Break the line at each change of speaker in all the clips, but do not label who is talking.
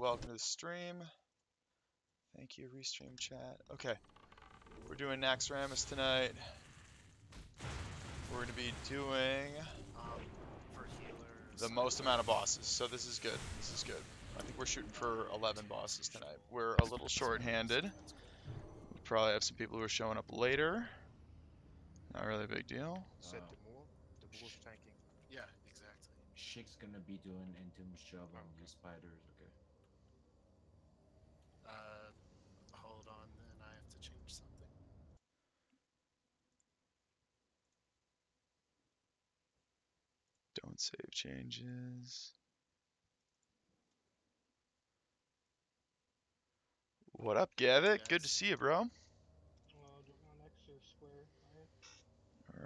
welcome to the stream. Thank you, restream chat. Okay, we're doing Naxxramas tonight. We're going to be doing
for healers,
the most amount of bosses, so this is good. This is good. I think we're shooting for 11 bosses tonight. We're a little short-handed. We probably have some people who are showing up later. Not really a big deal.
Said Demul's tanking. Yeah, exactly.
Shik's gonna be doing Intim's job on the spiders, okay?
Hold on, then I have to change something.
Don't save changes. What up, Gavik? Good to see you, bro.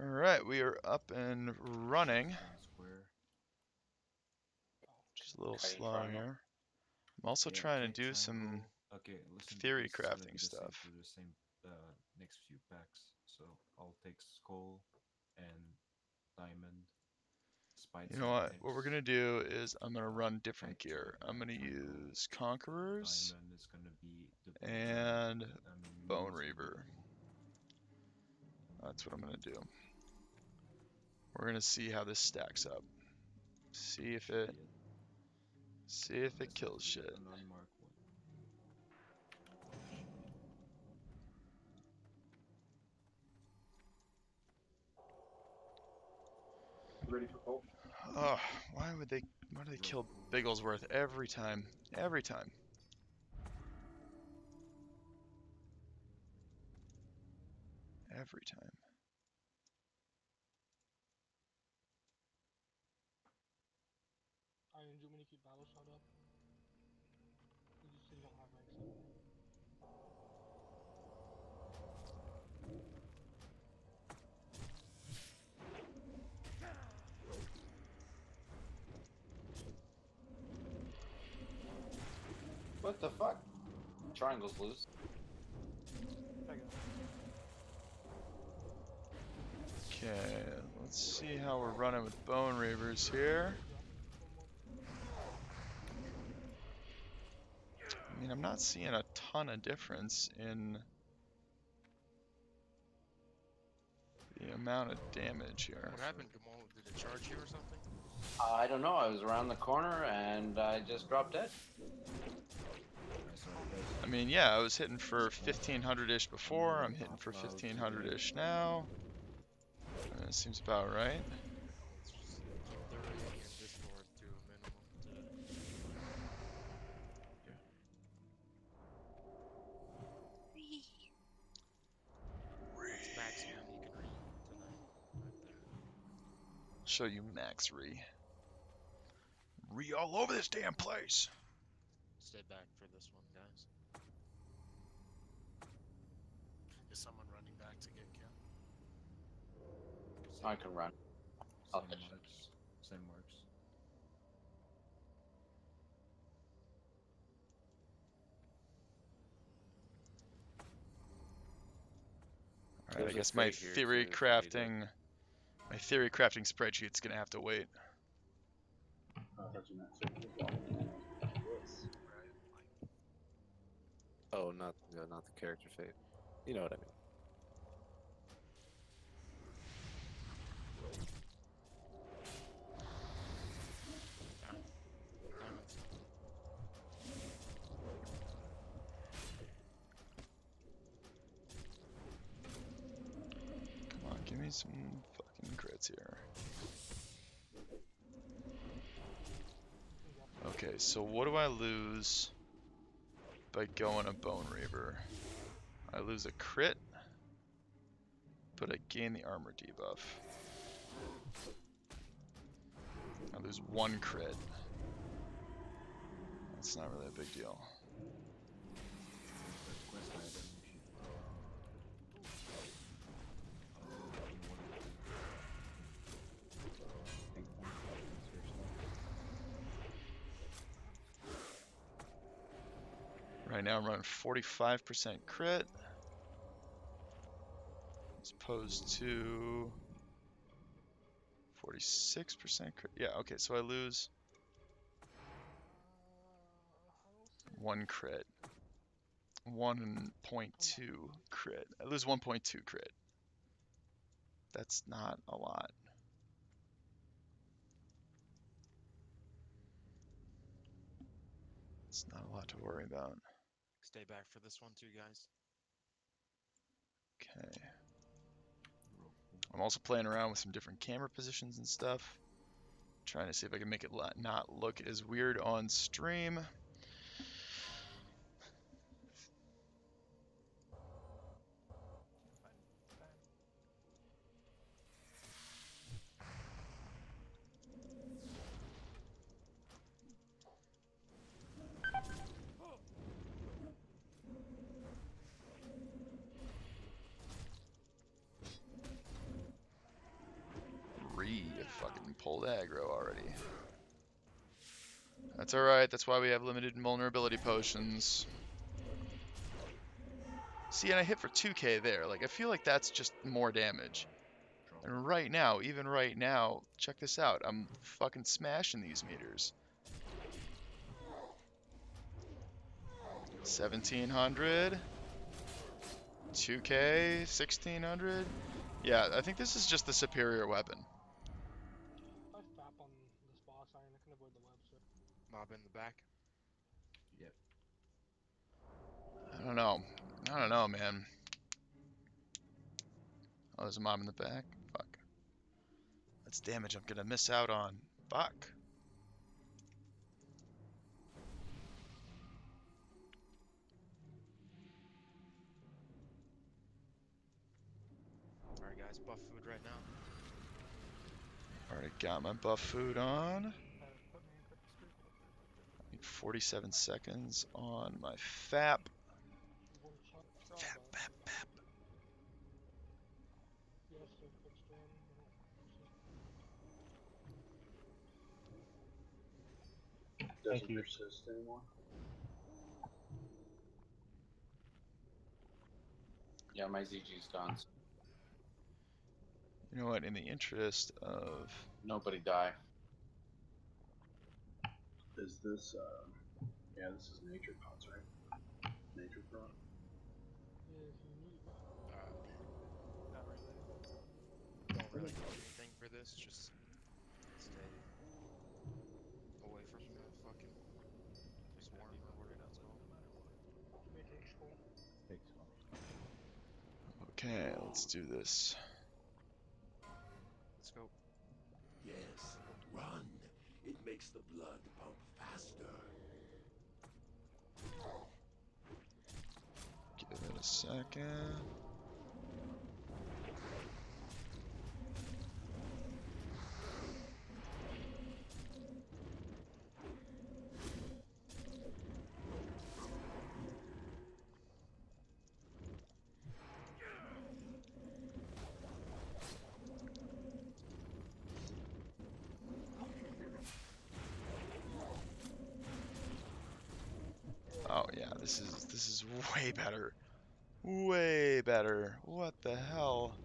Alright, we are up and running. Just a little slow here. I'm also trying to do some theory crafting stuff.
Do the same next few packs. So I'll take skull and diamond.
You know what? What we're gonna do is I'm gonna run different gear. I'm gonna use Conquerors and Bone Reaver. That's what I'm gonna do. We're gonna see how this stacks up. See if it kills shit.
Ready for Colt?
Oh, why do they kill Bigglesworth every time? Every time. Every time.
Iron, do you want me to keep battle shot up? You just say you don't have ranks up.
What the fuck? Triangle's loose.
Okay, let's see how we're running with Bone Reavers here. I mean, I'm not seeing a ton of difference in the amount of damage here.
What happened, Gamal? Did it charge you or something?
I don't know. I was around the corner and I just dropped dead.
I mean, yeah, I was hitting for 1500-ish before. I'm hitting for 1500-ish now. That seems about right.
Let's just keep the rating and Discord to a minimum. It's maximum you can read tonight. Right there.
Show you max re. Re all over this damn place.
Stay back for this one, guys. Is someone running back to get killed?
I can run. I'll catch it.
Same marks.
Alright, I guess my theory crafting spreadsheet's gonna have to wait.
Oh, not the character fate. You know what I mean.
Come on, give me some fucking crits here. Okay, so what do I lose by going a Bone Reaver? I lose a crit, but I gain the armor debuff. I lose one crit. That's not really a big deal. Right now I'm running 45% crit as opposed to 46% crit. Yeah, okay, so I lose 1 crit. 1.2 crit. I lose 1.2 crit. That's not a lot. It's not a lot to worry about.
Stay back for this one too, guys.
Okay. I'm also playing around with some different camera positions and stuff. Trying to see if I can make it not look as weird on stream. Fucking pulled aggro already. That's alright, that's why we have limited vulnerability potions. See, and I hit for 2k there. Like, I feel like that's just more damage. And right now, even right now, check this out. I'm fucking smashing these meters. 1700. 2k, 1600. Yeah, I think this is just the superior weapon.
If I fap on this boss iron, I can avoid the web, so.
Mob in the back.
Yep.
I don't know. I don't know, man. Oh, there's a mob in the back? Fuck. That's damage I'm gonna miss out on. Fuck.
Alright, guys, buff food right now.
Already got my buff food on.
Put me in quick streak.
Need 47 seconds on my FAP.
One shot draw,
FAP,
but
FAP, FAP.
yes, so quick stream.
Doesn't persist anymore.
Yeah, my ZG's gone. So
You know what? In the interest of...
nobody die.
Is this, yeah, this is nature pots, right? Nature prot?
If you need. Not really.
Don't really do anything for this, just stay away from the fucking swarm or whatever it's called.
Give me a take school.
Takes off.
Okay, let's do this.
Let's go.
Yes, run. It makes the blood pump faster.
Give it a second. Oh yeah, this is way better. Way better. What the hell?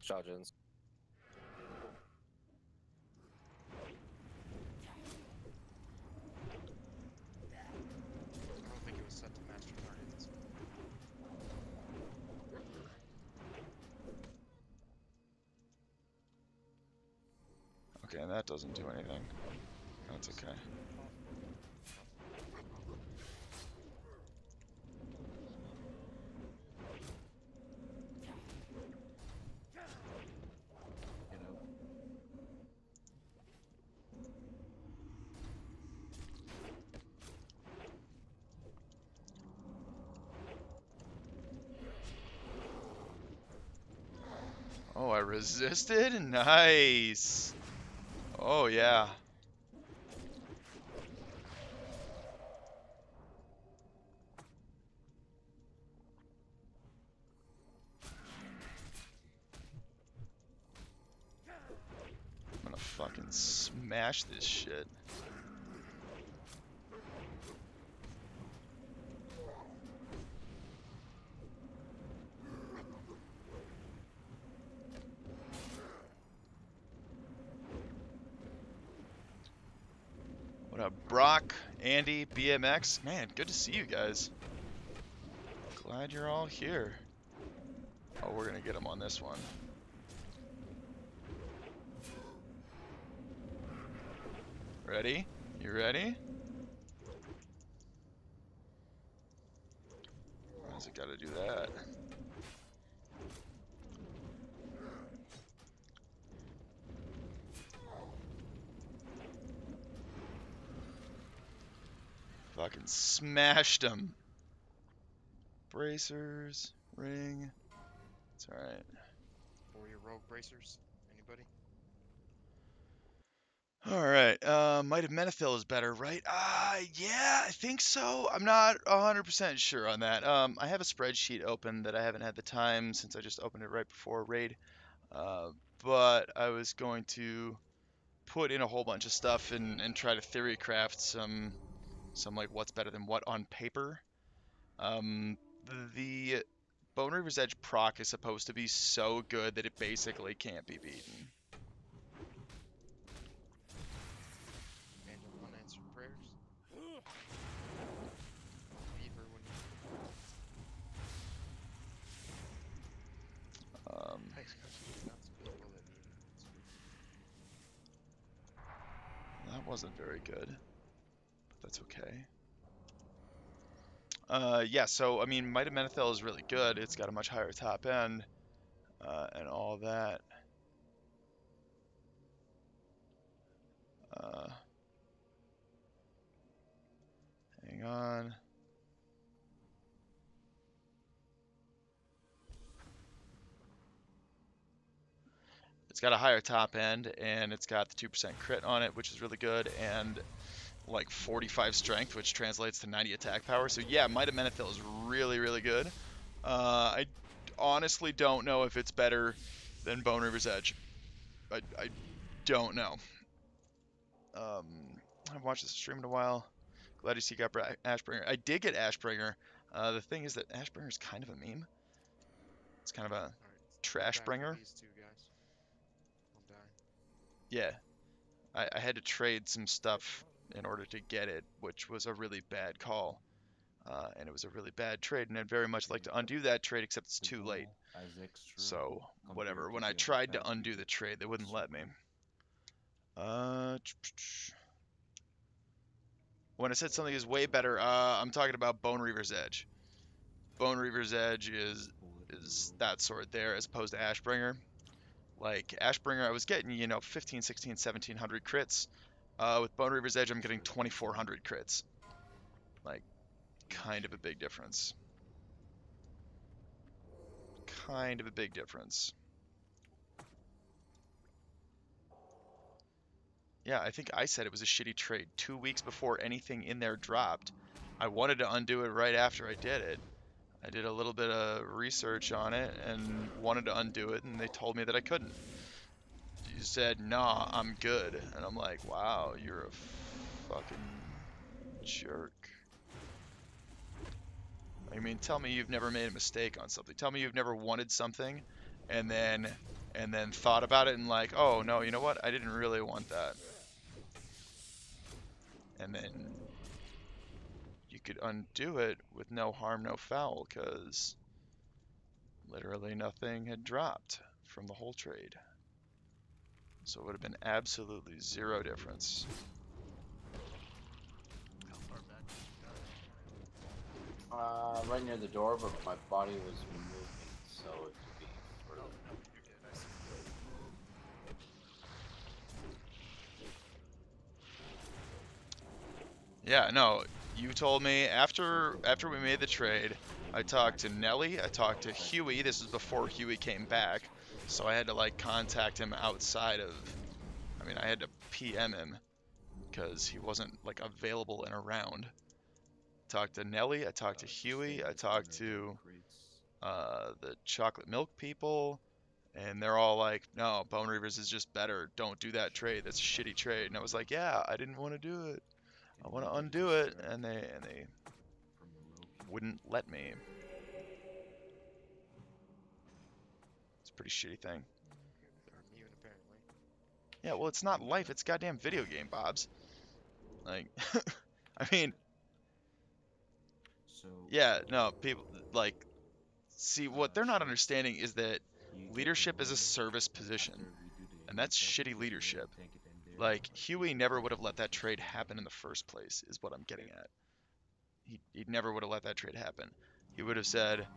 Shotguns.
I don't think it was set to master targets.
Okay, and that doesn't do anything. That's okay.
Get out.
Oh, I resisted? Nice! Oh, yeah. I'm gonna fucking smash this shit. What up, Brock, Andy, BMX? Man, good to see you guys. Glad you're all here. Oh, we're gonna get him on this one. Ready? You ready? How's it gotta do that? Fucking smashed him. Bracers, ring. It's alright.
Or your rogue bracers? Anybody?
Alright, Might have Menethil is better, right? Yeah, I think so. I'm not 100% sure on that. I have a spreadsheet open that I haven't had the time since I just opened it right before raid. Uh, but I was going to put in a whole bunch of stuff and try to theory craft some like what's better than what on paper. The Bone Reaver's Edge proc is supposed to be so good that it basically can't be beaten.
And unanswered prayers? Beaver when you...
That wasn't very good, but that's okay. Yeah, so I mean, Might of Menethil is really good. It's got a much higher top end, and all that. Hang on. It's got a higher top end, and it's got the 2% crit on it, which is really good, and like 45 strength, which translates to 90 attack power. So yeah, Might of Menethil is really, really good. I honestly don't know if it's better than Bone Reaver's Edge. I don't know. I've watched this stream in a while. Glad to see you got Ashbringer. I did get Ashbringer. The thing is that Ashbringer is kind of a meme. It's kind of a trash bringer.
These two guys. I'm dying.
Yeah. I had to trade some stuff in order to get it, which was a really bad call. And it was a really bad trade, and I'd very much like to undo that trade, except it's too late. So, whatever. When I tried to undo the trade, they wouldn't let me. When I said something is way better, I'm talking about Bone Reaver's Edge. Bone Reaver's Edge is that sort there, as opposed to Ashbringer. Like, Ashbringer, I was getting, 15, 16, 1700 crits. With Bone Reaver's Edge, I'm getting 2400 crits. Like, kind of a big difference. Kind of a big difference. Yeah, I think I said it was a shitty trade 2 weeks before anything in there dropped. I wanted to undo it right after I did it. I did a little bit of research on it and wanted to undo it, and they told me that I couldn't. You said, nah, I'm good. And I'm like, wow, you're a fucking jerk. I mean, tell me you've never made a mistake on something. Tell me you've never wanted something and then thought about it and like, oh, no, you know what? I didn't really want that. And then you could undo it with no harm, no foul, because literally nothing had dropped from the whole trade. So it would have been absolutely zero difference.
Right near the door, but my body was moving, so it could be further.
Yeah, no, you told me after we made the trade, I talked to Nelly, I talked to Huey. This was before Huey came back, so I had to like contact him outside of, I had to PM him because he wasn't like available and around. Talked to Nelly, I talked to Huey, I talked to the chocolate milk people, and they're all like, no, Bone Reavers is just better. Don't do that trade. That's a shitty trade. And I was like, yeah, I didn't want to do it. I want to undo it, and they wouldn't let me. It's a pretty shitty thing.
Even apparently.
Yeah, well, it's not life. It's a goddamn video game, Bobs. Like, I mean,
So
yeah, no, people like see what they're not
Sure.
understanding is that
you get the
leadership is a
win
service position,
after we do the
and that's
enemy
shitty
package, you can
leadership.
tank it in there,
Like
like
Huey never would have let that
just
trade
stand
happen
up.
in the first place, is what I'm getting at. He never would have let that trade happen. He would have said,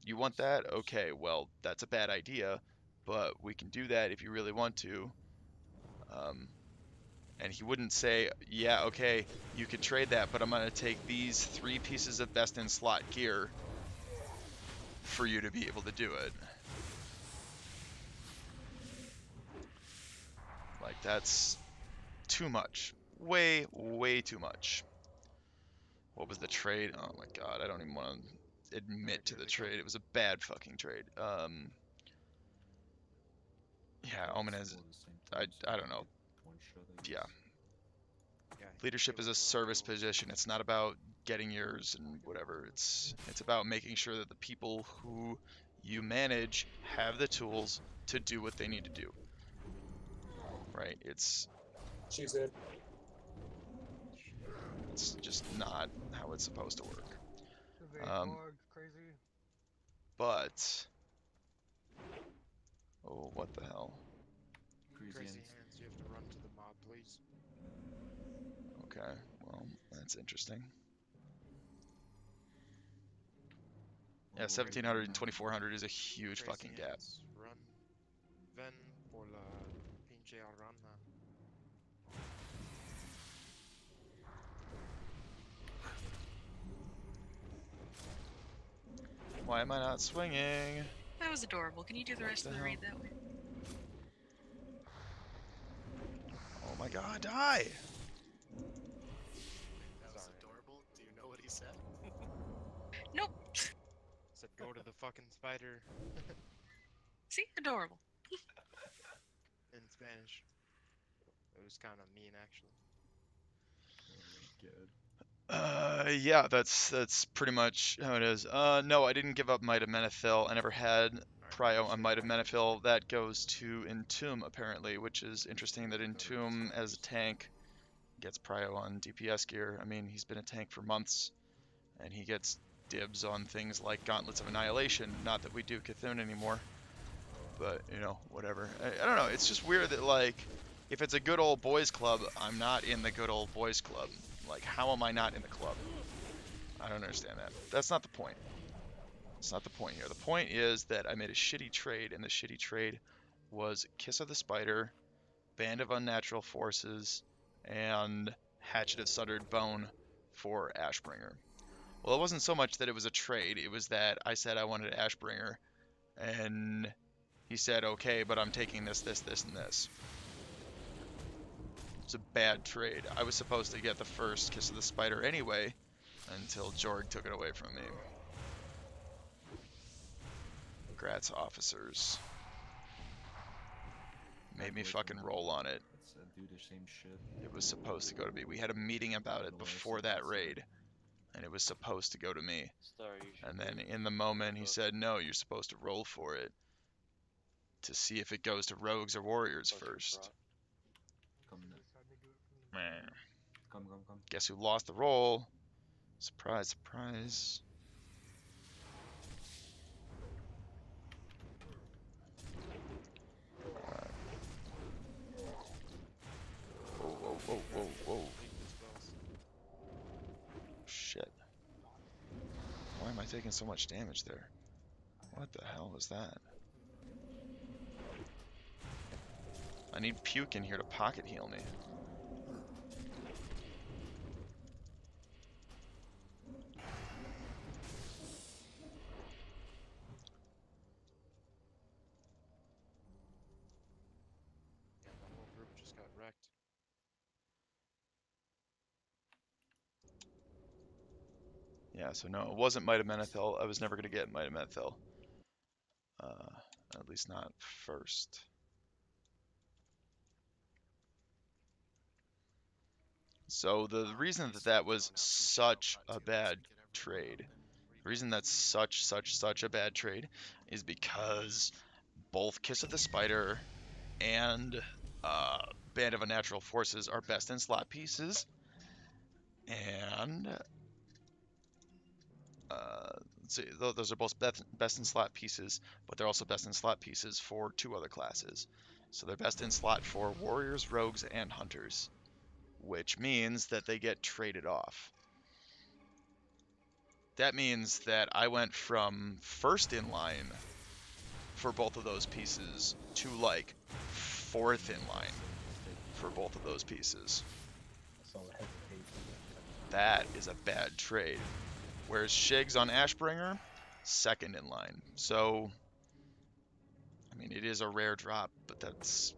"You want that? Okay, well that's a bad idea, but we can do that if you really want to." Um, and he wouldn't say, "Yeah, okay, you could trade that, but I'm gonna take these 3 pieces of best in slot gear for you to be able to do it." Like that's too much. Way, way too much. What was the trade? Oh my god, I don't even want to admit to
here
the
they come.
trade. It was a bad fucking trade. Yeah,
Let's
Omen has.
go at the same time so
I
we
don't
can
know.
get one shot, I
Yeah,
guess.
Yeah,
leadership is
kill
a
it for
service
our kills.
position. It's not about getting yours and whatever. It's about making sure that the people who you manage have the tools to do what they need to do. Right?
She's in.
It's just not how it's supposed to work.
Survey
Um,
dog, crazy.
but oh, what the hell?
Crazy
Grievances.
hands, you have to run to the mob, please.
Okay, well, that's interesting. Yeah,
Well,
1700 and 2400 is a huge
Crazy
fucking gap.
hands, run. Ven por la pinche rana.
Why am I not swinging?
That was adorable. Can you do the rest
the
of the
hell?
read that way?
Oh my god, die!
That was
Sorry.
adorable. Do you know what he said?
Nope.
Said go to the fucking spider
See? Adorable.
in Spanish. It was kind of mean, actually.
Good.
Yeah, that's pretty much how it is. No, I didn't give up Might of Menethil. I never had
Alright,
Prio
make
on
sure
Might
you
of
have this.
Menethil. That goes to Entomb, apparently, which is interesting that
Go to this
Entomb, as a
first.
tank, gets Prio on DPS gear. I mean, he's been a tank for months, and he gets dibs on things like Gauntlets of Annihilation. Not that we do Cthulhu anymore, but, you know, whatever. I don't know, it's just weird that, like, if it's a good old boys club, I'm not in the good old boys club. Like, how am I not in the club? I don't understand that. That's not the point. That's not the point here. The point is that I made a shitty trade, and the shitty trade was Kiss of the Spider, Band of Unnatural Forces, and Hatchet of Sundered Bone for Ashbringer. Well, it wasn't so much that it was a trade, it was that I said I wanted Ashbringer, and he said, okay, but I'm taking this, this, this, and this. It's a bad trade. I was supposed to get the first Kiss of the Spider anyway, until Jorg took it away from me. Grats officers. Made me fucking roll on it.
Let's do the same shit.
It was supposed to go to me. We had a meeting about it before that raid, and it was supposed to go to me. And then in the moment he said, no, you're supposed to roll for it to see if it goes to rogues or warriors first.
Come now.
Man.
Come.
Guess who lost the roll? Surprise, surprise. Whoa.
Leave this boss.
Shit. Why am I taking so much damage there? What the hell was that? I need puke in here to pocket heal me.
Yeah, the whole group just got wrecked.
Yeah, so no, it wasn't Might of Menethil. I was never going to get Might of Menethil. At least not first. So the reason that that was such a bad trade, the reason that's such a bad trade is because both Kiss of the Spider and Band of Unnatural Forces are best in slot pieces, and let's see, those are both best in slot pieces, but they're also best in slot pieces for 2 other classes. So they're best in slot for warriors, rogues, and hunters, which means that they get traded off. That means that I went from first in line for both of those pieces to like 4th in line for both of those pieces.
So hesitation.
That is a bad trade. Whereas Shigs on Ashbringer, 2nd in line. So, I mean, it is a rare drop, but that's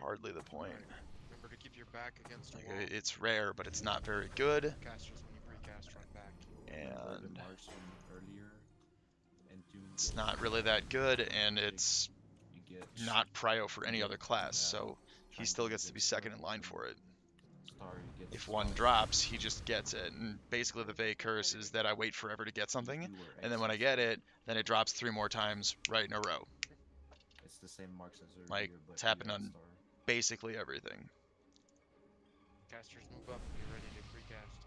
hardly the point.
Remember to keep your back against a
Like,
wall.
it's rare, but it's not very good.
Casters, when you precast, run back.
And
Earlier, and
it's not really that good, and it's not prio for any other class, so he still gets to be 2nd in line for it. If one drops, he just gets it, and basically the Vey curse is that I wait forever to get something, and then when I get it, then it drops 3 more times right in a row.
It's the same marks as earlier,
Like,
but
it's happened
you
on
star.
basically everything.
Casters, move up. You're ready to precast.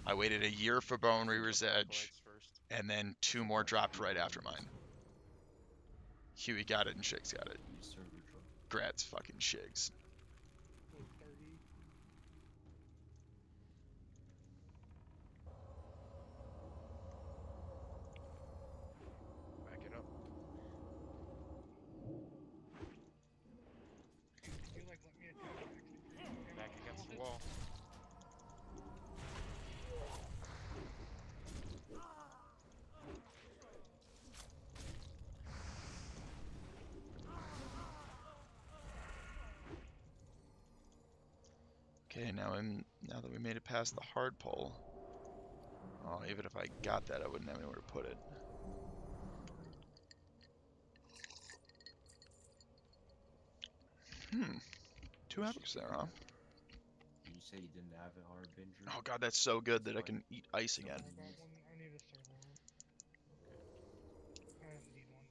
I waited a year for Bone Reaver's Edge,
Acolytes first.
and then 2 more dropped right after mine. Huey got it and Shigs got it.
You serve your draw.
Grats fucking Shigs.
Back it up.
You like let me attack
Back against the wall.
Okay, now that we made it past the hard pull, oh, even if I got that, I wouldn't have anywhere to put it. Hmm. 2 epics there, huh?
Did you say you didn't have an Harbinger?
Oh god, that's so good that I can eat ice again.
I need a server. I don't need one.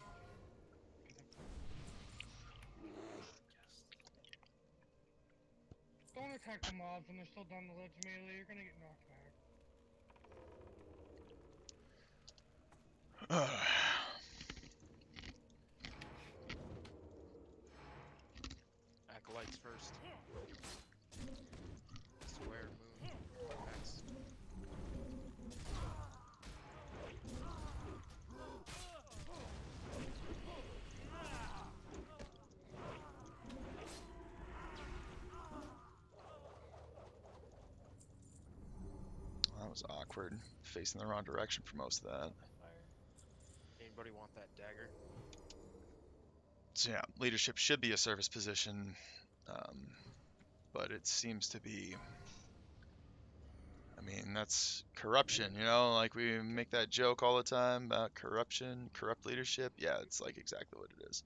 Don't attack the mobs when they're still down the ledge melee, you're gonna get knocked back.
Acolytes first. Square, moon, X.
That was awkward. Facing the wrong direction for most of that.
Anybody want that dagger?
So yeah, leadership should be a service position, but it seems to be. I mean, that's corruption, you know? Like, we make that joke all the time about corruption, corrupt leadership. Yeah, it's like exactly what it is.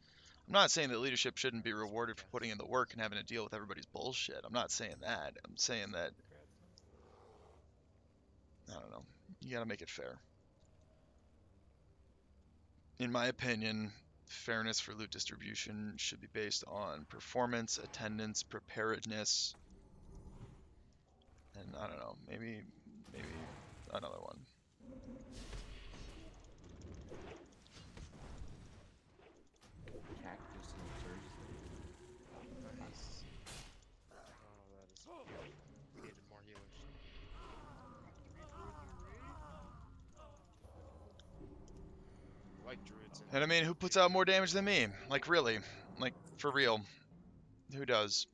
I'm not saying that leadership shouldn't be rewarded for putting in the work and having to deal with everybody's bullshit. I'm not saying that. I'm saying that, I don't know, you gotta make it fair. In my opinion, fairness for loot distribution should be based on performance, attendance, preparedness, and I don't know, maybe another one.
Cactus and Thursday.
Nice. Oh, that is cute. We needed more healers. I like druids
And I mean, who puts out more damage than me? Like, really? Like, for real? Who does?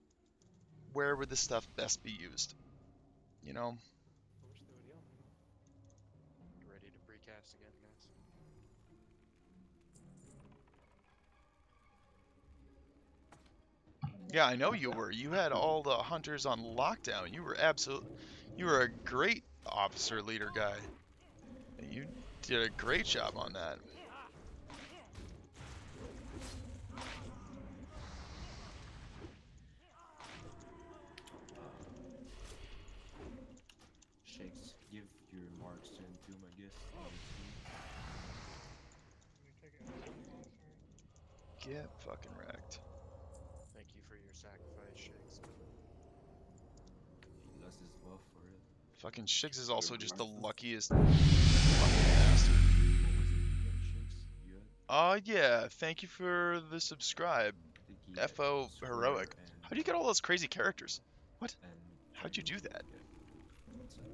Where would this stuff best be used? You know?
I wish they would heal. You ready to precast again, guys?
Yeah, I know you were. You had all the hunters on lockdown. You were a great officer leader guy. You did a great job on that.
Shakes, give your marks to Entomb, I guess.
Get fucking wrecked.
Thank you for your Shakes.
He lost his buff for it.
Fucking Shigs is also just the
Manifesto?
luckiest fucking bastard.
What was it again, Shakes? You had
Yeah, thank you for the subscribe.
I think he had
FO
Square
Heroic. How do you get all those crazy characters? What?
and
How'd you do that?
Yeah. One second.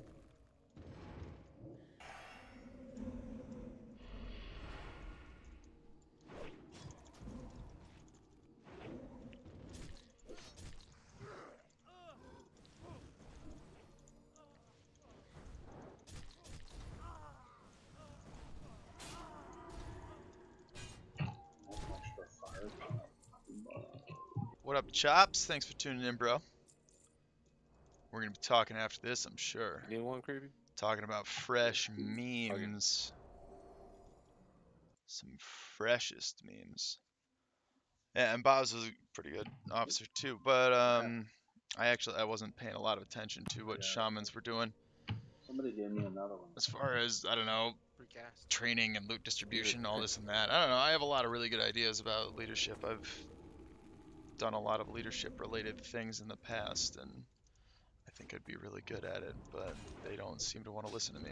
Extra firepower.
What up, Chops? Thanks for tuning in, bro. We're gonna be talking after this, I'm sure.
You need one, Creepy?
Talking about fresh memes. Some freshest memes. Yeah, and Bob's was a pretty good officer too, but I wasn't paying a lot of attention to what
Yeah.
shamans were doing
Somebody gave me another one.
as far as, I don't know,
Recast.
training and loot distribution, all this and that. I don't know. I have a lot of really good ideas about leadership. I've done a lot of leadership related things in the past, and I think I'd be really good at it, but they don't seem to want to listen to me.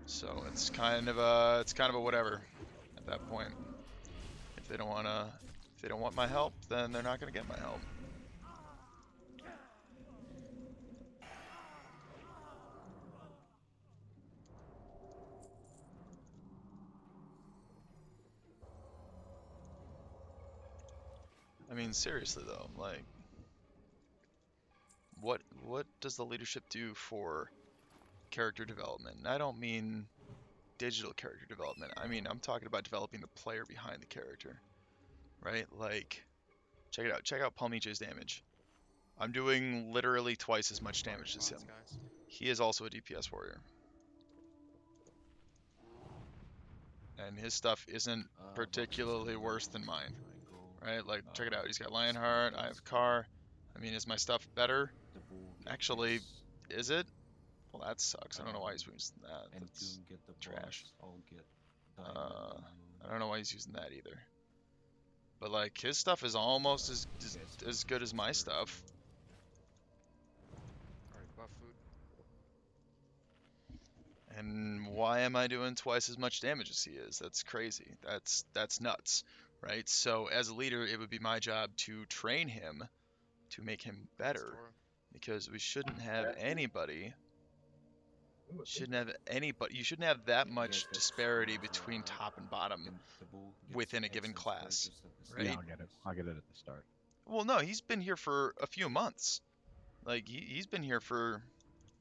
So it's kind of a whatever at that point. If they don't want my help, then they're not gonna get my help. I mean, seriously though, like, what does the leadership do for character development? And I don't mean digital character development. I mean, I'm talking about developing the player behind the character, right? Like, check it out. Check out Palmiche's damage. I'm doing literally twice as much damage as him.
Guys.
He is also a DPS warrior. And his stuff isn't particularly worse than mine, right? Like, check it out. He's got Lionheart. I have a car. I mean, is my stuff better? Actually, is it? Well, that sucks. I don't know why he's using that.
And
That's
to get the
trash.
boss, I'll get diamond.
I don't know why he's using that either. But like, his stuff is almost as good as my stuff.
Alright, buff food.
And why am I doing twice as much damage as he is? That's crazy. That's nuts, right? So as a leader, it would be my job to train him to make him better, because we shouldn't have anybody. You shouldn't have that much disparity between top and bottom within a given class, right?
Yeah, I'll get it at the start.
Well, no, he's been here for a few months. Like, he's been here for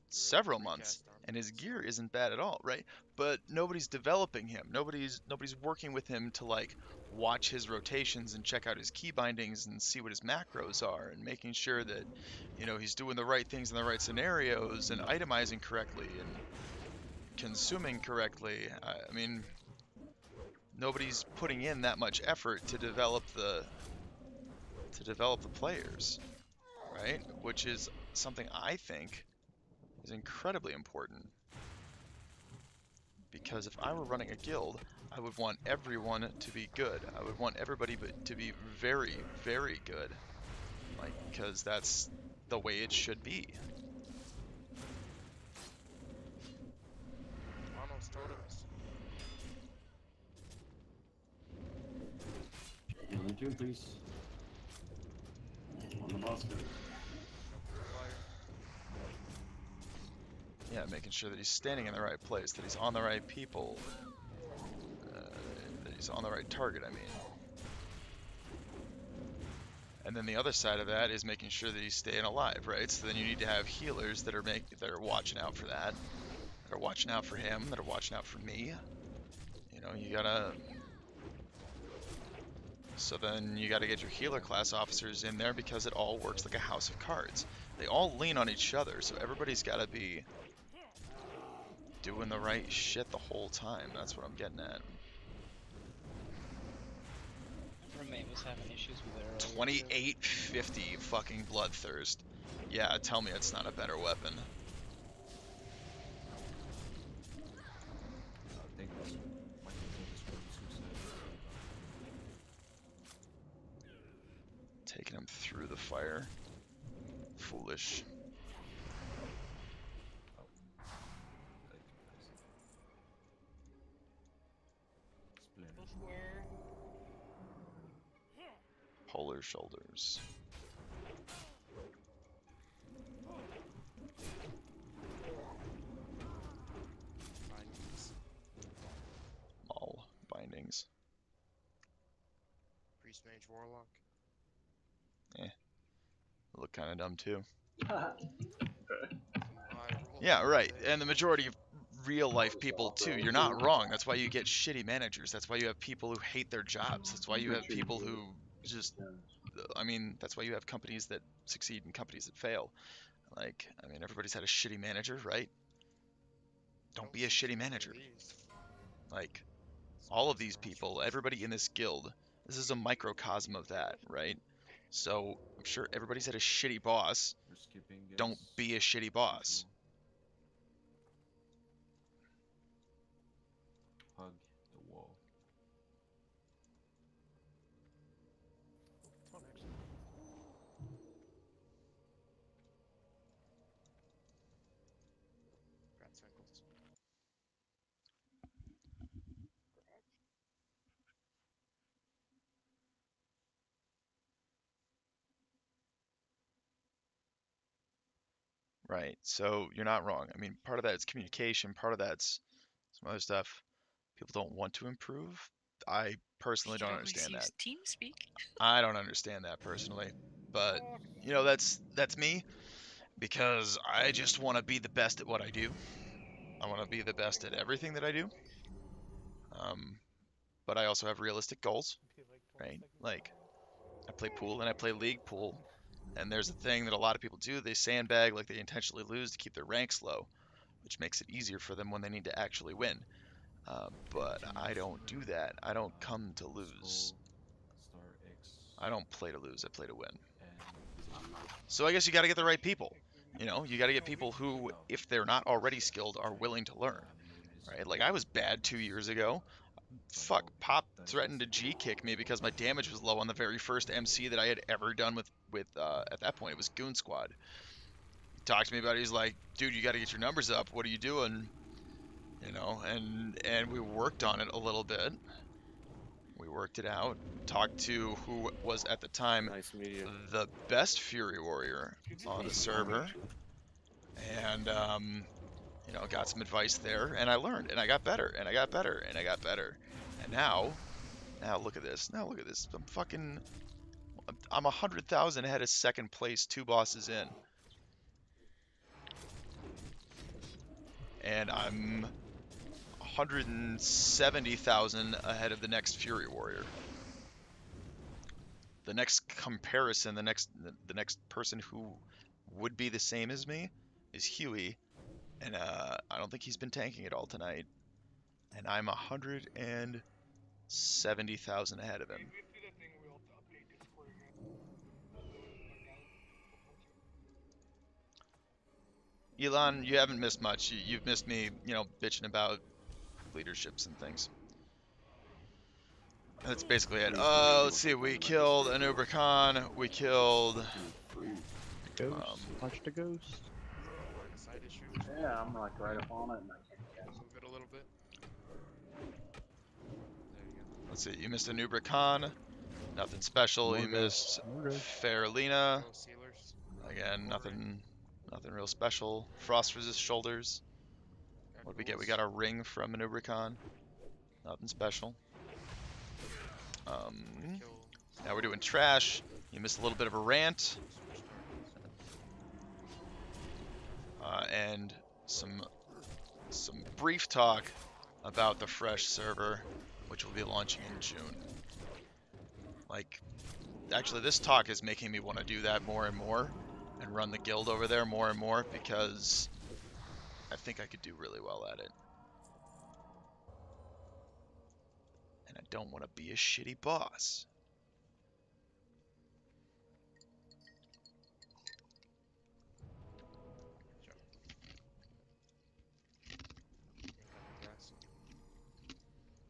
several months, and his gear isn't bad at all, right? But nobody's developing him. Nobody's working with him to, like, watch his rotations and check out his key bindings and see what his macros are, and making sure that, you know, he's doing the right things in the right scenarios and itemizing correctly and consuming correctly. I mean, nobody's putting in that much effort to develop the players, right? Which is something I think is incredibly important. Because if I were running a guild, I would want everyone to be good. I would want everybody to be very, very good. Like, because that's the way it should be.
Almost totems.
Return, please. On the basket.
Yeah, making sure that he's standing in the right place, that he's on the right people, that he's on the right target, I mean. And then the other side of that is making sure that he's staying alive, right? So then you need to have healers that are watching out for that, that are watching out for him, that are watching out for me. You know, you gotta. So then you gotta get your healer class officers in there, because it all works like a house of cards. They all lean on each other, so everybody's gotta be doing the right shit the whole time. That's what I'm getting at.
Roommate was having issues with it.
2850 fucking bloodthirst. Yeah, tell me it's not a better weapon.
I think this might be suicide.
Taking him through the fire. foolish.
Oh. Thank you, guys. Splendid.
Elsewhere.
Polar shoulders.
Bindings.
All bindings.
Priest, mage, warlock.
Look kind of dumb too.
My rule
Yeah,
for
right.
today.
And the majority of real life people too. You're not wrong. That's why you get shitty managers. That's why you have people who hate their jobs. That's why you have people who just, I mean, that's why you have companies that succeed and companies that fail. Like, I mean, everybody's had a shitty manager, right? Don't be a
see
shitty
too many
manager.
of these.
Like,
It's
all of
amazing
these
how
people,
much
everybody in this guild, this is a microcosm of that, right? So I'm sure everybody's had a shitty boss.
We're skipping, guys.
Don't be a shitty
as
boss.
usual. Hug the wall.
Grats ankles.
Right. So you're not wrong. I mean, part of that is communication, part of that's some other stuff. People don't want to improve. I personally
You
don't
could always
understand that.
use TeamSpeak.
I don't understand that personally. But, you know, that's me because I just want to be the best at what I do. I want to be the best at everything that I do. But I also have realistic goals, right? Like, I play pool and I play league pool. And there's a thing that a lot of people do. They sandbag, like they intentionally lose to keep their ranks low, which makes it easier for them when they need to actually win. But I don't do that. I don't come to lose.
Star X.
I don't play to lose. I play to win.
And
So I guess you got to get the right people. You know, you got to get people who, if they're not already skilled, are willing to learn. Right? Like I was bad 2 years ago. Fuck, Pop threatened to G kick me because my damage was low on the very first MC that I had ever done with at that point it was Goon Squad. He talked to me about it. He's like, dude, you got to get your numbers up. What are you doing? You know, and we worked on it a little bit. We worked it out. Talked to who was at the time
Nice media.
the best Fury Warrior on the server, and you know, got some advice there, and I learned, and I got better, and I got better, and I got better, and now look at this. Now look at this. I'm 100,000 ahead of second place, 2 bosses in, and I'm 170,000 ahead of the next Fury Warrior. The next comparison, the next person who would be the same as me is Huey, and I don't think he's been tanking it all tonight, and I'm 170,000 ahead of him. Elon, you haven't missed much. You've missed me, you know, bitching about leaderships and things. That's basically it. Let's see. We killed Anubra Khan. We killed.
Watch the ghost.
Like a side issue.
Yeah, I'm like right up on it and I can't catch it.
Move it a little bit. There you go.
Let's see. You missed Anubra Khan. Nothing special. You missed Faralina.
Go sealers.
Again, nothing real special. Frost resist shoulders. What did we get? We got a ring from Anubra Khan. Nothing special. Now we're doing trash. You missed a little bit of a rant. And some brief talk about the fresh server, which will be launching in June. Like, actually, this talk is making me want to do that more and more, and run the guild over there more and more, because I think I could do really well at it. And I don't want to be a shitty boss.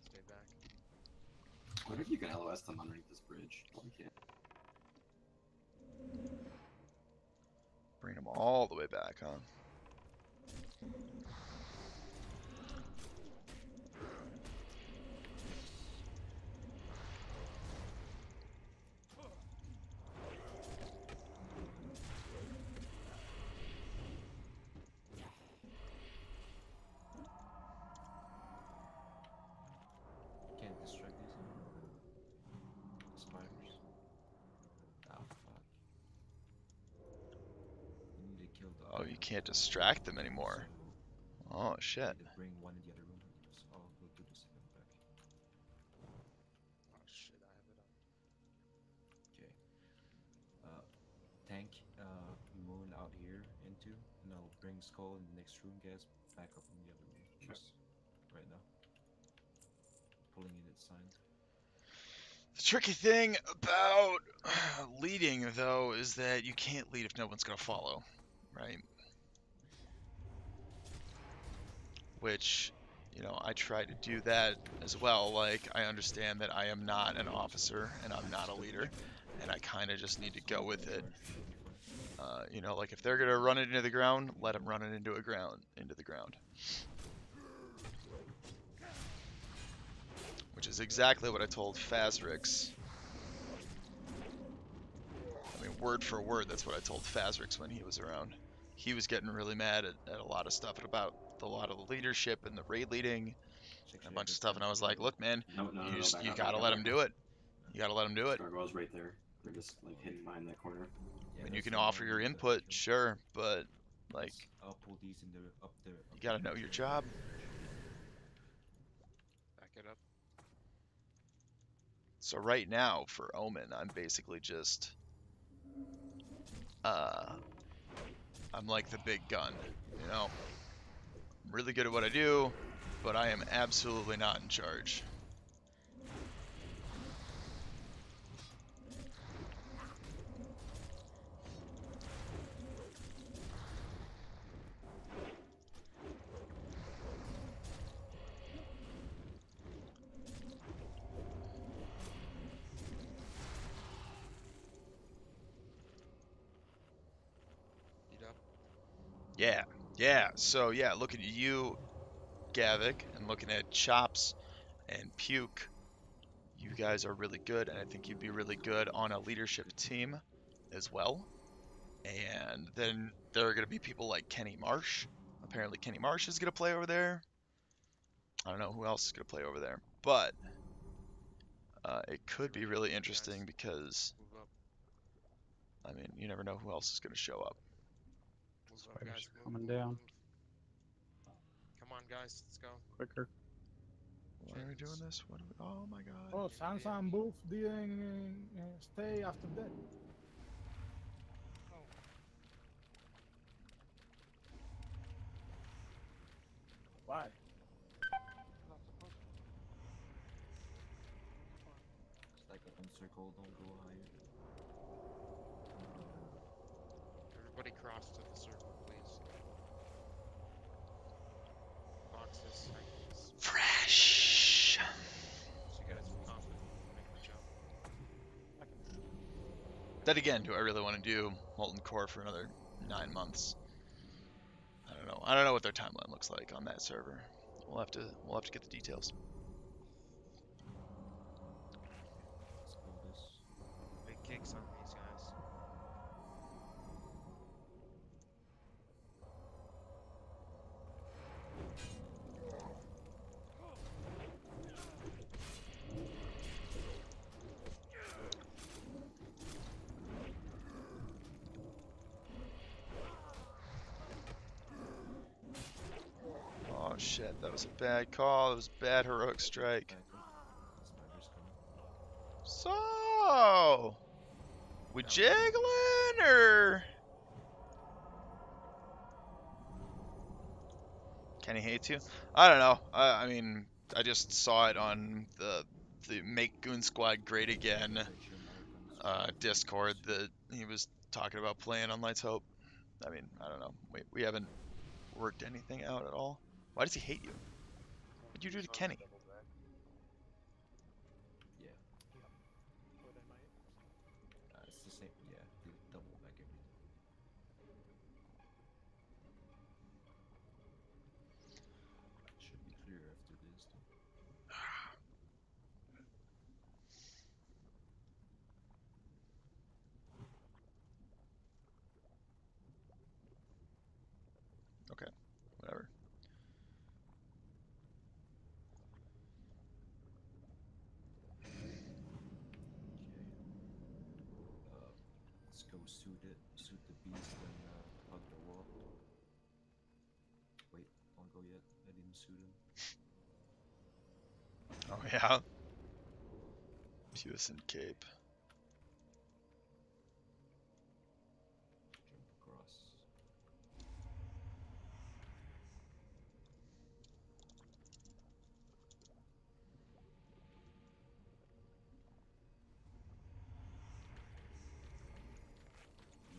Stay back.
What if you can LOS them underneath this bridge? No, we can't.
all the way back, huh?
Can't distract these spiders. Ah, fuck. You need to kill the.
Oh, you can't distract them anymore.
So
Oh,
you
shit.
need to bring one in the other room. So I'll go do the second pack.
Oh shit, I have it up.
Okay. Tank Moon out here into, and I'll bring Skull in the next room, guys. Back up in the other room. Just right now. Pulling in its sign.
The tricky thing about leading, though, is that you can't lead if no one's going to follow, right? Which, you know, I try to do that as well. Like, I understand that I am not an officer and I'm not a leader, and I kind of just need to go with it. You know, like if they're gonna run it into the ground, let them run it into the ground. Which is exactly what I told Fazrix. I mean, word for word, that's what I told Fazrix when he was around. He was getting really mad at a lot of stuff about a lot of the leadership and the raid leading and a bunch of stuff, and I was like, look, man,
No,
you gotta let him do it. You gotta let him do it.
Gargoyle's right there. They're just like hidden behind that corner.
Yeah,
And you
that's
can
the
offer
one
your
that I
input,
killed.
sure, but like,
I'll pull these in the up there.
you gotta know your job.
Back it up.
So right now for Omen, I'm basically just I'm like the big gun, you know. I'm really good at what I do, but I am absolutely not in charge.
Eat up.
Yeah. So yeah, looking at you, Gavik, and looking at Chops and Puke, you guys are really good, and I think you'd be really good on a leadership team as well. And then there are going to be people like Kenny Marsh. Apparently Kenny Marsh is going to play over there. I don't know who else is going to play over there, but it could be really interesting because,
Move up.
I mean, you never know who else is going to show up.
Move up,
Spiders
guys.
are coming down.
Come on, guys. Let's go.
Quicker.
Why are we doing this? Oh my god.
Oh, Sansan Booth didn't stay after that. Oh. Why? Not supposed to.
It's like a circle, don't go higher.
Everybody cross to the circle, please. Boxes, cycles.
Fresh.
So you guys are confident make the jump.
Then again, do I really want to do Molten Core for another 9 months? I don't know. I don't know what their timeline looks like on that server. We'll have to get the details.
Let's pull this.
Big kicks on these guys.
Oh shit, that was a bad call. That was a bad heroic strike.
Back up. The spider's coming.
So, we jiggling or? Kenny hates you. I don't know. I mean, I just saw it on the Make Goon Squad Great Again Discord that he was talking about playing on Lights Hope. I mean, I don't know. We haven't worked anything out at all. Why does he hate you? What'd you do to Kenny?
Yeah. It's the same. Yeah, the double back everything. go shoot the beast and hug the wall. Wait, don't go yet. I didn't shoot him.
Oh yeah. Puissant Cape.
Jump across.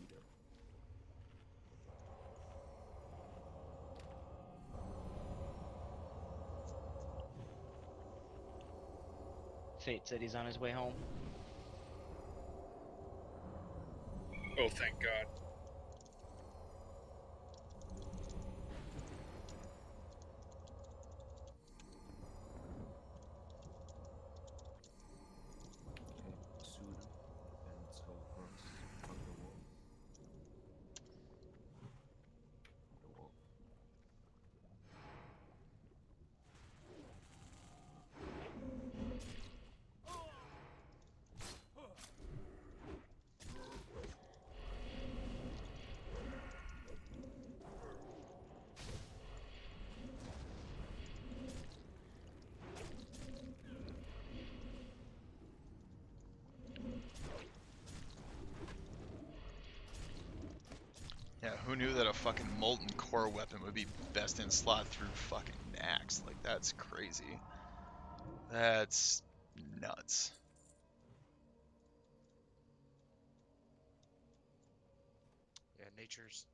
Eater.
Fate said he's on his way home.
Oh, thank God.
Okay, shoot him. And let's go across. Hug the wall. The wall.
Yeah, who knew that a fucking molten core weapon would be best in slot through fucking Naxx? Like, that's crazy. That's nuts.
Yeah, nature's.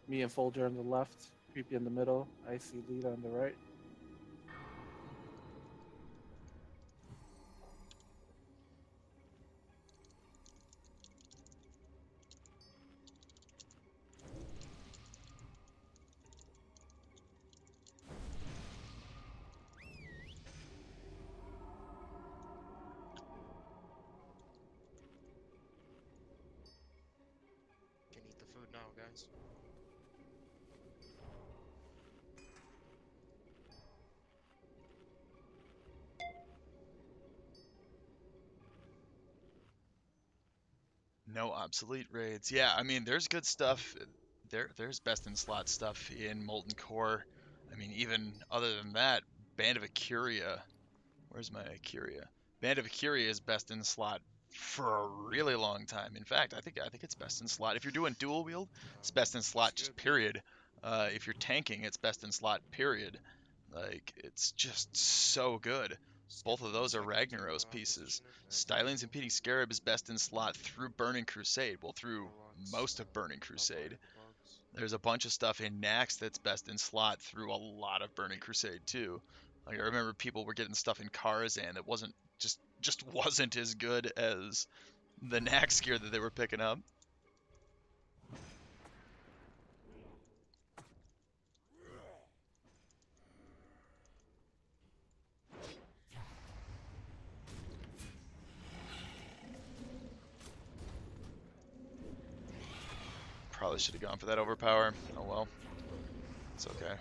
Me and Folger on the left, Creepy in the middle, Icy Lead on the right.
Can eat the food now, guys.
No obsolete raids. Yeah, I mean, there's good stuff. There's best in slot stuff in Molten Core. I mean, even other than that, Band of Acuria. Where's my Acuria? Band of Acuria is best in slot for a really long time. In fact, I think it's best in slot. If you're doing dual wield, it's best in slot, just period. If you're tanking, it's best in slot, period. Like, it's just so good. Both of those are Ragnaros pieces. Styling's Impeding Scarab is best in slot through Burning Crusade. Well, through most of Burning Crusade. There's a bunch of stuff in Naxx that's best in slot through a lot of Burning Crusade too. Like, I remember people were getting stuff in Karazhan that wasn't just wasn't as good as the Naxx gear that they were picking up. Probably should have gone for that overpower. Oh well. It's okay.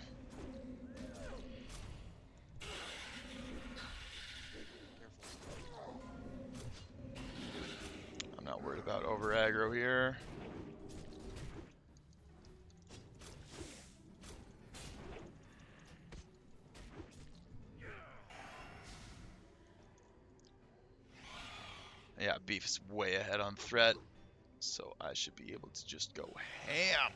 I'm not worried about over aggro here. Yeah, Beef's way ahead on threat, so I should be able to just go ham.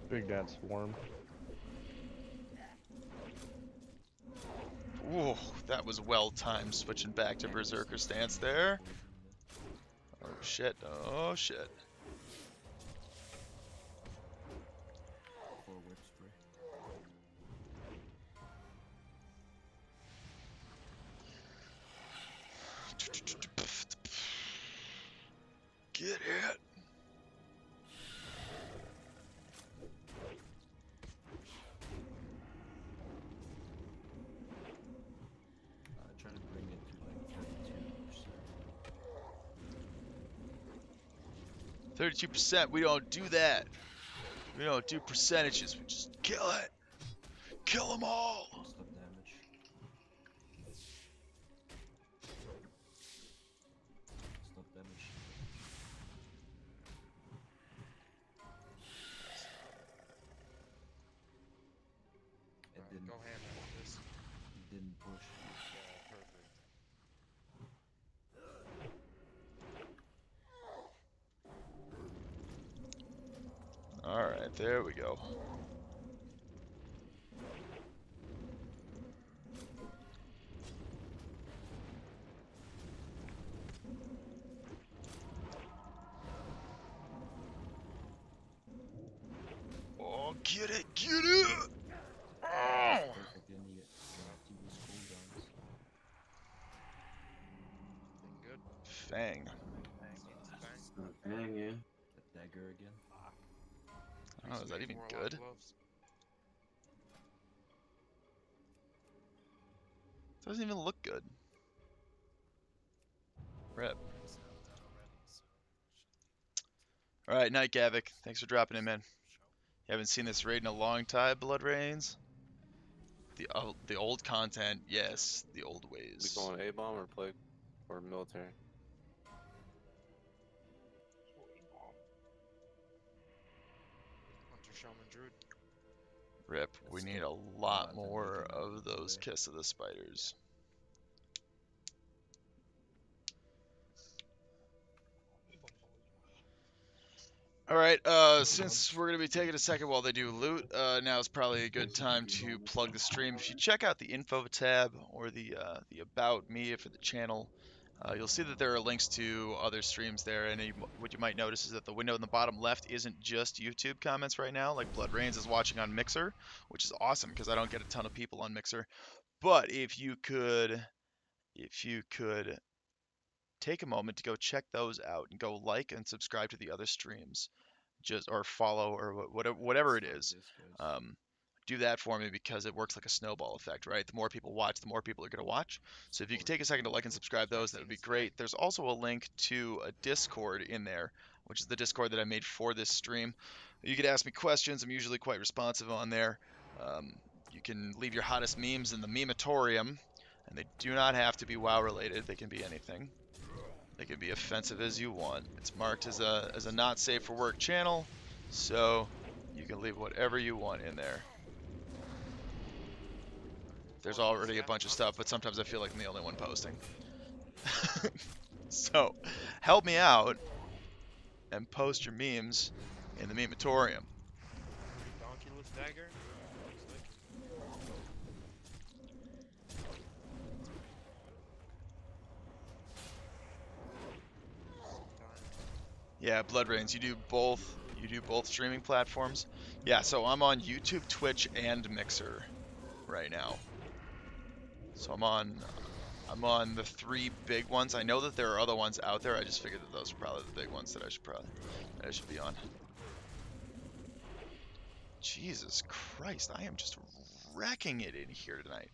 Big Dad Swarm.
Ooh, that was well timed, switching back to Berserker stance there. Oh shit, oh shit.
Forward spray.
Get it. 32%. We don't do that. We don't do percentages. We just kill it. Kill them all.
Stop damage. Stop damage. It didn't.
Go ham with this.
It didn't push.
Yeah, perfect.
Alright, there we go. Oh, get it, get it! Oh!
Perfect, then you get TV cooldowns.
Good.
Fang.
Bang, yeah.
The dagger again.
Oh, is that even good? Doesn't even look good. Rip. Alright, Night Gavik. Thanks for dropping in, man. You haven't seen this raid in a long time, Blood Rains? The old content, yes. The old ways.
We going A-bomb or play or military?
Hunter, Shaman, Druid.
Rip. We need a lot more of those Kiss of the Spiders. Alright, since we're going to be taking a second while they do loot, now is probably a good time to plug the stream. If you check out the info tab or the about me for the channel, you'll see that there are links to other streams there, and what you might notice is that the window in the bottom left isn't just YouTube comments right now, like Blood Rains is watching on Mixer, which is awesome because I don't get a ton of people on Mixer. But if you could take a moment to go check those out and go like and subscribe to the other streams, or follow or whatever it is. Do that for me because it works like a snowball effect, right? The more people watch, the more people are going to watch. So if you could take a second to like and subscribe those, that would be great. There's also a link to a Discord in there, which is the Discord that I made for this stream. You could ask me questions. I'm usually quite responsive on there. You can leave your hottest memes in the mematorium, and they do not have to be WoW related. They can be anything. They can be offensive as you want. It's marked as a not safe for work channel, so you can leave whatever you want in there. There's already a bunch of stuff, but sometimes I feel like I'm the only one posting. So, help me out and post your memes in the mematorium.
Donkulus dagger.
Yeah, Blood Rains. You do both. You do both streaming platforms. Yeah, so I'm on YouTube, Twitch, and Mixer right now. So I'm on the 3 big ones. I know that there are other ones out there. I just figured that those are probably the big ones that I should be on. Jesus Christ, I am just wrecking it in here tonight.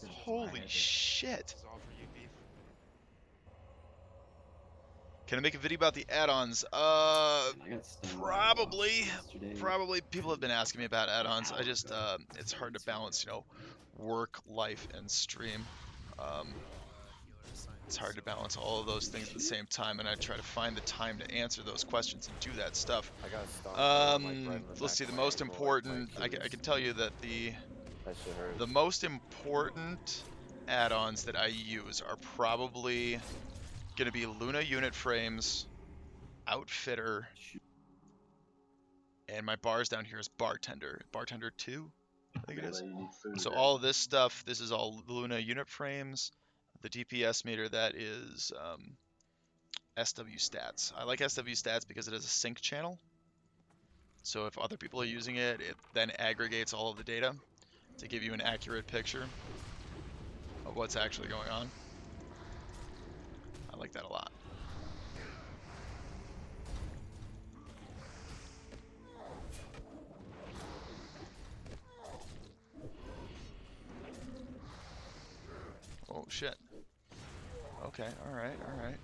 Holy shit. Can I make a video about the add-ons? Probably. Probably. People have been asking me about add-ons. I just, it's hard to balance, you know, work, life, and stream. It's hard to balance all of those things at the same time, and I try to find the time to answer those questions and do that stuff. Let's see, the most important, I can tell you that the most important add-ons that I use are probably going to be Luna unit frames, Outfitter, and my bars down here is Bartender. Bartender 2, I think it is. So all of this stuff, this is all Luna unit frames. The DPS meter, that is SW stats. I like SW stats because it is a sync channel. So if other people are using it, it then aggregates all of the data to give you an accurate picture of what's actually going on. I like that a lot. Oh shit. Okay, alright, alright.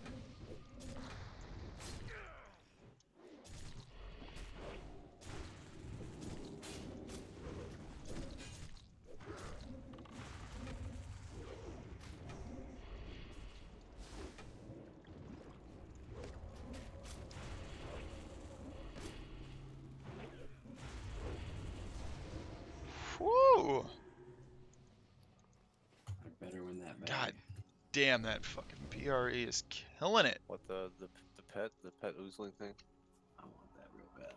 Woo!
I better win that bag.
God damn, that fucking PRE is killing it.
What the pet oozling thing?
I want that real bad.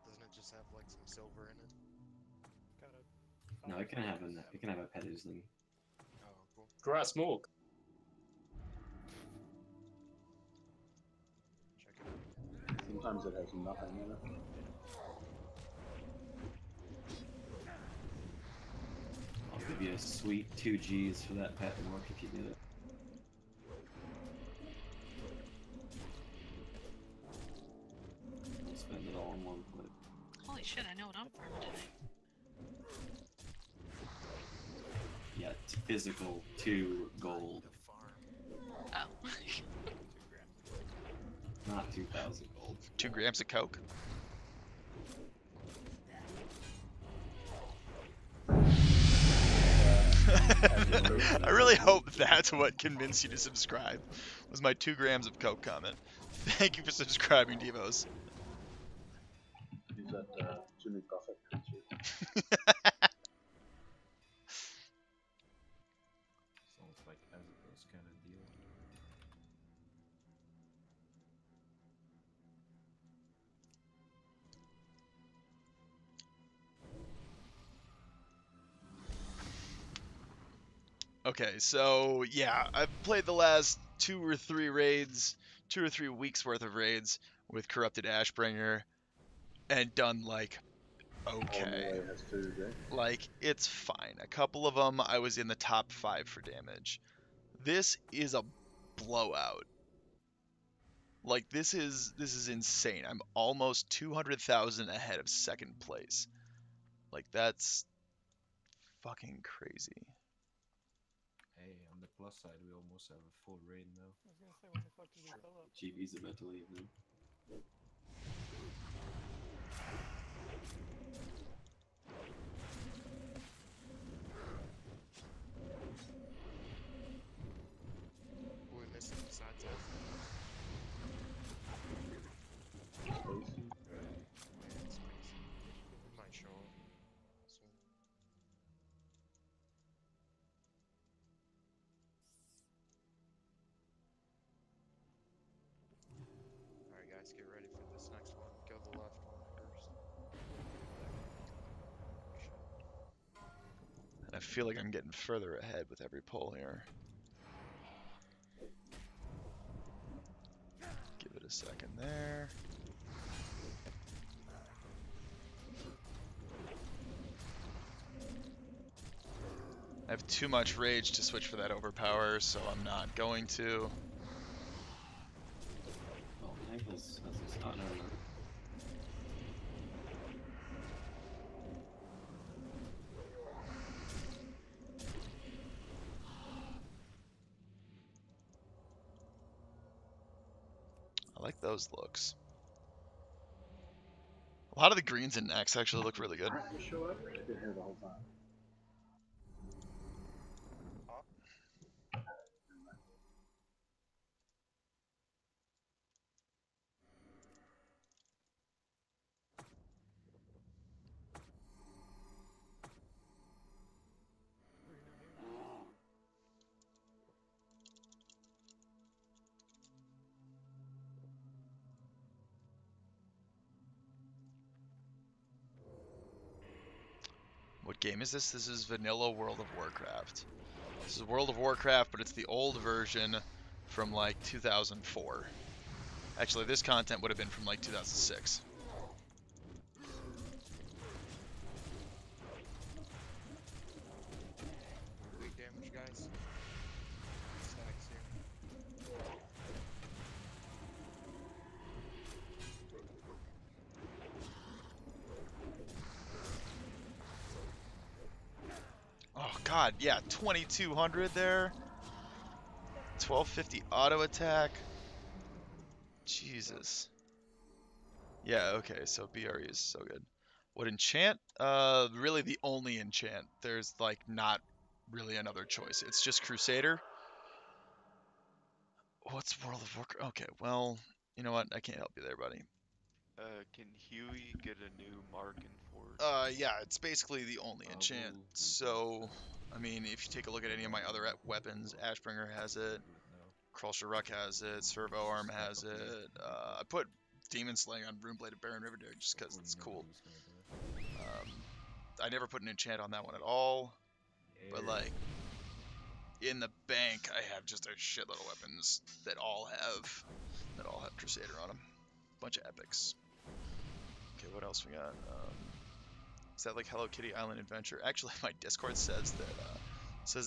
Doesn't it just have like some silver in it?
No, it can have a pet oozling.
Oh, cool.
Grass smoke.
Check it out.
Sometimes it has nothing in it.
I'll give you a sweet 2 G's for that pet work if you did it. I'll spend it all in one clip.
Holy shit, I know what I'm farming today.
Yeah, physical 2 gold.
Oh.
Not 2,000 gold.
2 grams of coke. I really hope that's what convinced you to subscribe, was my 2 grams of coke comment. Thank you for subscribing, Devos.
He's at Jimmy Buffett concert.
Sounds like as it goes kind of deal.
Okay, so yeah, I've played the last 2 or 3 raids, 2 or 3 weeks worth of raids with Corrupted Ashbringer, and done like okay. Like, it's fine. A couple of them I was in the top 5 for damage. This is a blowout. Like, this is insane. I'm almost 200,000 ahead of second place. Like, that's fucking crazy.
Hey, on the plus side, we almost have a full raid now.
I was gonna say, when the fuck did we fill up?
GB's about to leave now.
Who we missing besides us? It might show up soon. Alright guys, get ready for this next one. Kill the left one first.
And I feel like I'm getting further ahead with every pull here. Give it a second there. I have too much rage to switch for that overpower, so I'm not going to.
Oh, that's not over.
I like those looks. A lot of the greens in Naxx actually look really good.
Aren't you show up? I've been here the whole time.
What game is this? This is vanilla World of Warcraft. This is World of Warcraft, but it's the old version from like 2004. Actually, this content would have been from like 2006.
Weak damage, guys. Stacks here.
Oh god, yeah, 2200 there. 1250 auto attack. Jesus. Yeah, okay, so BRE is so good. What enchant? Really the only enchant. There's like not really another choice. It's just Crusader. What's World of Warcraft? Okay, well, you know what? I can't help you there, buddy.
Can Huey get a new mark in Forge?
Yeah, it's basically the only enchant. So, I mean, if you take a look at any of my other weapons, Ashbringer has it, Krulsharuk has it, Servo Arm has it. I put Demon Slaying on Runebladed Baron Riverdale just because it's cool. I never put an enchant on that one at all, but like, in the bank, I have just a shitload of weapons that all have Crusader on them. Bunch of epics. Okay, what else we got? Is that like Hello Kitty Island Adventure? Actually, my Discord says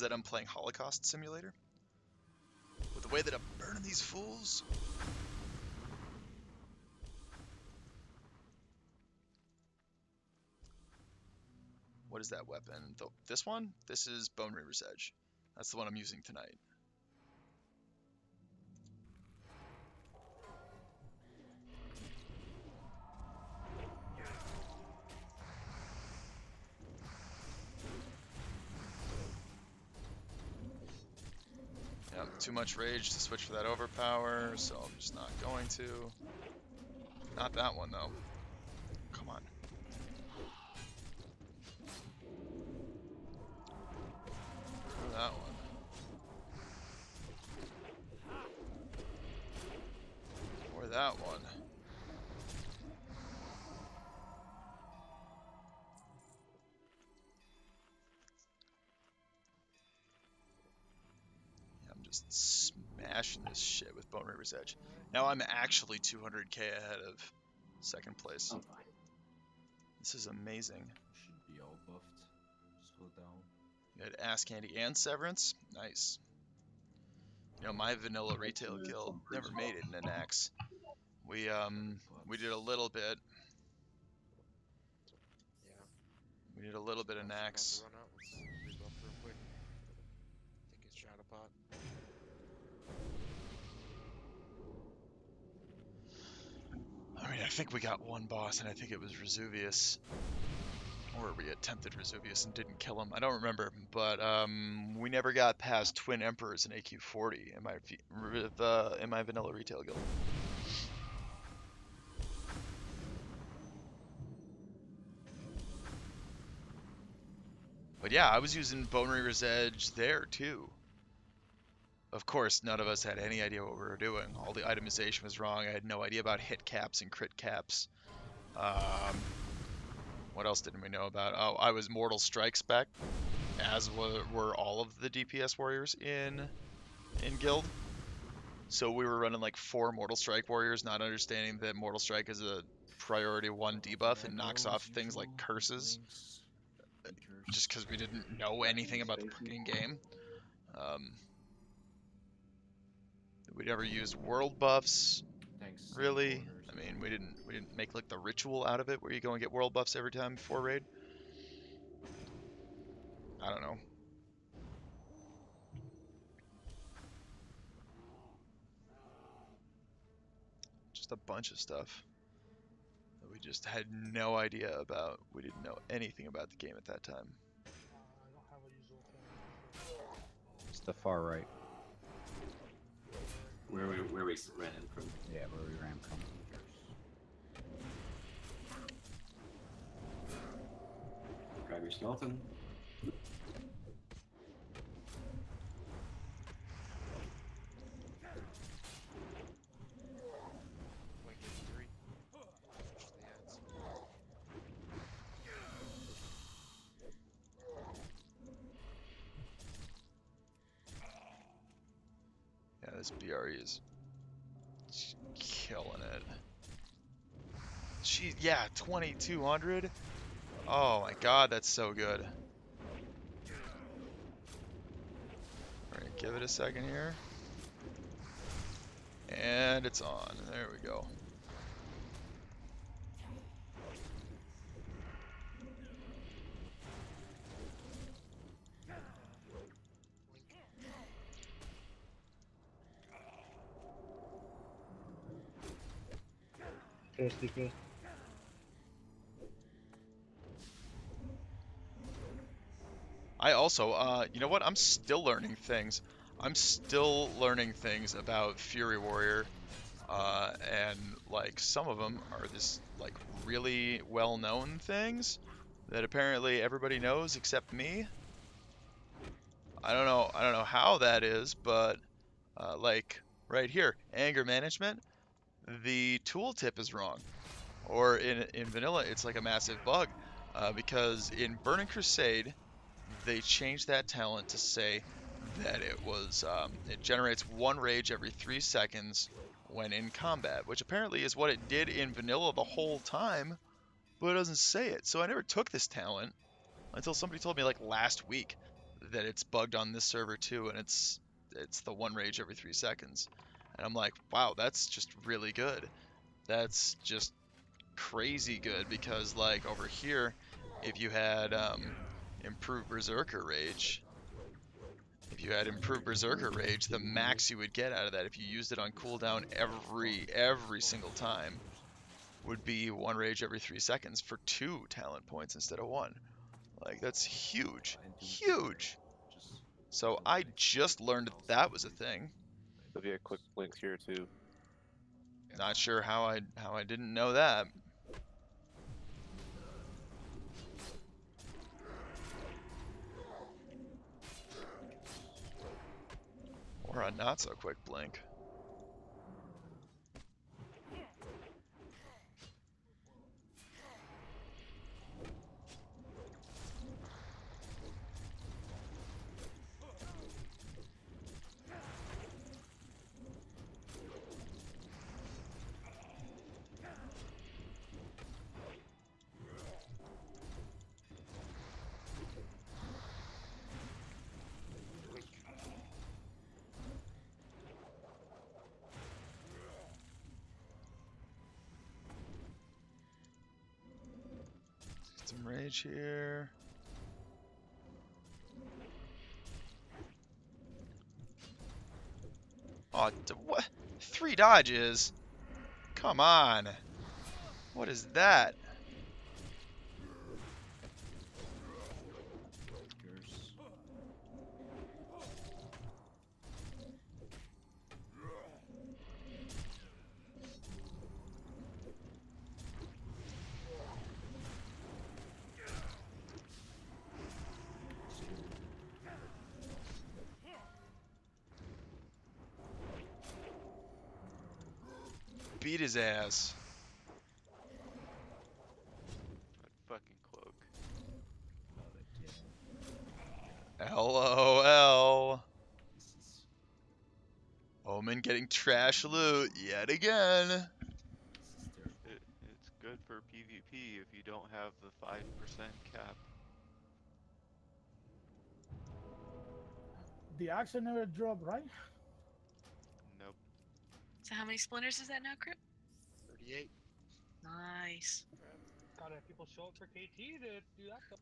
that I'm playing Holocaust Simulator. With the way that I'm burning these fools. What is that weapon? This one? This is Bone Reaver's Edge. That's the one I'm using tonight. Yeah, too much rage to switch for that overpower, so I'm just not going to. Not that one, though. Come on. Or that one. Or that one. Yeah, I'm just smashing this shit with Bone Reaver's Edge. Now I'm actually 200k ahead of second place.
I'm fine.
This is amazing.
Should be all buffed. Just go down.
You had Ass Candy and Severance. Nice. You know, my vanilla retail guild never made it in an axe. We did a little bit.
Yeah.
We did a little bit of
About to
Nax.
run out. Let's rebuff real quick. I think it's Shadowpot.
I mean, I think we got one boss, and I think it was Resuvius. Or we attempted Resuvius and didn't kill him. I don't remember, but we never got past Twin Emperors in AQ40 in my vanilla retail guild. But yeah, I was using Bone Reaver's Edge there too. Of course, none of us had any idea what we were doing. All the itemization was wrong. I had no idea about hit caps and crit caps. What else didn't we know about? Oh, I was Mortal Strike spec, as were all of the DPS warriors in guild. So we were running like 4 Mortal Strike warriors, not understanding that Mortal Strike is a priority 1 debuff and knocks off things like curses. Just because we didn't know anything about the fucking game. We never used world buffs, really. I mean, we didn't make like the ritual out of it, where you go and get world buffs every time before raid. I don't know. Just a bunch of stuff that we just had no idea about. We didn't know anything about the game at that time.
I don't have a usual thing.
It's the far right.
Where we ran in from.
Yeah, where we ran from.
Grab your skeleton.
Like it's 3. Which they had some.
Yeah, this BRE is killing it. Gee, yeah, 2200. Oh my god, that's so good. Alright, give it a second here. And it's on. There we go.
DK.
I also, you know what? I'm still learning things. I'm still learning things about Fury Warrior, and like some of them are this like really well-known things that apparently everybody knows except me. I don't know how that is, but like right here, anger management, the tooltip is wrong. Or in vanilla, it's like a massive bug, because in Burning Crusade, they changed that talent to say that it generates 1 rage every 3 seconds when in combat, which apparently is what it did in vanilla the whole time, but it doesn't say it. So I never took this talent until somebody told me like last week that it's bugged on this server too, and it's the 1 rage every 3 seconds. And I'm like, wow, that's just really good. That's just crazy good, because like over here, if you had improved berserker rage, the max you would get out of that if you used it on cooldown every single time would be 1 rage every 3 seconds for 2 talent points instead of 1. Like, that's huge. So I just learned that was a thing.
There'll be a quick link here too.
Not sure how I didn't know that. Or a not so quick blink. Some rage here. Oh, what? 3 dodges? Come on. What is that? Beat his ass.
That fucking cloak.
LOL. Omen getting trash loot yet again.
It's good for PvP if you don't have the 5% cap.
The action never dropped, right?
Nope.
So how many splinters is that now, Crip?
38.
Nice.
Gotta have people show up for KT to do that stuff.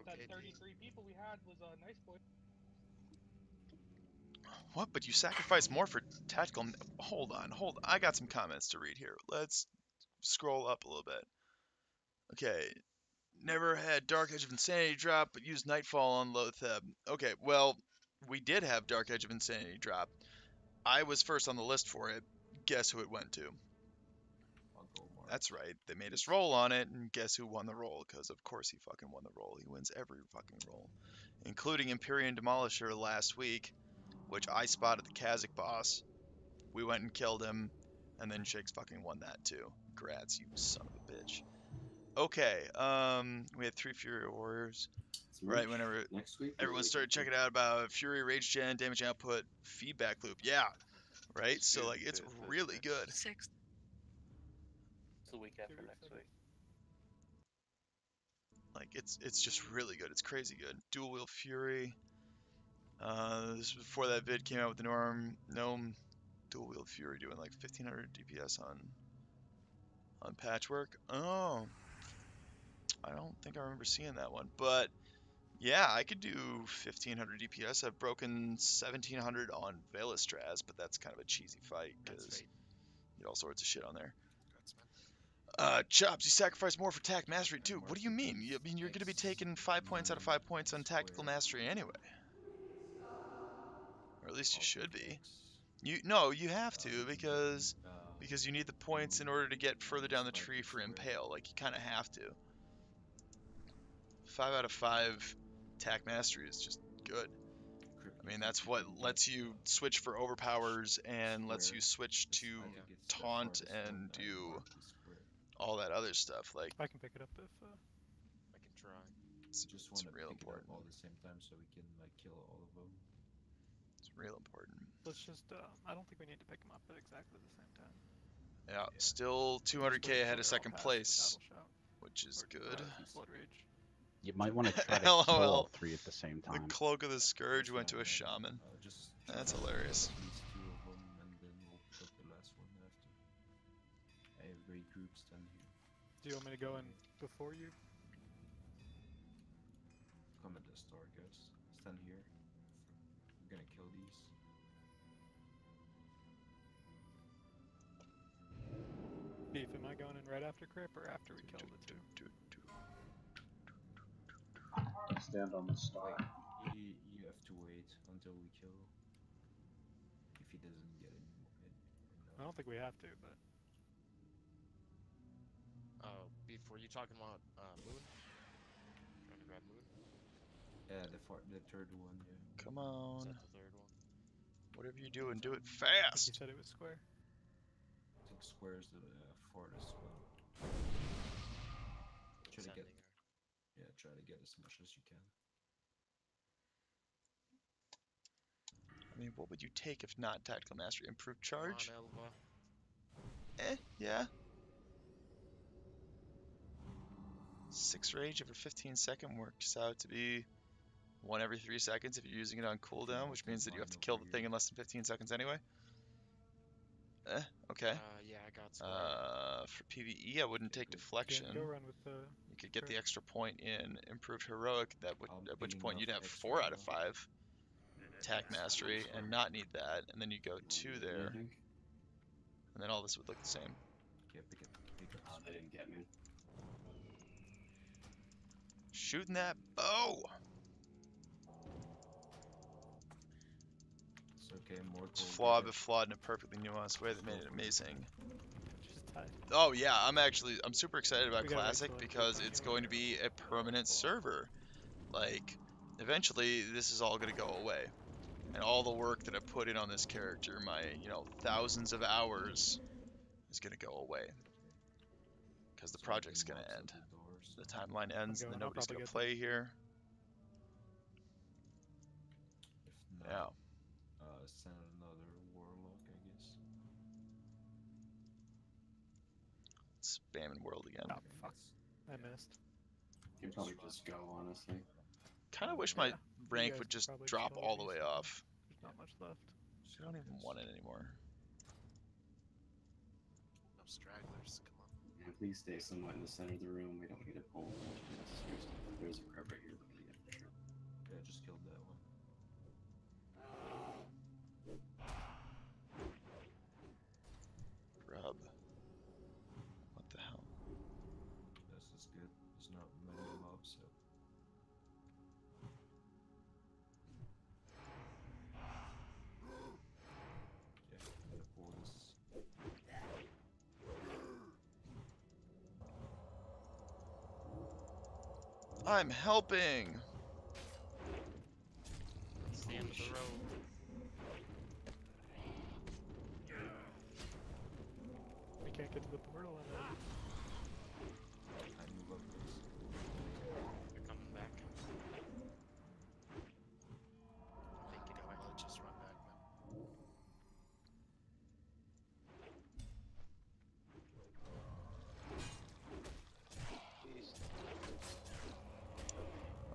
That 33 people we had was a nice boy.
What? But you sacrifice more for tactical. Hold on. I got some comments to read here. Let's scroll up a little bit. Okay. Never had Dark Edge of Insanity drop, but used Nightfall on Lotheb. Okay, well, we did have Dark Edge of Insanity drop. I was first on the list for it. Guess who it went to? That's right. They made us roll on it, and guess who won the roll? Because of course he fucking won the roll. He wins every fucking roll, including Empyrean Demolisher last week, which I spotted the Kazakh boss. We went and killed him, and then Shakes fucking won that too. Congrats, you son of a bitch. Okay, we had 3 Fury Warriors. Right, whenever everyone started checking out about Fury, Rage Gen, damage output, feedback loop. Yeah, right? So, like, it's really good.
6th.
It's the week after next week.
Like, it's just really good. It's crazy good. Dual Wheel Fury. This was before that vid came out with the Gnome Dual Wheel Fury doing like 1500 DPS on Patchwork. Oh, I don't think I remember seeing that one, but yeah, I could do 1500 DPS. I've broken 1700 on Velistraz, but that's kind of a cheesy fight because you all sorts of shit on there. Chops, you sacrifice more for tact mastery too. What do you mean? I mean, you're going to be taking 5 points out of 5 points on tactical mastery anyway. Or at least you should be. No, you have to because you need the points in order to get further down the tree for impale. Like, you kind of have to. 5 out of 5 tact mastery is just good. I mean, that's what lets you switch for overpowers and lets you switch to taunt and do all that other stuff. Like,
I can pick it up if
I can try.
Just want to
real
pick it up
important.
all at the same time so we can like kill all of them.
It's real important.
let's just I don't think we need to pick them up at exactly the same time.
Yeah, still 200k ahead of second
Past the
place,
battle shout.
which is
Or,
good.
Blood Rage.
You might want to try to kill all
LOL.
3 at the same
The
time.
Cloak of the Scourge went to a shaman.
Just
That's hilarious.
At least 2 of them, and then we'll pick up the last one after. I have great groups done here.
Do you want me to go in before you?
Come at the start, guys. Stand here. We're gonna kill these.
Beef, am I going in right after Crip or after we kill the 2?
Stand on the star.
You have to wait until we kill. If he doesn't get in.
I don't think we have to, but.
Beef, were you talking about Moon? Trying to grab Moon?
Yeah, the third one, yeah.
Come on.
Is that the third one?
Whatever you do and do it
You
fast.
said it was square?
I think square is the farthest one. Try to get, try to get as much as you can.
I mean, what would you take if not tactical mastery? Improved charge?
Come on, Elva.
Yeah. 6 rage over 15-second works out to be 1 every 3 seconds if you're using it on cooldown, which means that you have to kill the thing in less than 15 seconds anyway. Okay.
Yeah, I got square.
For PvE, I wouldn't take deflection.
Go run with the.
You could get the extra point in improved heroic. At which point you'd have 4 out of 5 tact mastery and not need that, and then you go 2 there, and then all this would look the same.
Okay, pick it.
Oh, they didn't get me.
Shooting that bow.
It's okay, more
It's
gold.
flawed, but flawed in a perfectly nuanced way that made it amazing.
Just tied.
Oh yeah, I'm super excited about
We gotta wait
Classic
till it
because
gets
it's
anyway.
going to be a permanent server. Like, eventually this is all going to go away. And all the work that I put in on this character, my, thousands of hours, is going to go away. Because the project's going to end. The timeline ends and then
I'll
nobody's
probably
going to
get
play here.
If
Yeah.
not, send another warlock, I guess.
Spamming world again.
Oh, fuck. I missed.
You can probably just go, honestly.
Kind of wish my
You
rank
guys
would just
probably
drop
should
all the
be
way
safe.
off.
There's not much left.
I don't even want it anymore.
No stragglers, come on.
Yeah, please stay somewhat in the center of the room. We don't need to pull a bunch of necessary stuff. There's a crab right here. We're gonna get for sure.
Yeah, just killed that one.
Grub. What the hell?
This is good. There's not many mobs, so. Yeah, gotta pull this.
I'm helping!
It's the end of the road.
We can't get to the portal and then.
I move up this.
They're coming back. I think, let's just run back, man.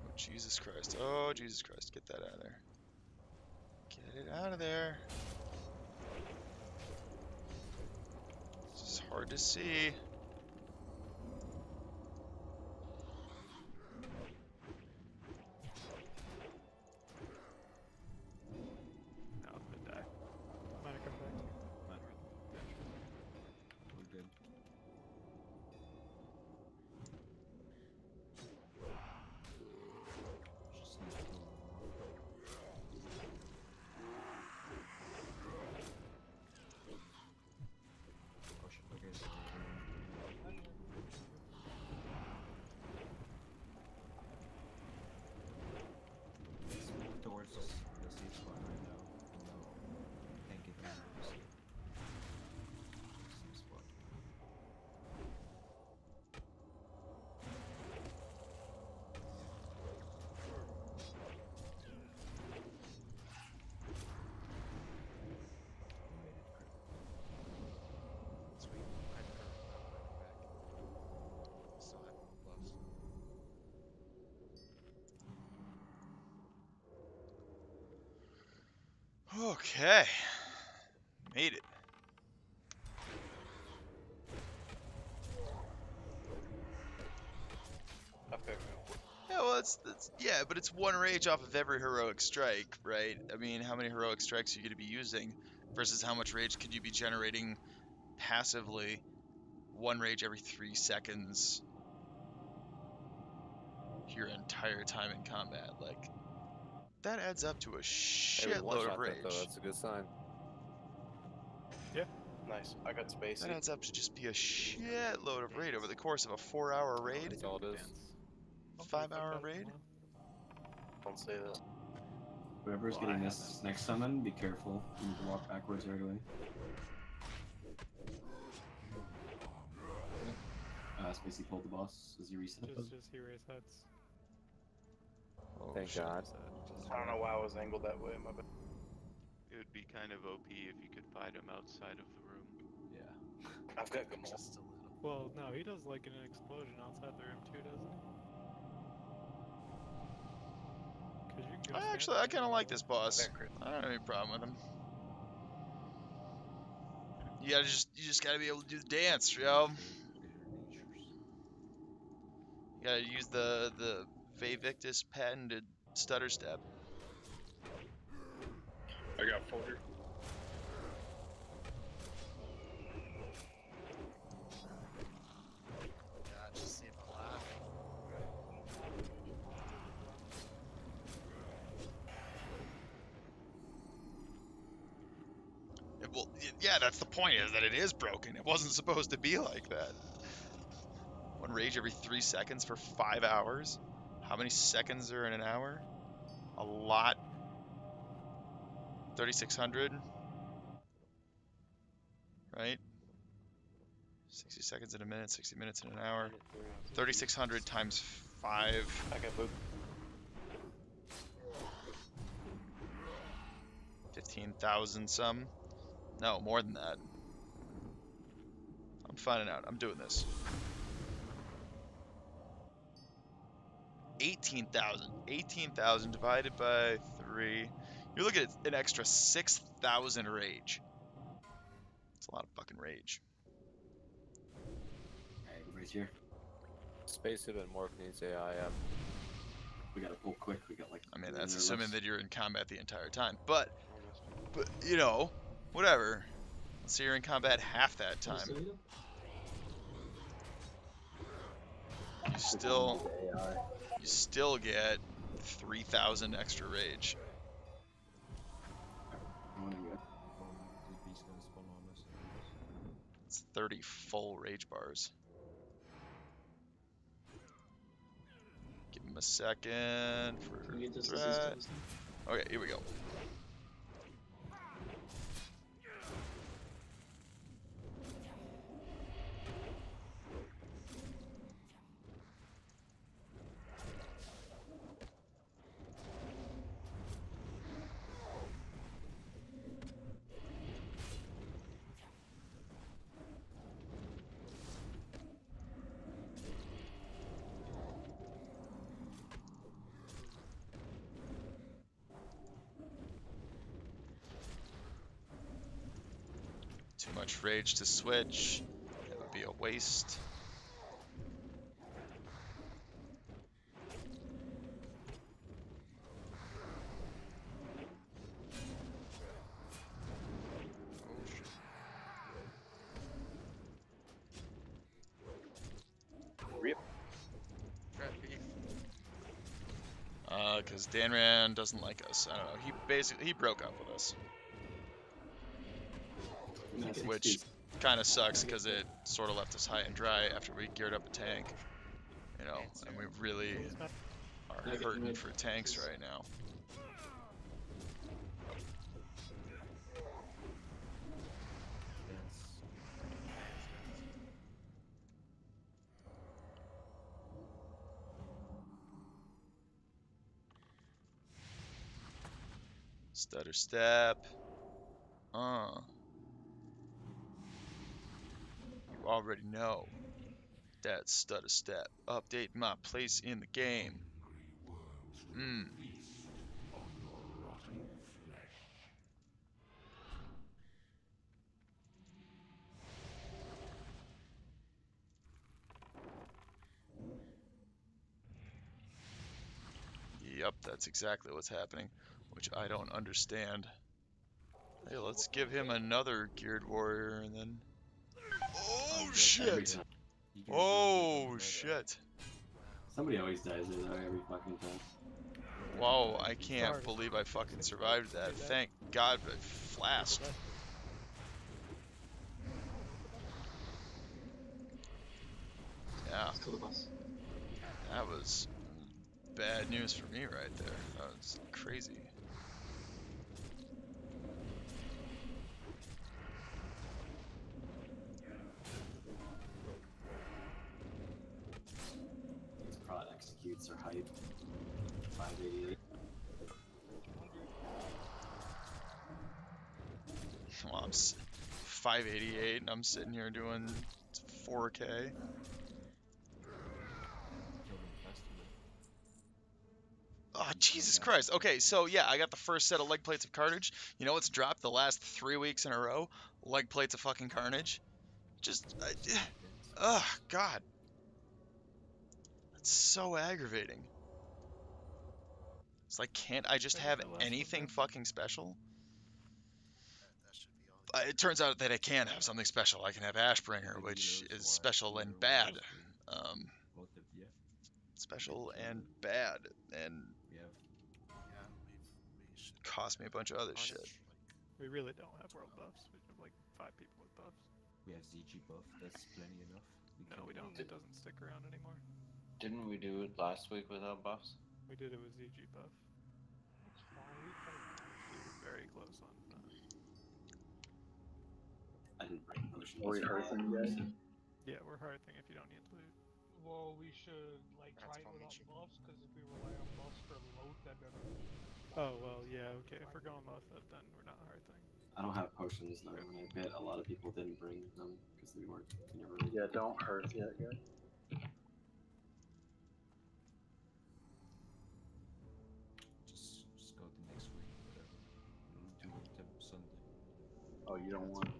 Oh, Jesus Christ. Oh, Jesus Christ. Get that out of there. Get it out of there. This is hard to see.
No, I'm gonna die. I'm gonna come back to you.
Okay. Made it.
Okay.
Yeah, well, yeah, but it's one rage off of every heroic strike, right? I mean, how many heroic strikes are you going to be using versus how much rage could you be generating passively? One rage every 3 seconds your entire time in combat. Like, that adds up to a
Hey, we
shitload of
one-shot
rage.
that though. That's a good sign.
Yeah. Nice. I got Spacey.
That adds up to just be a shitload of raid over the course of a 4-hour raid.
That's all it is.
5-hour raid.
Don't say that.
Whoever's getting this next summon, be careful. You need to walk backwards right away. Spacey pulled the boss as you reset.
Just he raise heads.
Oh,
Thank God.
I don't know why I was angled that way. My bad.
It would be kind of OP if you could fight him outside of the room.
Yeah.
I've got Gamal.
Well, no, he does like an explosion outside the room too, doesn't he?
Actually, I kind of like this boss. I don't have any problem with him. You just gotta be able to do the dance, yo. You gotta use the Vivictus patented stutter step.
I got Folger.
God, just see him laughing.
Well, yeah, that's the point, is that it is broken. It wasn't supposed to be like that. One rage every 3 seconds for 5 hours? How many seconds are in an hour? A lot. 3,600. Right? 60 seconds in a minute, 60 minutes in an hour. 3,600 times 5.
I got Boop.
15,000 some. No, more than that. I'm finding out. I'm doing this. 18,000. 18,000 divided by 3. You're looking at an extra 6,000 rage. That's a lot of fucking rage.
Alright, everybody's here.
Spacesuit and Morph needs AI up.
We gotta pull quick. We got like.
I mean, that's assuming that you're in combat the entire time. But you know, whatever. Let's say you're in combat half that time. You still get 3,000 extra rage. It's 30 full rage bars. Give him a second for threat. Okay, here we go. Too much rage to switch. That would be a waste. Because Danran doesn't like us. I don't know. He broke up with us. Which kind of sucks because it sort of left us high and dry after we geared up a tank. You know, and we really are hurting for tanks right now. Stutter step. You already know. That's stutter step. Update my place in the game. Yep, that's exactly what's happening, which I don't understand. Hey, let's give him another geared warrior and then... Oh, shit! Oh, shit.
Somebody always dies there though, every fucking time.
Wow, I can't believe I fucking survived that. Thank God I flashed. Yeah. That was bad news for me right there. That was crazy.
These prod executes are hype. 588.
Well, I'm 588 and I'm sitting here doing 4K. Oh, Jesus Christ. Okay, so yeah, I got the first set of leg plates of carnage. You know what's dropped the last 3 weeks in a row? Leg plates of fucking carnage. Just, ugh, God. That's so aggravating. It's like, can't I just have anything fucking special? It turns out that I can have something special. I can have Ashbringer, which is special and bad. Special and bad, and cost me a bunch of other shit.
We really don't have world buffs. We have like 5 people with buffs.
We have ZG buff, that's plenty enough.
No, we don't. It doesn't stick around anymore.
Didn't we do it last week without buffs?
We did it with ZG buff. We were very close on
I didn't bring potions.
Are we hearthing yet?
Yeah, we're hearthing if you don't need loot.
Well, we should like try it without buffs, because if we rely on buffs for load, then
Oh well, yeah, okay. If we're going method, then we're not hearthing.
I don't have potions though, and I bet a lot of people didn't bring them because they weren't. They never.
Yeah, don't hearth yet, guys.
Just go to next week, whatever. Do it Sunday.
Oh, you don't want?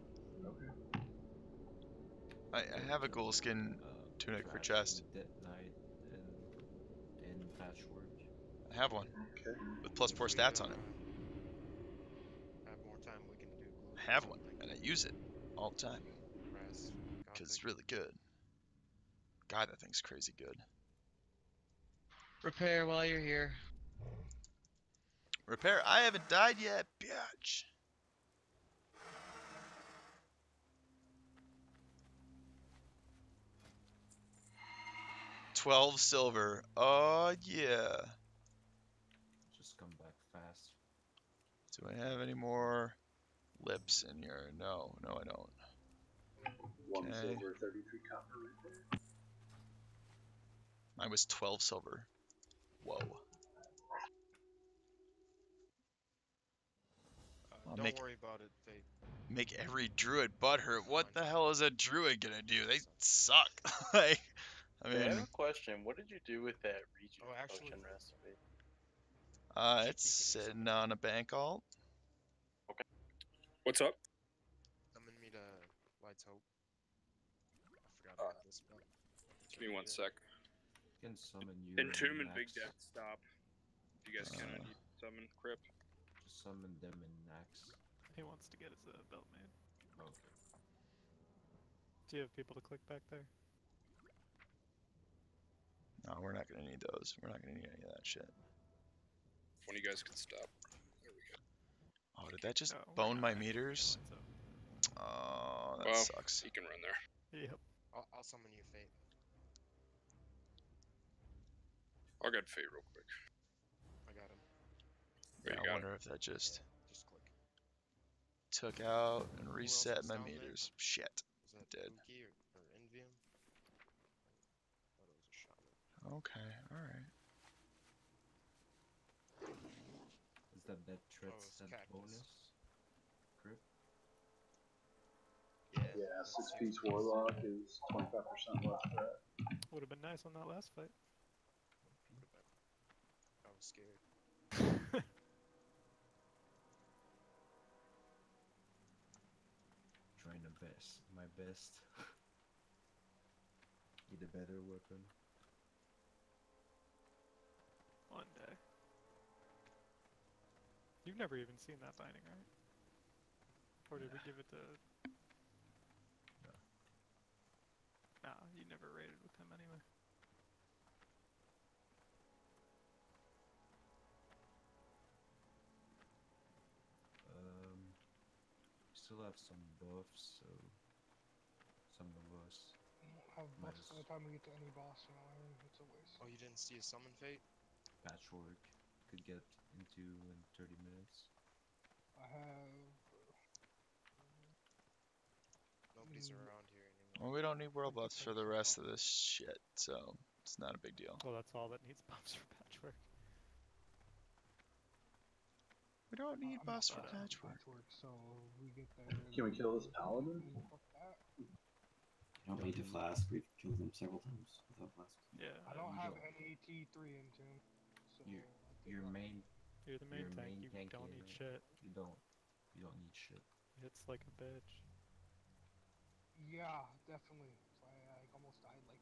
Okay.
I have a ghoul skin tunic for chest.
Dead Knight and Patchwork.
I have one.
Okay.
With +4 stats on it.
Have more time, we can do glue.
I have one, and I use it all the time. Because it's really good. God, that thing's crazy good.
Repair while you're here.
Repair? I haven't died yet, bitch. $12 silver. Oh, yeah.
Just come back fast.
Do I have any more lips in here? No, no, I don't.
1 silver, 33 copper right there.
Mine was 12 silver. Whoa.
Don't worry about it, Fate.
Make every druid butthurt. What the hell is a druid gonna do? They suck. Like, I mean,
I have a question. What did you do with that region potion recipe?
it's sitting on a bank alt.
Okay.
What's up?
Summon me to Light's Hope. I forgot about this spell.
Give me 1 sec.
Can summon you.
Entomb and Big Death stop. If you guys kind of need summon Crip.
Just summon them in Nax.
He wants to get his belt made.
Okay.
Do you have people to click back there?
No, we're not gonna need those. We're not gonna need any of that shit.
When you guys can stop. There we go.
Oh, did that just bone my meters? Oh, that sucks.
He can run there.
Yep.
I'll summon you, Fate.
I'll get Fate real quick.
I got him.
Yeah, I wonder if that just took out and reset my meters. Shit.
Was that
Dead.
Pookie or Envium? Thought it was a shaman.
Okay, alright.
Is that threat
it's
set
cactus.
bonus? Crip?
Yeah, 6-piece Warlock is 25% less threat.
Would have been nice on that last fight.
I was scared.
Trying my best. Get a better weapon.
One day. You've never even seen that binding, right? Or did we give it to...
No.
Nah, you never raided with him anyway.
Still have some buffs, so some of us
Have buffs by the time we get to any boss, you know, I mean, it's a waste.
Oh, you didn't see a summon fate?
patchwork could get into in 30 minutes.
I have...
Nobody's around here anymore.
Well, we don't need world buffs for the rest of this shit, so it's not a big deal.
Well, that's all that needs buffs for patchwork.
We don't need
I'm
buffs
not
for patchwork.
so we get there.
Can we kill this paladin?
Fuck that.
You don't need to flask. We've killed them several times without flasks.
Yeah.
I don't have any T3 into him. So
Your main.
You're the main
your
tank.
main
You
tank
don't need shit.
You don't need shit.
It's like a bitch.
Yeah, definitely. So I almost died like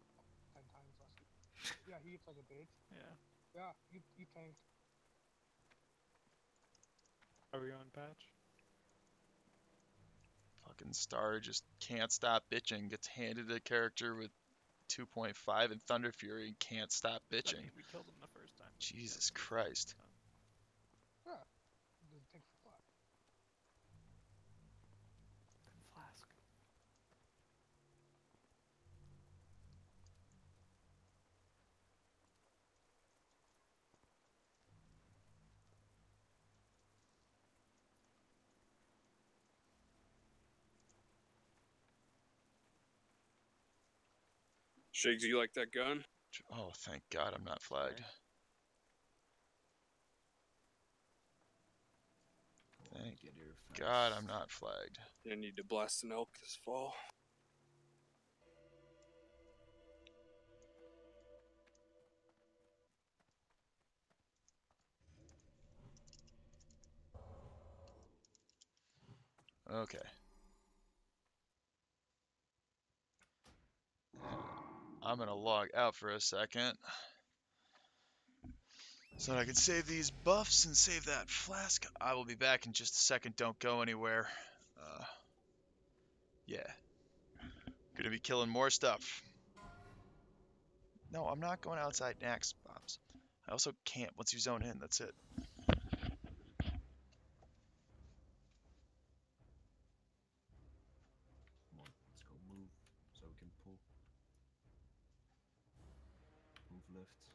10 times last week. Yeah, he hits like a bitch.
Yeah.
Yeah, you tanked.
Are we on patch?
Fucking Star just can't stop bitching. Gets handed a character with 2.5 and Thunder Fury and can't stop bitching.
I mean, we killed him the first time.
Jesus Christ.
Yeah. Doesn't take for flat.
Flask.
Shiggs, you like that gun?
Oh, thank God I'm not flagged. Thank God I'm not flagged.
I need to blast an elk this fall.
Okay. I'm gonna log out for a second so that I can save these buffs and save that flask. I will be back in just a second. Don't go anywhere. Yeah. Gonna be killing more stuff. No, I'm not going outside Nax, Bobs. I also can't once you zone in. That's it.
Come on, let's go move so we can pull. Move left.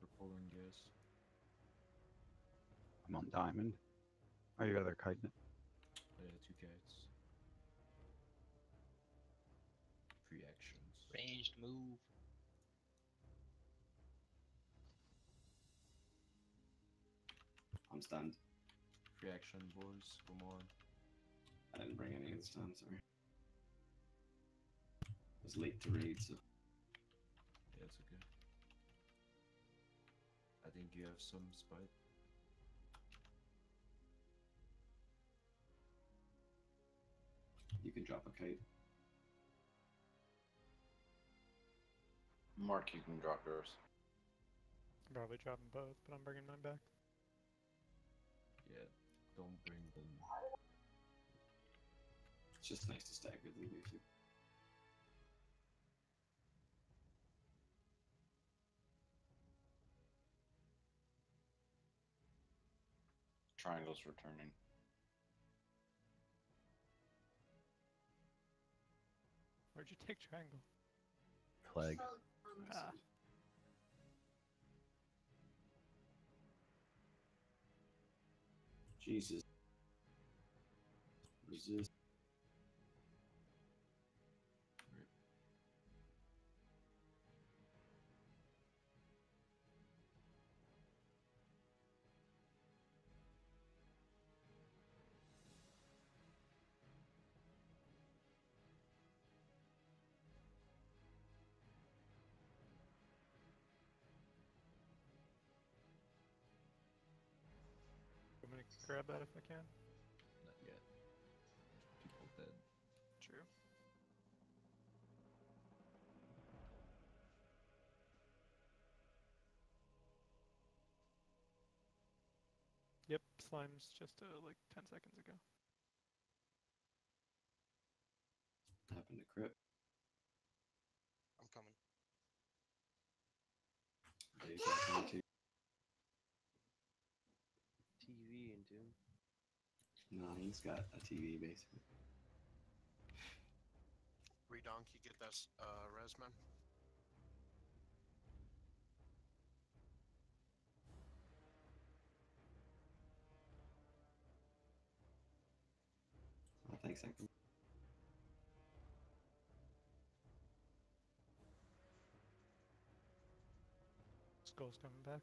We're pulling, guys.
I'm on diamond. Are you other kiting it?
2 kites. 3 actions.
Ranged move.
I'm stunned.
3 action, boys. Come on.
I didn't bring any this time, sorry. I was late to raid, so.
Yeah, it's okay. I think you have some spite.
You can drop a kite.
Mark, you can drop yours.
I'm probably dropping both, but I'm bringing mine back.
Yeah, don't bring them.
It's just nice to stagger them, usually.
Triangle's returning.
Where'd you take triangle?
Flag.
Ah.
Jesus. Resist.
I'm gonna grab that if I can.
Not yet. People dead.
True. slimes just like 10 seconds ago.
Happened to Crip.
I'm coming.
Dave's not coming too.
TV into him.
No, he's got a TV basically.
Redonkey, get that res, man.
Oh, thanks, Hector.
Skull's coming back.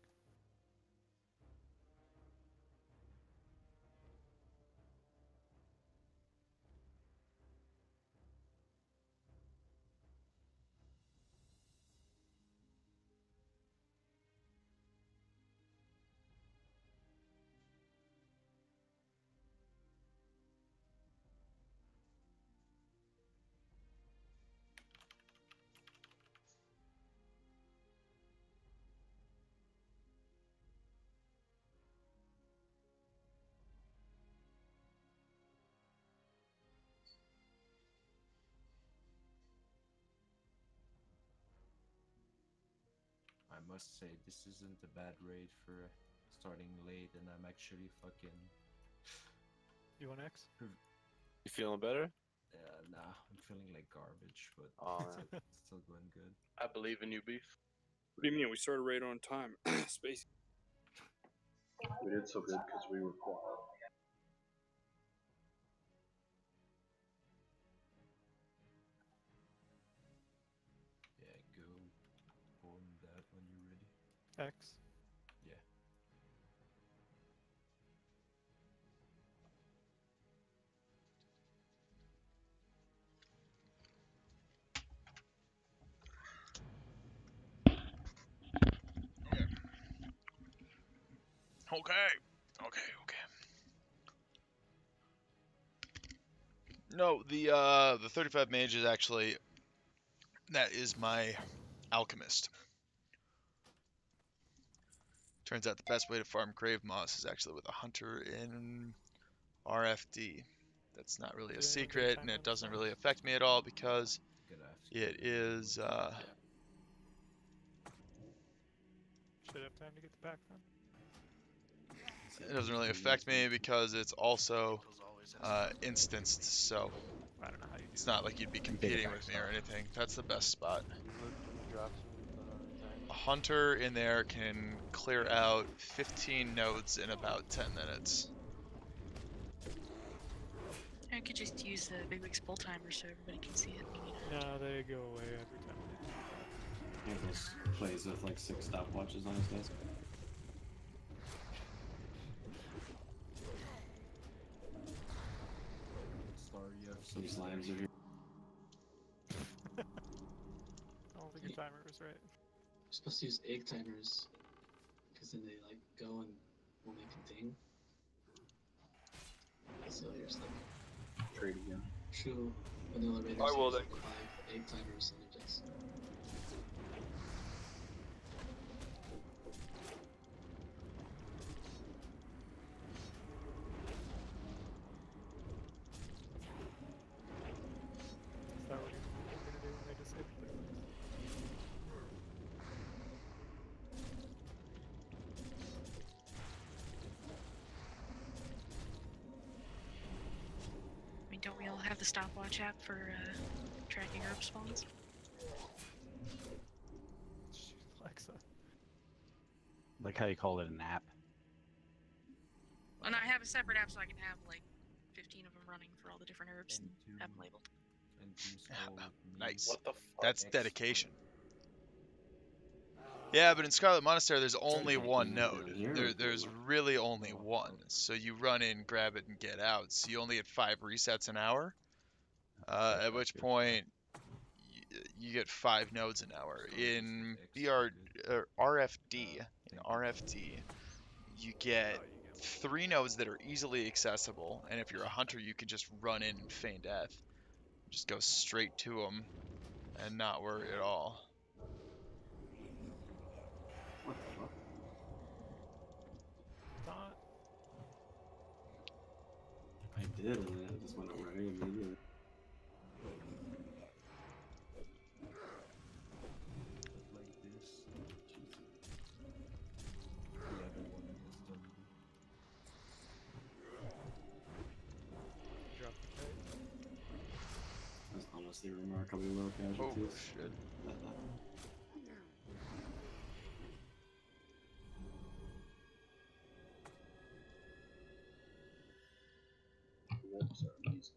I must say, this isn't a bad raid for starting late, and I'm actually fucking.
You want X?
You feeling better?
Nah, I'm feeling like garbage, but
man.
it's still going good.
I believe in you, Beef.
What do you mean? We started right on time. Space.
We did so good because we were quiet.
Yeah, go on that when you're ready.
X.
Yeah.
Okay. No, the 35 mage is actually, that is my alchemist. Turns out the best way to farm grave moss is actually with a hunter in RFD. That's not really a secret, and it doesn't really affect me at all because it is.
Should have time to get the pack then.
It doesn't really affect me because it's also instanced, so
I don't know how you do
it's not like you'd be competing with me or anything. That's the best spot. A hunter in there can clear out 15 nodes in about 10 minutes.
I could just use the Big Wig's pull timer so everybody can see it.
No, they go away every time they do that.
He has those plays with like 6 stopwatches on his desk.
Sorry, you have
Some slimes are here.
I don't think your timer was right.
You're supposed to use egg timers, because then they like go and will make a ding. So here's like
Trade again.
true vanilla raiders.
I will
have,
then.
like 5 egg timers on their decks.
Is that what you're gonna do when they disable Big Wigs?
I mean, don't we all have the stopwatch app for tracking herb spawns?
Alexa.
Like how you call it an app.
And I have a separate app so I can have like 15 of them running for all the different herbs and have them labeled.
Nice.
What the fuck?
That's dedication. Yeah, but in Scarlet Monastery, there's only one node. There's really only one. So you run in, grab it, and get out. So you only get 5 resets an hour. At which point, you get 5 nodes an hour. In RFD, you get 3 nodes that are easily accessible. And if you're a hunter, you can just run in and feign death. Just go straight to them and not worry at all.
What the fuck?
Thought.
did, and then it just went away immediately.
Like this. The other one is done.
Drop the kite.
That's honestly remarkably low casualties.
Oh shit.
Lips are amazing.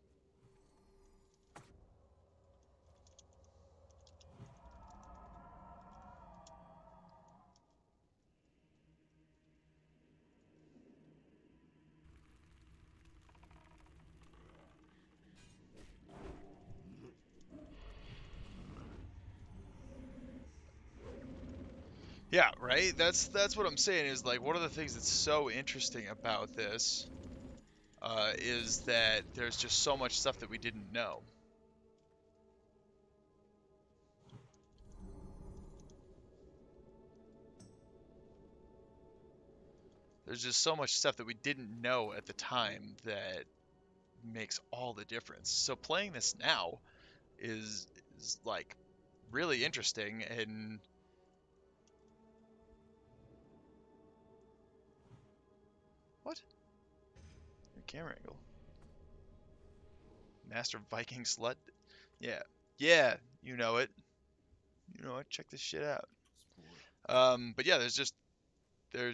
Yeah, right? That's what I'm saying is like one of the things that's so interesting about this is that there's just so much stuff that we didn't know. There's just so much stuff that we didn't know at the time that makes all the difference. So playing this now is like really interesting and what? Your camera angle. Master Viking slut. Yeah. Yeah, you know it. You know it. Check this shit out. But yeah, there's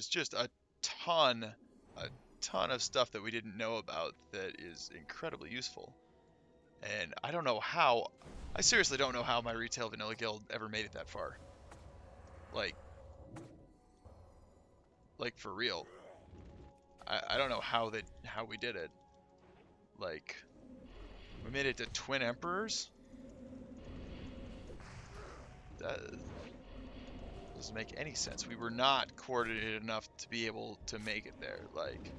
just a ton of stuff that we didn't know about that is incredibly useful. And I don't know how, I seriously don't know how my retail vanilla guild ever made it that far. Like for real. I don't know how we did it. Like, we made it to Twin Emperors? That doesn't make any sense. We were not coordinated enough to be able to make it there. Like,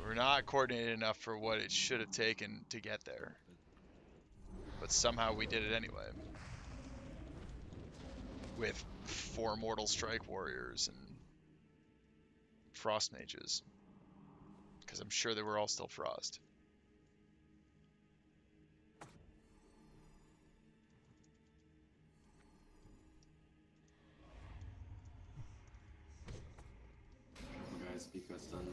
we're not coordinated enough for what it should have taken to get there. But somehow we did it anyway. With 4 Mortal Strike Warriors and Frost Mages. Because I'm sure they were all still Frost.
Guys, speak us done.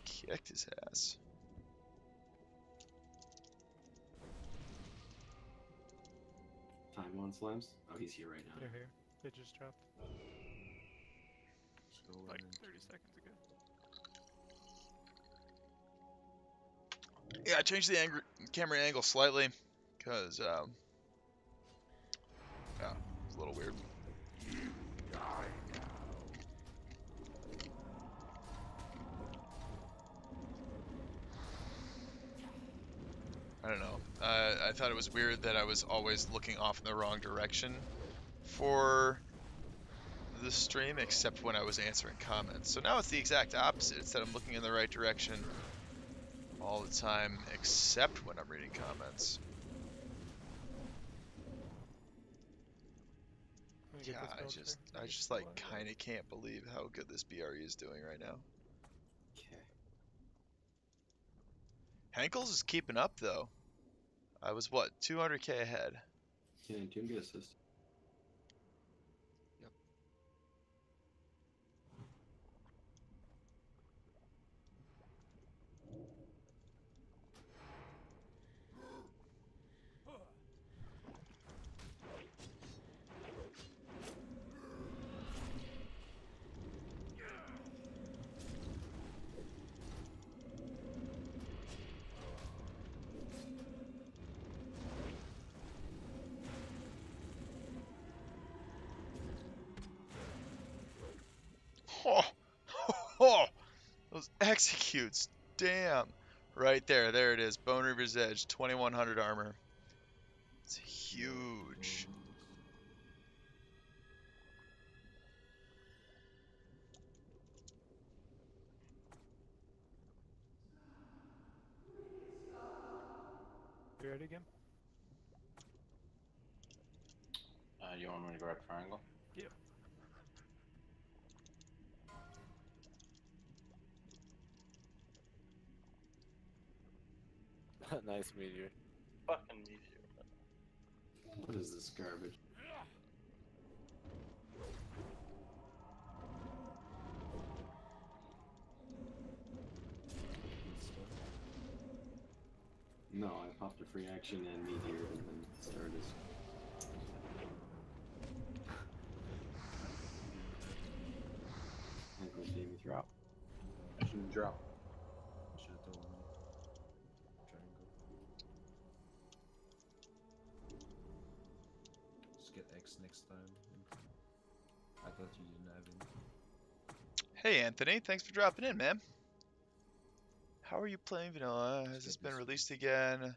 Kicked his ass.
Time on slimes? Oh, he's here right now.
They're here. They just dropped. Like 30 seconds ago.
Yeah, I changed the camera angle slightly. Because, yeah, it's a little weird. I don't know. I thought it was weird that I was always looking off in the wrong direction for the stream, except when I was answering comments. So now it's the exact opposite. It's that I'm looking in the right direction all the time, except when I'm reading comments. Yeah, I just like kind of can't believe how good this BRE is doing right now.
Okay.
Henkels is keeping up though. I was what, 200k ahead.
Can Doom get assist?
Yep.
Oh, those executes, damn. Right there, there it is. Bone Reaver's Edge, 2100 armor. It's huge.
You ready again?
You want me to grab triangle?
Yeah.
Nice meteor.
Fucking meteor.
What is this garbage? No, I popped a free action and meteor and then started. I think we should drop.
Shouldn't drop.
Should have thrown triangle. Just get X next time. I thought you didn't have any.
Hey Anthony, thanks for dropping in, man. How are you playing vanilla? Has this been released again?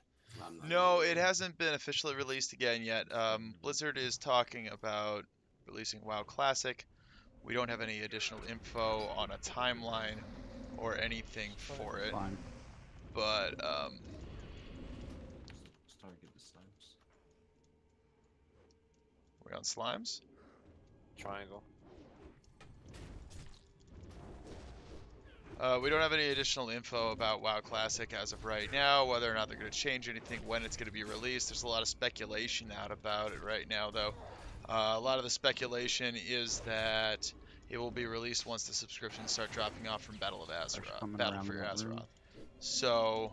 No, it hasn't been officially released again yet. Blizzard is talking about releasing WoW Classic. We don't have any additional info on a timeline or anything for it.
Fine.
But
Let's target the slimes.
we're on slimes.
Triangle.
We don't have any additional info about WoW Classic as of right now, whether or not they're going to change anything, when it's going to be released. There's a lot of speculation out about it right now, though. A lot of the speculation is that it will be released once the subscriptions start dropping off from Battle for Azeroth. So,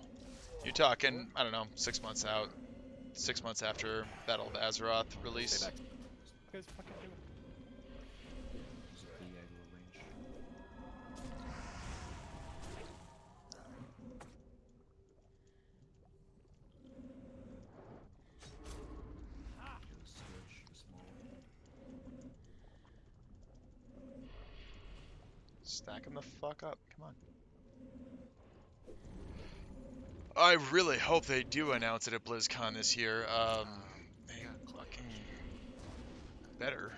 you're talking, I don't know, 6 months out. 6 months after Battle of Azeroth release.
You guys fucking do it.
Stack them the fuck up. Come on. I really hope they do announce it at BlizzCon this year. They fucking better.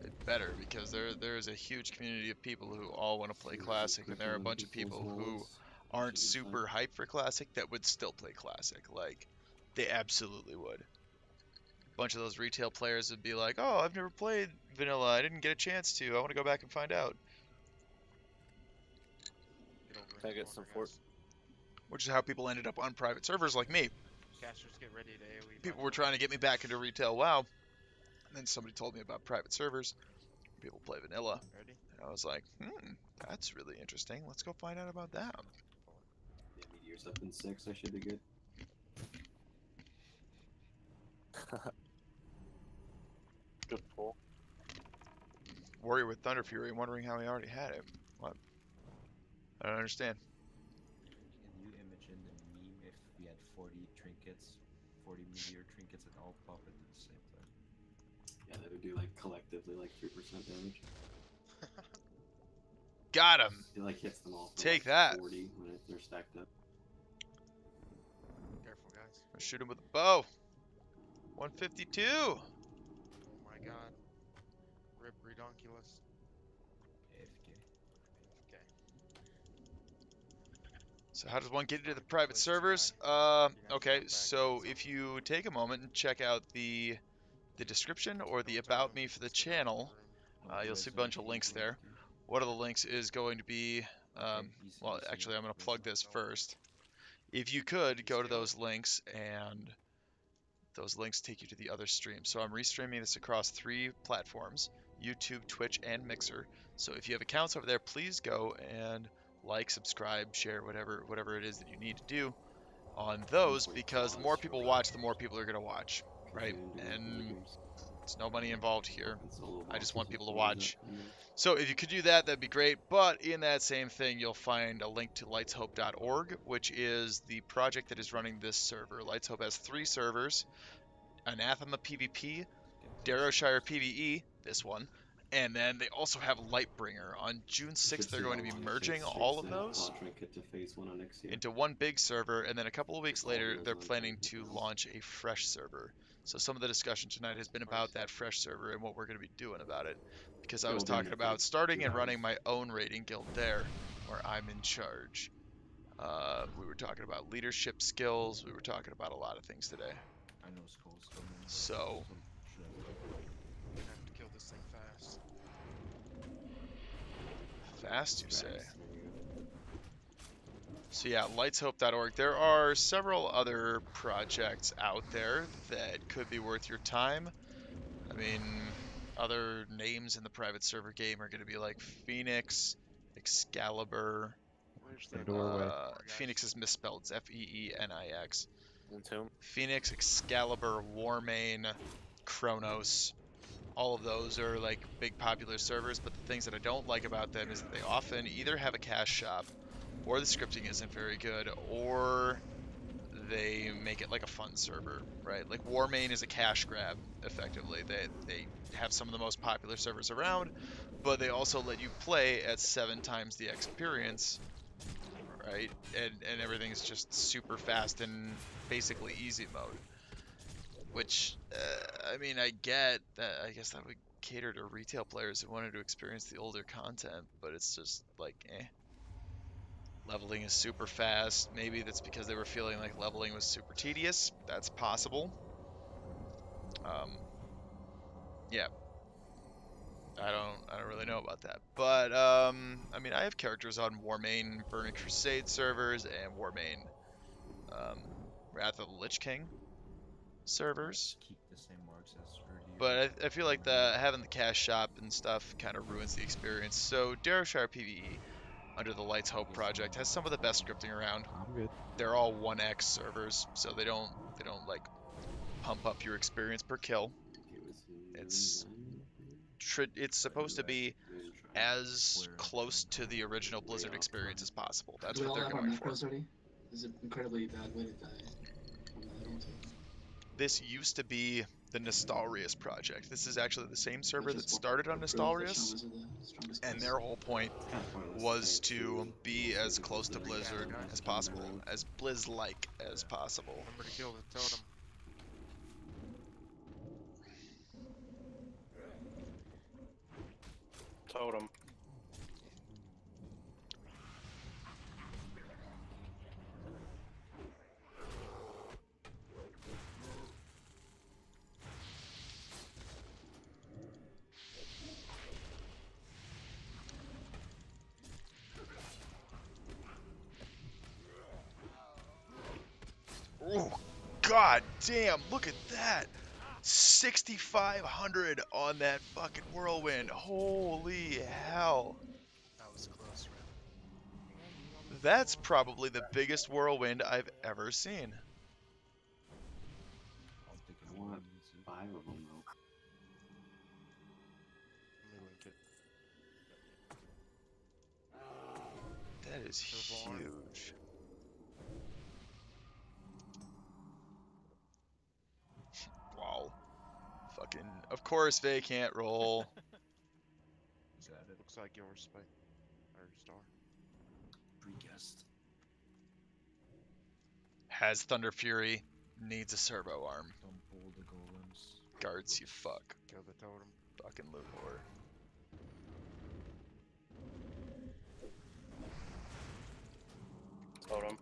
It better, because there is a huge community of people who all want to play Classic, and there are a bunch of people who aren't super hyped for Classic that would still play Classic. Like, they absolutely would. A bunch of those retail players would be like, oh, I've never played vanilla, I didn't get a chance to, I want to go back and find out.
Can I get some fort?
Which is how people ended up on private servers like me.
Casters, get ready to AoE.
People were trying to get me back into retail WoW, and then somebody told me about private servers. People play vanilla.
Ready?
And I was like, that's really interesting. Let's go find out about that.
Yeah, meteor's up in 6, I should be good.
Good pull.
Warrior with Thunder Fury, wondering how he already had it. What? I don't understand.
Can you imagine the meme if we had 40 trinkets, 40 meteor trinkets, and all pop it at the same time?
Yeah, that would do like collectively like 3% damage.
Got him.
It like hits them all.
Take
like
that.
40 when they're stacked up.
Careful, guys.
I shoot him with a bow. 152.
Oh my god. Rip Redonkulous.
AFK.
Okay.
So how does one get into the private servers? Okay, so if you take a moment and check out the description or the about me for the channel, you'll see a bunch of links there. One of the links is going to be, well, actually I'm going to plug this first. If you could, go to those links, and those links take you to the other stream. So I'm restreaming this across 3 platforms, YouTube, Twitch, and Mixer. So if you have accounts over there, please go and like, subscribe, share, whatever it is that you need to do on those, because the more people watch, the more people are going to watch, right? And there's no money involved here. I just want people to watch. So if you could do that, that'd be great. But in that same thing, you'll find a link to lightshope.org, which is the project that is running this server. Lights Hope has 3 servers: Anathema PvP, Darrowshire PvE, this one, and then they also have Lightbringer. On June 6th, they're going to be merging all of those into one big server, and then a couple of weeks later, they're planning to launch a fresh server. So some of the discussion tonight has been about that fresh server and what we're going to be doing about it. Because I was talking about starting and running my own raiding guild there, where I'm in charge. We were talking about leadership skills. We were talking about a lot of things today.
I know skulls.
So,
this thing fast.
Fast, you say? So yeah, lightshope.org. There are several other projects out there that could be worth your time. I mean, other names in the private server game are going to be like Phoenix, Excalibur.
The doorway.
Phoenix is misspelled. It's Feenix.
Entomb.
Phoenix, Excalibur, Warmane, Chronos. All of those are like big popular servers, but the things that I don't like about them is that they often either have a cash shop, or the scripting isn't very good, or they make it like a fun server, right? Like Warmane is a cash grab, effectively. They have some of the most popular servers around, but they also let you play at 7 times the experience, right? And everything's just super fast and basically easy mode. Which, I mean, I get that. I guess that would cater to retail players who wanted to experience the older content, but it's just like, eh. Leveling is super fast. Maybe that's because they were feeling like leveling was super tedious. That's possible. Yeah. I don't really know about that. But, I mean, I have characters on Warmane Burning Crusade servers and Warmane Wrath of the Lich King servers.
Keep the same marks as earlier.
But I feel like having the cash shop and stuff kind of ruins the experience. So Darrowshire PvE, under the Lights Hope project, has some of the best scripting around.
I'm good.
They're all 1x servers, so they don't like pump up your experience per kill. It's supposed to be as close to the original Blizzard experience as possible. That's what they're going for.
Already? This is an incredibly bad way to die.
This used to be the Naxxramas project. This is actually the same server that started on Naxxramas, and their whole point was to be as close to Blizzard as possible, as Blizz-like as possible.
Remember to kill the totem.
Totem.
Oh, god damn, look at that! 6,500 on that fucking whirlwind. Holy hell.
That was close, man.
That's probably the biggest whirlwind I've ever seen.
I want 5 of them though.
Let me link it.
That is huge. Wow. Fucking, of course they can't roll.
Looks like your spike or star.
Pre-guessed.
Has Thunder Fury, needs a servo arm.
Don't pull the golems.
Guards, you fuck.
Kill the totem.
Fucking loot whore.
Totem.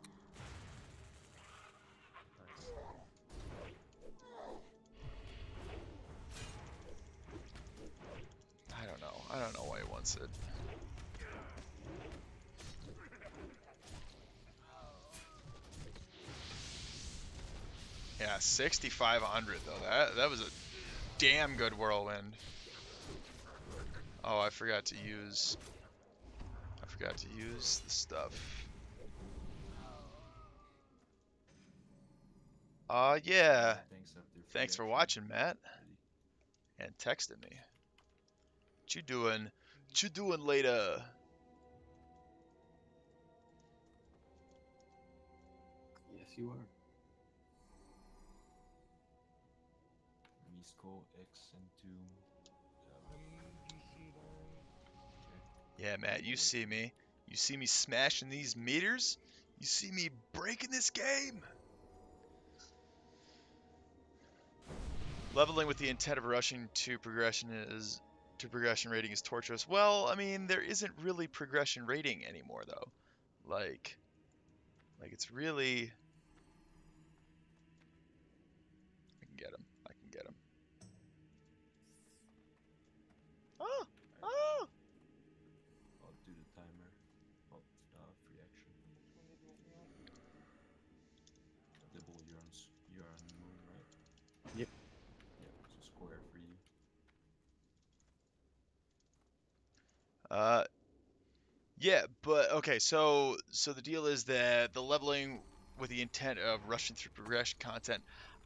I don't know why he wants it. Yeah, 6,500 though. That was a damn good whirlwind. Oh, I forgot to use the stuff. Yeah. Thanks for watching, Matt. And texting me. What you doing? What you doing later?
Yes, you are.
Misco X into.
Yeah, Matt, you see me. You see me smashing these meters? You see me breaking this game? Leveling with the intent of rushing to progression rating is torturous. Well, I mean, there isn't really progression rating anymore, though. Like it's really. I can get him. Oh! Oh!
I'll do the timer. Oh, free action. Dibble, you're on moon, right?
Yep.
Yeah, so square for you.
Yeah, but okay, so the deal is that the leveling with the intent of rushing through progression content,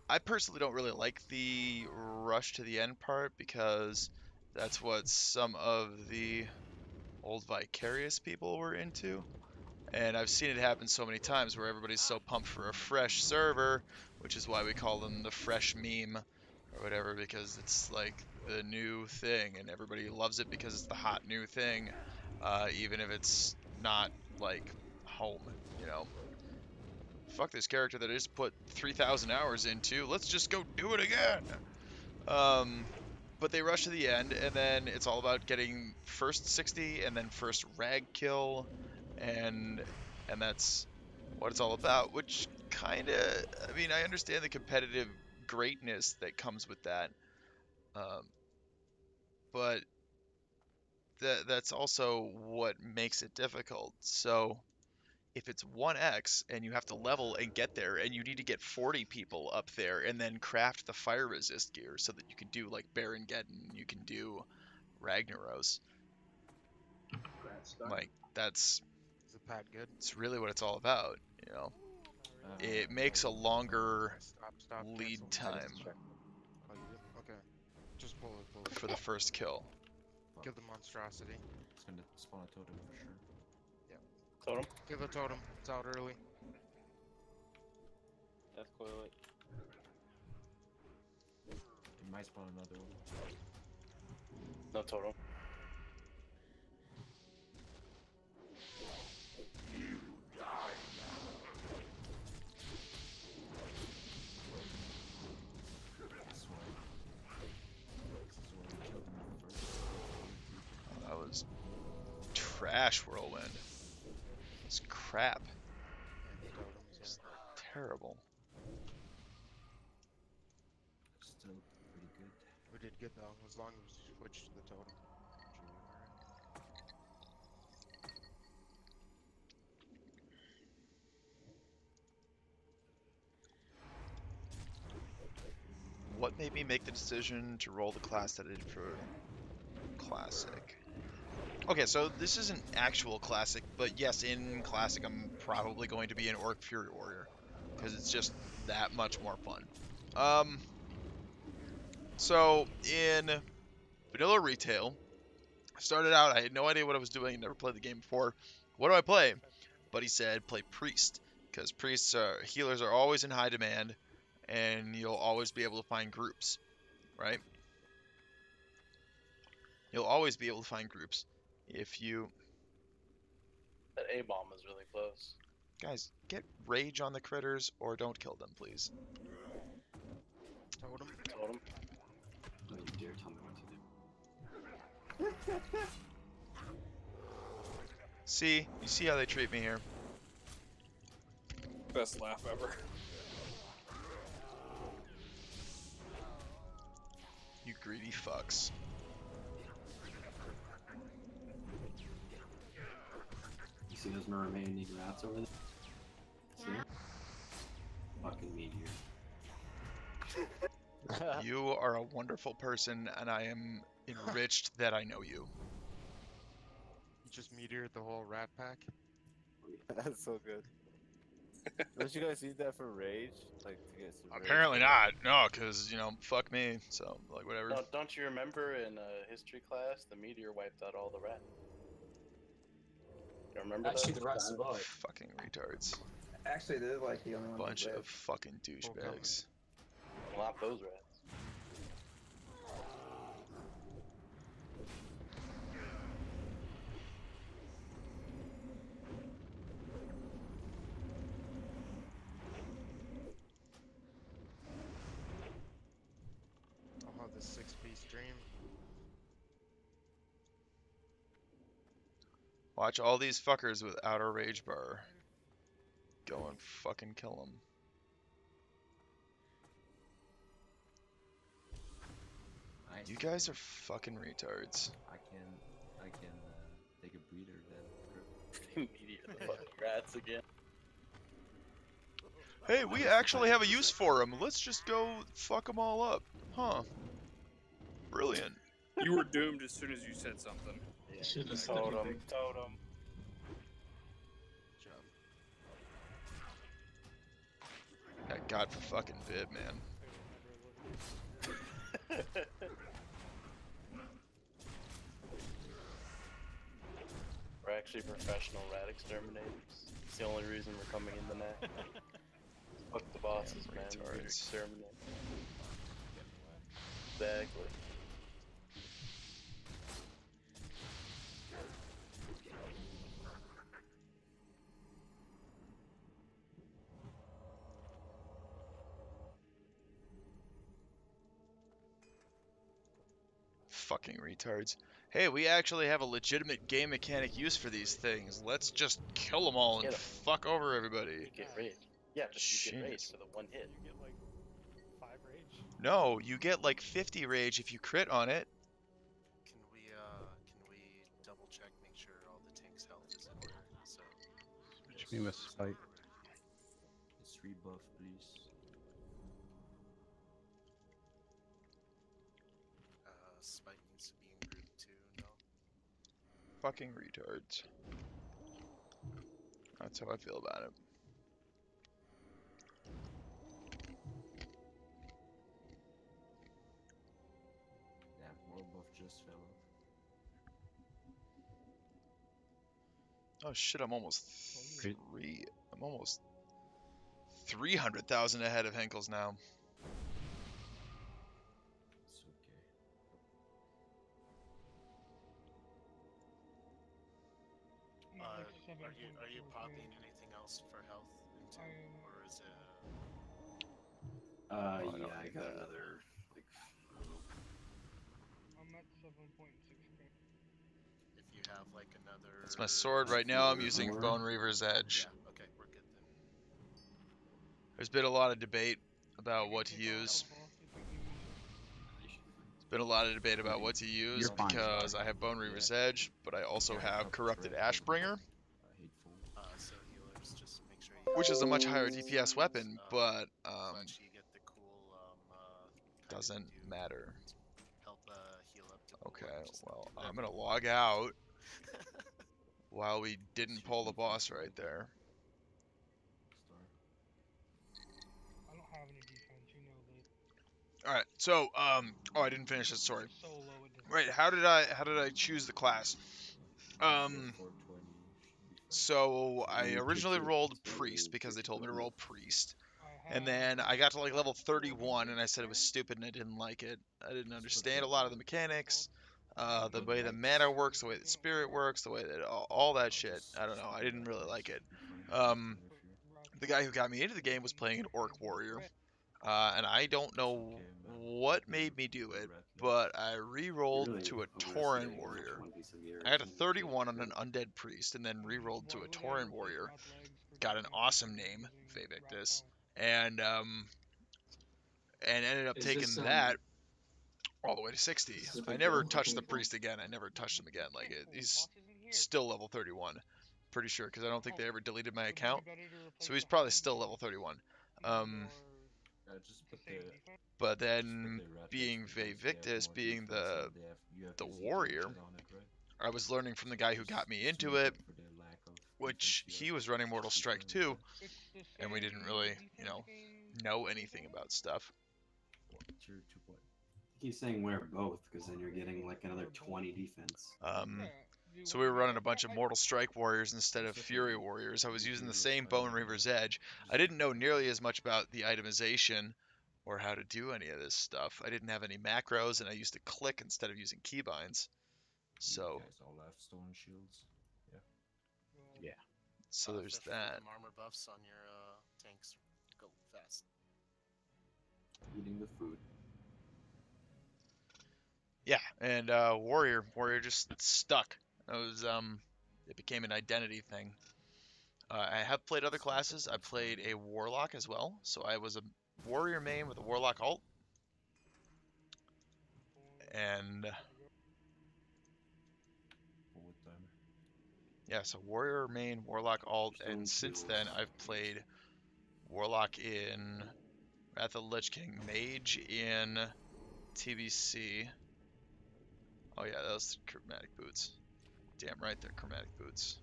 I personally don't really like the rush to the end part because that's what some of the old Vicarious people were into. And I've seen it happen so many times where everybody's so pumped for a fresh server, which is why we call them the fresh meme or whatever, because it's like the new thing and everybody loves it because it's the hot new thing, even if it's not like home, you know. Fuck this character that I just put 3,000 hours into, let's just go do it again! But they rush to the end, and then it's all about getting first 60 and then first rag kill, and that's what it's all about, which kind of, I mean, I understand the competitive greatness that comes with that, but that's also what makes it difficult. So if it's 1x and you have to level and get there, and you need to get 40 people up there and then craft the fire resist gear so that you can do like Baron Geddon, you can do Ragnaros, like that's
Is the pad good?
it's really what it's all about, you know. It makes a longer lead
cancel.
time
Oh, you did? Okay. Just pull it.
for the first kill.
Kill the monstrosity.
It's gonna spawn a totem for sure.
Yep.
Totem?
Kill the totem. It's out early.
Death coil it.
It might spawn another one.
No totem.
That was trash whirlwind. It's crap. It's terrible.
Still pretty good.
We did good though, as long as we switched to the totem.
What made me make the decision to roll the class that I did for Classic? Okay, so this isn't actual Classic, but yes, in Classic I'm probably going to be an Orc Fury Warrior, because it's just that much more fun. So in Vanilla Retail, I started out, I had no idea what I was doing, never played the game before. What do I play? Buddy said play Priest, because healers are always in high demand, and you'll always be able to find groups, right? You'll always be able to find groups if you...
That A-bomb is really close.
Guys, get rage on the critters or don't kill them, please.
Totem.
Totem.
Don't you dare tell me what to do.
See? You see how they treat me here?
Best laugh ever.
You greedy fucks.
You see those remaining rats over there? See? Fucking meteor.
You are a wonderful person, and I am enriched that I know you.
You just meteored the whole rat pack?
That's so good. Don't you guys need that for rage? Like, to get some
Apparently
rage?
not. No, because, you know, fuck me. So, like, whatever.
Don't you remember in history class, the meteor wiped out all the rats? You remember
Actually,
that?
the rats survived.
Fucking retards.
Actually, they're like the only one.
Bunch of fucking douchebags.
Well, not those rats.
I'll have this 6-piece dream.
Watch all these fuckers without a rage bar. Go and fucking kill them.
Nice.
You guys are fucking retards.
I can take a breather then.
Immediate fucking rats again.
Hey, we actually have a use for them. Let's just go fuck them all up. Huh. Brilliant.
You were doomed as soon as you said something.
Yeah,
Should have
totem. Totem.
That God for fucking Viv, man.
We're actually professional rat exterminators. It's the only reason we're coming in the net. Fuck the bosses, man. We're here to exterminate. Exactly.
Fucking retards. Hey, we actually have a legitimate game mechanic use for these things. Let's just kill them all and fuck over everybody.
You get rage. Yeah, just you get rage
Jeez.
for the one hit.
You get like 5 rage.
No, you get like 50 rage if you crit on it.
Can we double check, make sure all the tank's health is in order? So.
What you mean with spite?
It's rebuff, please.
Spike needs to be in group 2, no?
Fucking retards. That's how I feel about it.
Damn, more buff just fell off.
Oh shit, I'm almost I'm almost 300,000 ahead of Henkels now.
It's okay.
Are you popping anything else for health into, or is it?
Yeah, I got another like.
I'm at 7.6k.
If you have like another.
That's my sword right now. I'm using Bone Reaver's Edge.
Yeah. Okay, we're good then.
There's been a lot of debate about what to use. There's been a lot of debate about what to use because I have Bone Reaver's Edge, but I also have Corrupted Ashbringer,
So healers, just make sure you.
which is a much higher DPS weapon, but
you get the cool
doesn't matter.
Help heal up to.
Okay, well, I'm gonna log out while we didn't pull the boss right there.
I don't have any defense, you know this.
All right, so oh, I didn't finish that story.
So low it doesn't.
Right, how did I choose the class? So I originally rolled Priest because they told me to roll Priest. And then I got to like level 31 and I said it was stupid and I didn't like it. I didn't understand a lot of the mechanics, the way the mana works, the way the spirit works, the way that all that shit. I don't know. I didn't really like it. The guy who got me into the game was playing an Orc Warrior. And I don't know what made me do it, but I re-rolled to a Tauren Warrior. I had a 31 on an Undead Priest, and then re-rolled to a Tauren Warrior. Got an awesome name, Vevictus, and ended up taking that all the way to 60. I never touched the Priest again. I never touched him again. Like he's still level 31, pretty sure, because I don't think they ever deleted my account, so he's probably still level 31. But then being Vevictus, being the warrior, I was learning from the guy who got me into it, which he was running Mortal Strike 2, and we didn't really, know anything about stuff.
He's saying wear both, because then you're getting like another 20 defense.
So we were running a bunch of Mortal Strike Warriors instead of Fury Warriors. I was using the same Bone Reaver's Edge. I didn't know nearly as much about the itemization or how to do any of this stuff. I didn't have any macros, and I used to click instead of using keybinds. So.
You guys all have stone shields.
Yeah. So there's that.
Armor buffs on your tanks go fast.
Eating the food.
Yeah, and Warrior just stuck. It became an identity thing. I have played other classes. I played a Warlock as well, so I was a Warrior main with a Warlock ult. And
Forward timer.
yeah, so Warrior, Main, Warlock, Alt, and since then I've played Warlock in Wrath of the Lich King, Mage in TBC. Oh yeah, those chromatic boots. Damn right, they're chromatic boots.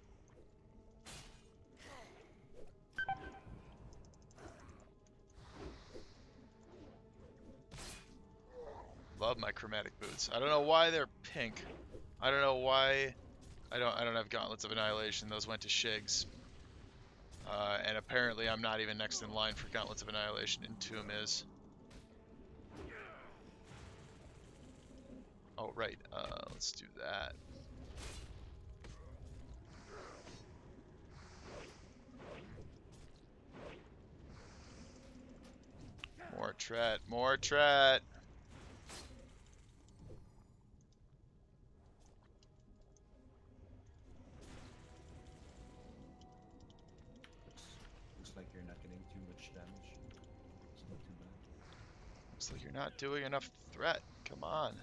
Love my chromatic boots. I don't know why they're pink. I don't know why. I don't have Gauntlets of Annihilation. Those went to Shigs. And apparently I'm not even next in line for Gauntlets of Annihilation. Entomb is. Oh right. Let's do that. More tret. More tret.
Looks like you're not getting too much damage. It's not too bad.
Looks like you're not doing enough threat. Come on.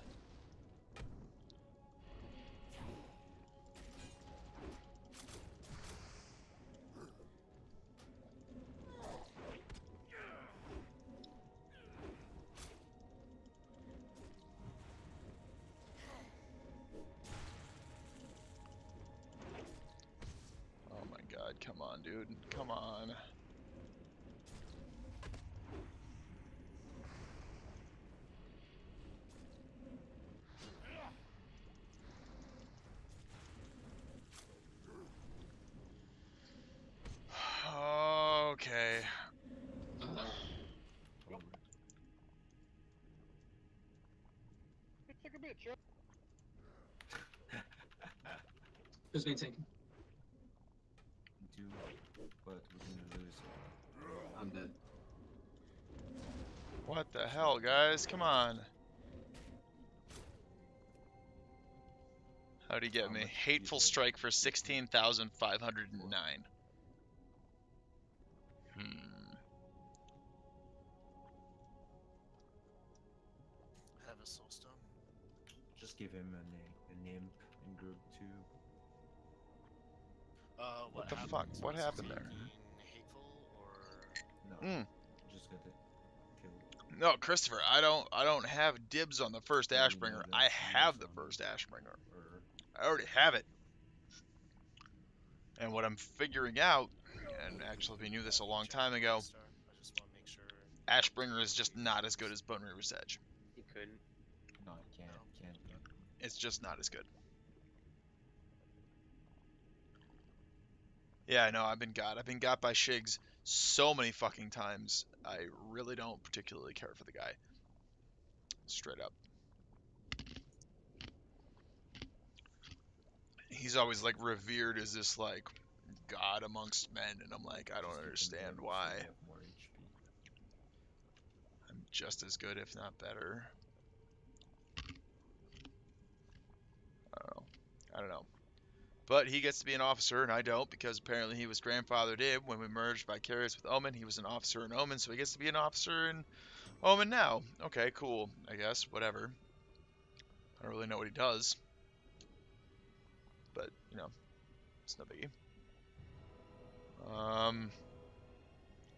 Oh my god, come on, dude. Come on. Okay.
It's like a bitch, yo.
Who's being taken?
Do, but we're gonna lose.
I'm dead.
What the hell, guys? Come on. How'd he get me? Hateful strike for 16,509.
Have a soul stone.
Just give him a name in group 2.
What the fuck? What happened there?
Hateful or
no? Just got it killed.
No, Christopher, I don't have dibs on the first Ashbringer. I have the first Ashbringer. I already have it. And what I'm figuring out, and actually we knew this a long time ago,
I just want to make sure.
Ashbringer is just not as good as Bone Reaver's Edge.
He couldn't.
No, it can't.
It's just not as good. Yeah, I know. I've been got by Shigs so many fucking times. I really don't particularly care for the guy. Straight up. He's always like revered as this like god amongst men, and I'm like, I don't understand why. I'm just as good, if not better. I don't know. But he gets to be an officer, and I don't, because apparently he was grandfathered in when we merged Vicarious with Omen. He was an officer in Omen, so he gets to be an officer in Omen now. Okay, cool. I guess, whatever. I don't really know what he does. But, you know, it's no biggie. What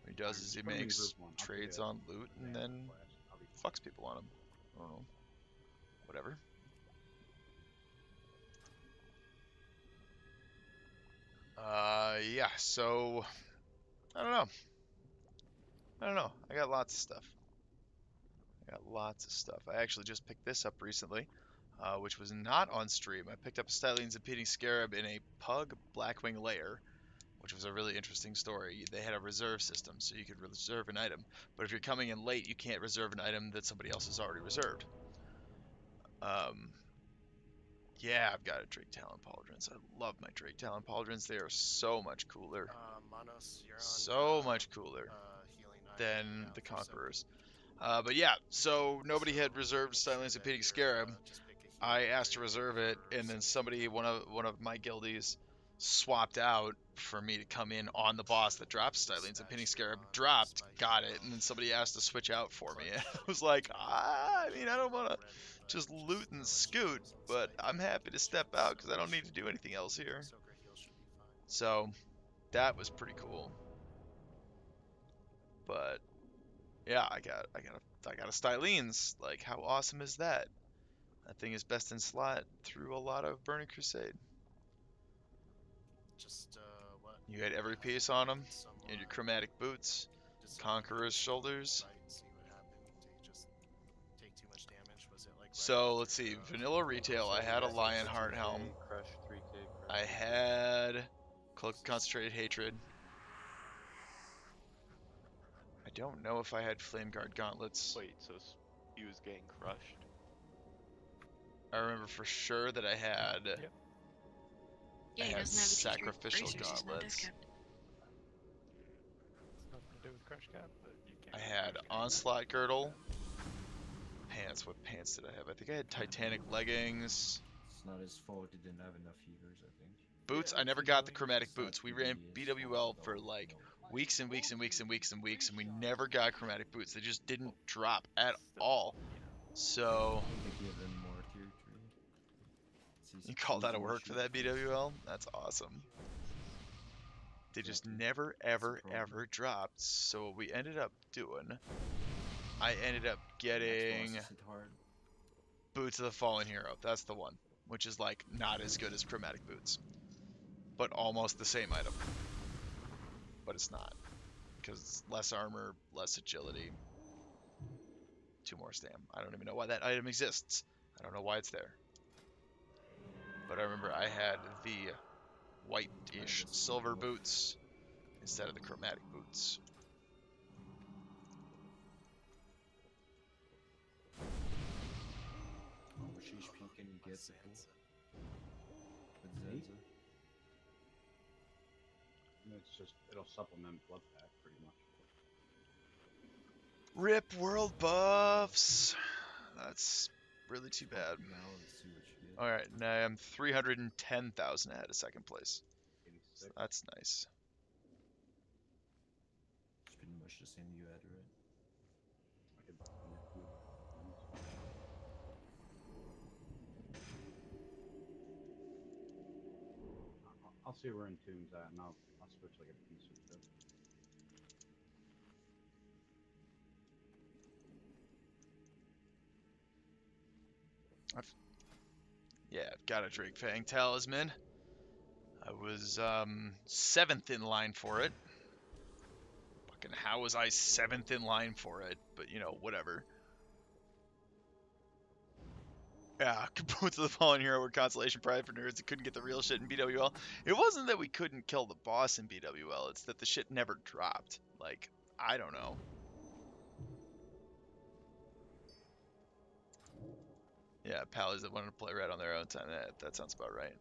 he does is he makes trades on loot and then fucks people on them. I don't know. Whatever. Yeah, so I don't know. I got lots of stuff. I actually just picked this up recently, which was not on stream. I picked up a Stylian's Impeding Scarab in a Pug Blackwing lair, which was a really interesting story. They had a reserve system, so you could reserve an item, but if you're coming in late, you can't reserve an item that somebody else has already reserved. Yeah, I've got a Drake Talon Pauldrons. I love my Drake Talon Pauldrons. They are so much cooler.
Manos, you're on,
so much cooler than the Conquerors. But yeah, so nobody had reserved Stylian's Impeding Scarab. I asked to reserve it, and then somebody, one of my guildies, swapped out for me to come in on the boss that drops Stylines and Pinning Scarab, dropped, got it, and then somebody asked to switch out for me. I was like, I mean, I don't want to just loot and scoot, but I'm happy to step out because I don't need to do anything else here. So that was pretty cool. But yeah, I got a Stylines. Like, how awesome is that? That thing is best in slot through a lot of Burning Crusade.
Just what?
You had every piece on him. You had your chromatic boots, Conqueror's shoulders.
See what happened. Did he just take too much damage? Was it like?
So let's see. Vanilla retail. I had a Lionheart helm.
Crush 3K.
I had Cloak of Concentrated Hatred. I don't know if I had Flame Guard gauntlets.
Wait, so he was getting crushed?
I remember for sure that I had.
Yep.
Yeah,
I
he
had
doesn't have the
sacrificial
bracers, he's not
gauntlets.
death capped.
It's nothing to do with crush cap, but you
I
can't.
had Onslaught girdle. Pants. What pants did I have? I think I had Titanic leggings.
It's not his fault he didn't have enough healers, I think.
Boots. I never got the chromatic boots. We ran BWL for like weeks and weeks and weeks and weeks and weeks, and we never got chromatic boots. They just didn't drop at all. So you call that a work for that BWL? That's awesome. They just never, ever, ever dropped. So what we ended up doing, I ended up getting Boots of the Fallen Hero. That's the one, which is like not as good as chromatic boots, but almost the same item. But it's not, because it's less armor, less agility, 2 more stam. I don't even know why that item exists. I don't know why it's there. But I remember I had the white-ish silver boots instead of the chromatic boots.
How much HP can you get with Zanza?
It's just, it'll supplement blood pack pretty much.
RIP world buffs. That's really too bad. Alright, now I'm 310,000 ahead of second place. So that's nice.
It's pretty much the same you had, right?
I'll see where Entomb's at, and I'll switch like a piece or two.
I've got a Drake Fang talisman. I was 7th in line for it. Fucking how was I 7th in line for it? But you know, whatever. Yeah, Boots of the Fallen Hero were consolation prize for nerds that couldn't get the real shit in BWL. It wasn't that we couldn't kill the boss in BWL, it's that the shit never dropped. Like, I don't know. Yeah, pallies that wanted to play red on their own time. That sounds about right.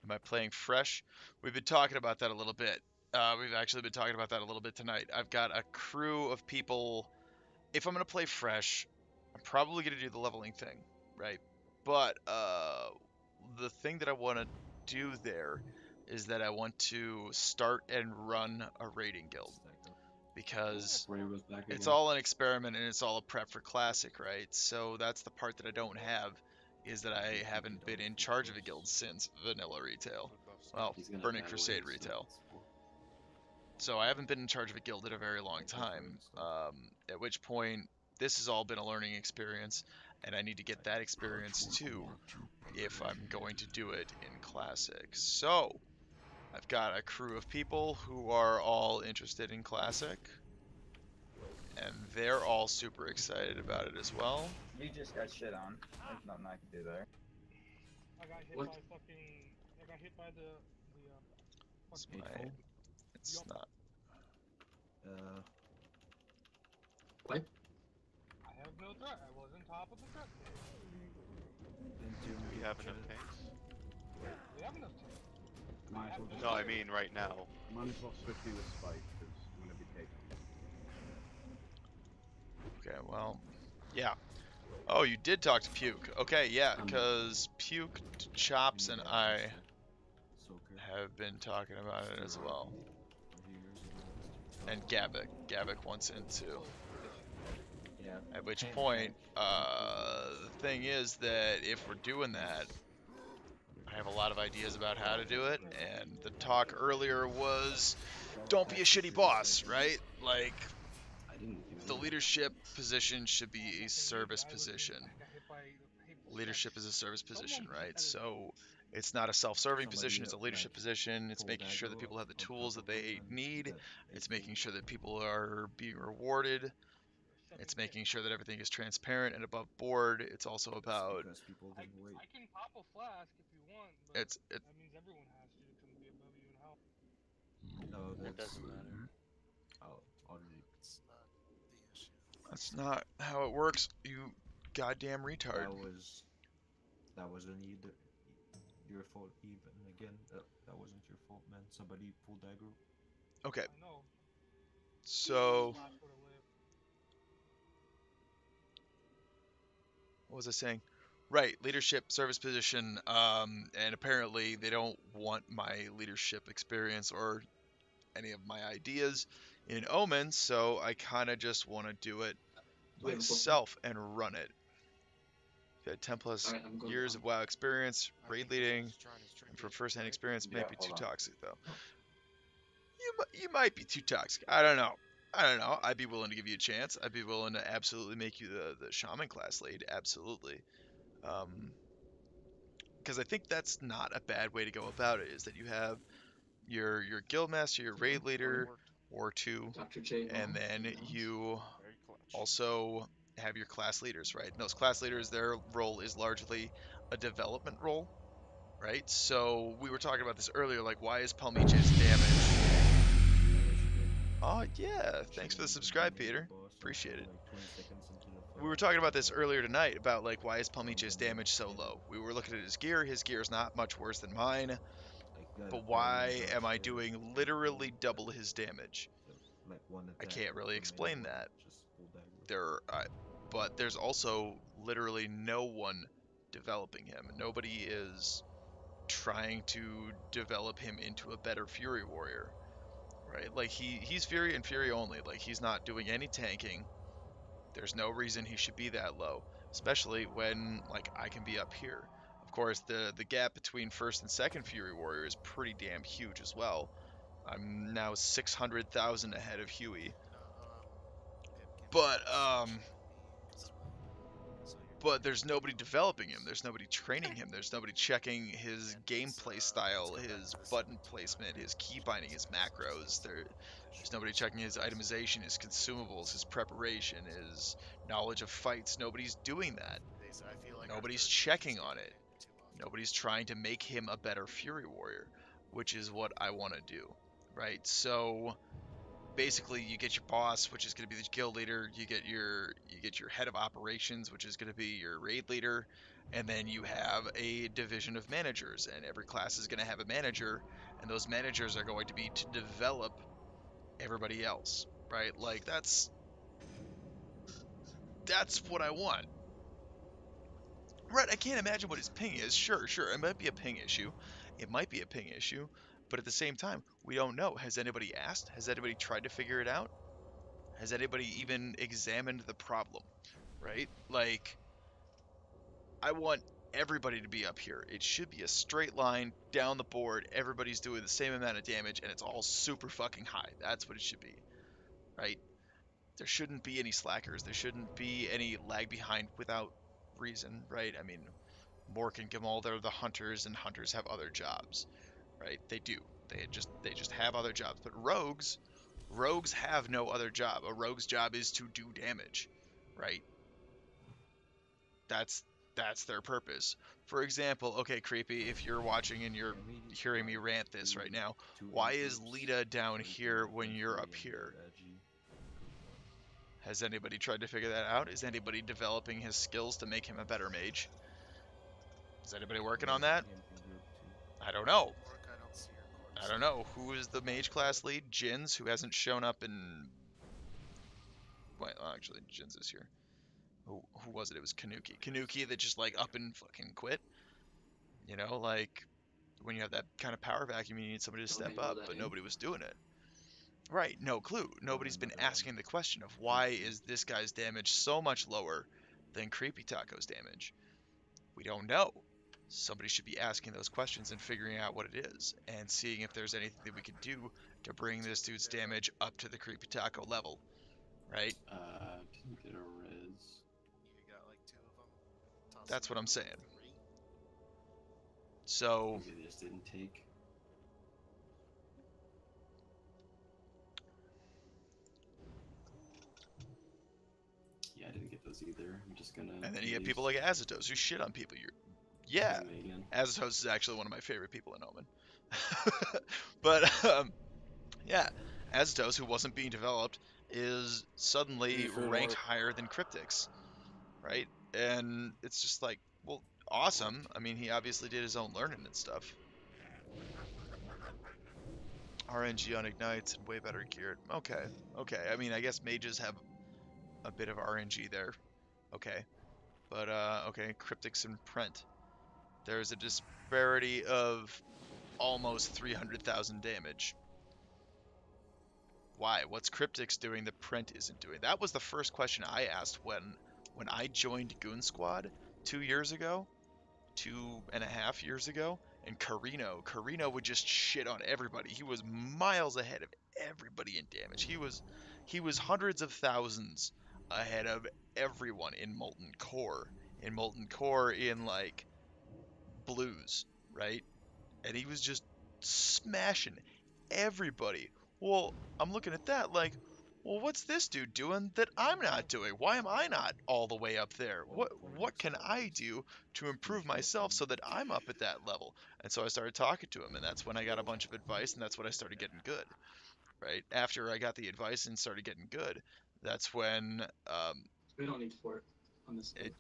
Am I playing fresh? We've been talking about that a little bit. We've actually been talking about that a little bit tonight. I've got a crew of people. If I'm going to play fresh, I'm probably going to do the leveling thing, right? But the thing that I want to do there is that I want to start and run a raiding guild. Because it's all an experiment and it's all a prep for Classic, right? So that's the part that I don't have, is that I haven't been in charge of a guild since Vanilla Retail. Well, Burning Crusade Retail. So I haven't been in charge of a guild in a very long time, at which point this has all been a learning experience, and I need to get that experience too if I'm going to do it in Classic. So I've got a crew of people who are all interested in Classic, and they're all super excited about it as well.
You just got shit on. There's nothing I can do there.
I got hit
What?
by fucking. I got hit by the.
It's not.
What?
I have no threat. I was on top of the threat.
Do we have enough tanks?
We have enough tanks.
Might as well just
No, I mean right now.
Might as well switch me with Spike, because I'm going to be taking.
Okay, well, Yeah. Oh, you did talk to Puke. Okay, yeah, because Puke, Chops, and I have been talking about it as well. And Gavik. Gavik wants in too.
Yeah.
At which point, the thing is that if we're doing that, I have a lot of ideas about how to do it, and the talk earlier was, don't be a shitty boss, right? Like, the leadership position should be a service position. Leadership is a service position, right? So it's not a self-serving position, it's a leadership position. It's making sure that people have the tools that they need. It's making sure that people are being rewarded. It's making sure that everything is transparent and above board. It's also about...
I can pop a flask if you want, but that means everyone has to. It's gonna be above you in health.
No,
It doesn't matter.
It's not the issue.
That's not how it works, you goddamn retard.
That wasn't either your fault even. Again, that wasn't your fault, man. Somebody pulled that group.
Okay.
I know.
So... what was I saying? Right, leadership service position, and apparently they don't want my leadership experience or any of my ideas in OMEN, so I kind of just want to do it myself and run it. Got 10 plus years of WoW experience, raid leading, and from first-hand experience, might be too toxic though. You might be too toxic. I don't know. I'd be willing to give you a chance. I'd be willing to absolutely make you the shaman class lead. Absolutely. Because I think that's not a bad way to go about it, is that you have your guild master, your raid leader, or two, and then you also have your class leaders, right? And those class leaders, their role is largely a development role, right? So we were talking about this earlier, like, why is Palmiche's damage? Oh, yeah, thanks for the subscribe, Peter. Appreciate it. We were talking about this earlier tonight, about, like, why is Palmiche's damage so low? We were looking at his gear is not much worse than mine, but why am I doing literally double his damage? I can't really explain that. But there's also literally no one developing him. Nobody is trying to develop him into a better Fury Warrior, right? Like, he's Fury and Fury only. Like, he's not doing any tanking. There's no reason he should be that low, especially when, like, I can be up here. Of course, the gap between first and second Fury Warrior is pretty damn huge as well. I'm now 600,000 ahead of Huey. But there's nobody developing him. There's nobody training him. There's nobody checking his gameplay style, his button placement, his key binding, his macros. There's nobody checking his itemization, his consumables, his preparation, his knowledge of fights. Nobody's doing that. Nobody's checking on it. Nobody's trying to make him a better Fury Warrior, which is what I want to do, right? So basically, you get your boss, which is going to be the guild leader. You get your head of operations, which is going to be your raid leader, and then you have a division of managers, and every class is going to have a manager, and those managers are going to be to develop everybody else, right? Like, that's what I want. Right, I can't imagine what his ping is. Sure, it might be a ping issue. But at the same time, we don't know. Has anybody asked? Has anybody tried to figure it out? Has anybody even examined the problem, right? Like, I want everybody to be up here. It should be a straight line down the board. Everybody's doing the same amount of damage, and it's all super fucking high. That's what it should be, right? There shouldn't be any slackers. There shouldn't be any lag behind without reason, right? I mean, Mork and Gamal, they're the hunters, and hunters have other jobs, right? They do. They just have other jobs. But rogues have no other job. A rogue's job is to do damage, right? That's their purpose. For example, okay, Creepy, if you're watching and you're hearing me rant this right now, why is Lita down here when you're up here? Has anybody tried to figure that out? Is anybody developing his skills to make him a better mage? Is anybody working on that? I don't know. I don't know. Who is the mage class lead? Jins, who hasn't shown up in... Wait, well, actually, Jins is here. who was it? It was Kanuki. Kanuki that just like up and fucking quit. You know, like when you have that kind of power vacuum, you need somebody to step up, but nobody was doing it. Right, no clue. Nobody's been asking the question of why is this guy's damage so much lower than Creepy Taco's damage? We don't know. Somebody should be asking those questions and figuring out what it is, and seeing if there's anything that we can do to bring this dude's damage up to the Creepy Taco level, right?
Didn't get a res.
You got like 2 of them.
That's what I'm saying. So
Maybe they just didn't take. Yeah, I didn't get those either. I'm just gonna.
And then you get people like Azotos who shit on people. Yeah, Azotos is actually one of my favorite people in Omen. But yeah, Azotos, who wasn't being developed, is suddenly ranked higher than Cryptix, right? And it's just like, well, awesome. I mean, he obviously did his own learning and stuff. RNG on ignites and way better geared. Okay. I mean, I guess mages have a bit of RNG there. Okay. But, okay, Cryptix and Prent. There's a disparity of almost 300,000 damage. Why? What's Cryptix doing that Prent isn't doing? That was the first question I asked when I joined Goon Squad 2 years ago, 2.5 years ago, and Carino would just shit on everybody. He was miles ahead of everybody in damage. He was hundreds of thousands ahead of everyone in Molten Core. In like blues, right? And he was just smashing everybody. Well, I'm looking at that like, well, what's this dude doing that I'm not doing? Why am I not all the way up there? What can I do to improve myself so that I'm up at that level? And so I started talking to him, and that's when I got a bunch of advice, and that's when I started getting good, right? After I got the advice and started getting good, that's when
we don't need fork on this.
It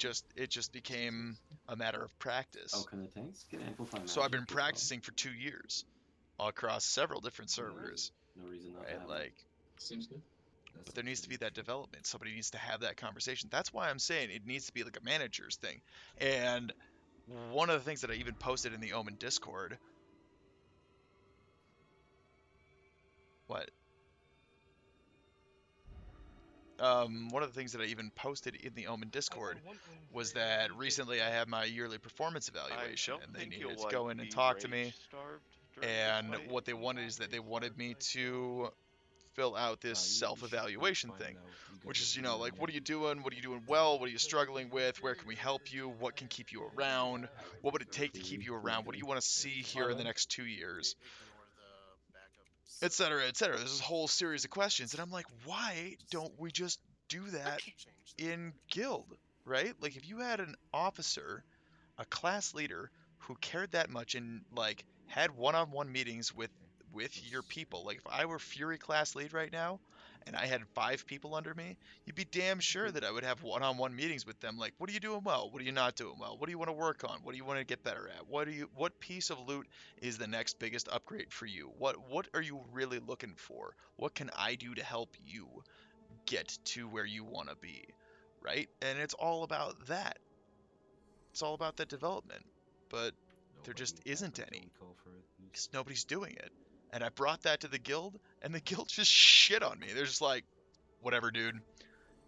just became a matter of practice.
Oh, can the tanks get amplified?
So I've been practicing for 2 years across several different servers.
No reason not
right?
to have
Like,
seems good.
But there needs to be that development. Somebody needs to have that conversation. That's why I'm saying it needs to be like a manager's thing. And one of the things that I even posted in the Omen Discord. What? One of the things that I even posted in the Omen Discord was that recently I had my yearly performance evaluation, and they needed to go in and talk to me. And what they wanted is that they wanted me to fill out this self-evaluation thing, which is, like, what are you doing? What are you doing well? What are you struggling with? Where can we help you? What can keep you around? What would it take to keep you around? What do you want to see here in the next 2 years? Etc., etc. There's this whole series of questions, and I'm like, why don't we just do that in guild, right? Like, if you had an officer, a class leader who cared that much and like had one-on-one meetings with your people, like if I were Fury class lead right now and I had 5 people under me, you'd be damn sure that I would have one-on-one meetings with them. Like, what are you doing well? What are you not doing well? What do you want to work on? What do you want to get better at? What piece of loot is the next biggest upgrade for you? What are you really looking for? What can I do to help you get to where you want to be, right? And it's all about that. It's all about that development, but there just isn't any because nobody's doing it. And I brought that to the guild, and the guild just shit on me. They're just like, whatever, dude.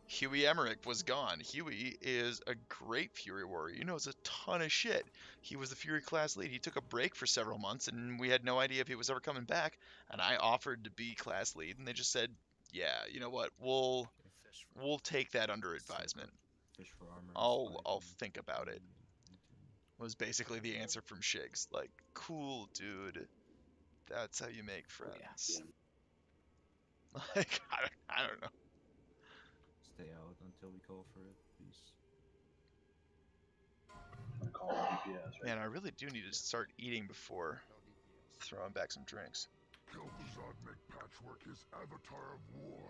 Huey Emmerich was gone. Huey is a great Fury warrior. He knows a ton of shit. He was the Fury class lead. He took a break for several months, and we had no idea if he was ever coming back. And I offered to be class lead, and they just said, yeah, you know what? We'll take that under advisement. I'll think about it. Was basically the answer from Shigs. Like, cool, dude. That's how you make friends. Like, I don't know.
Stay out until we call for it, please.
Call DPS, right?
Man, I really do need to start eating before throwing back some drinks.
Kel'Thuzad make Patchwork his avatar of war.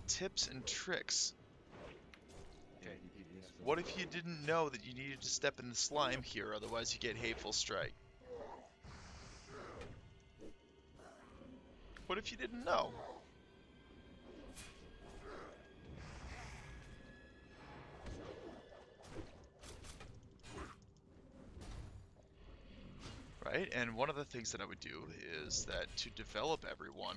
Tips and tricks. Okay. What if you didn't know that you needed to step in the slime here, otherwise you get Hateful Strike? What if you didn't know? Right? And one of the things that I would do is that to develop everyone,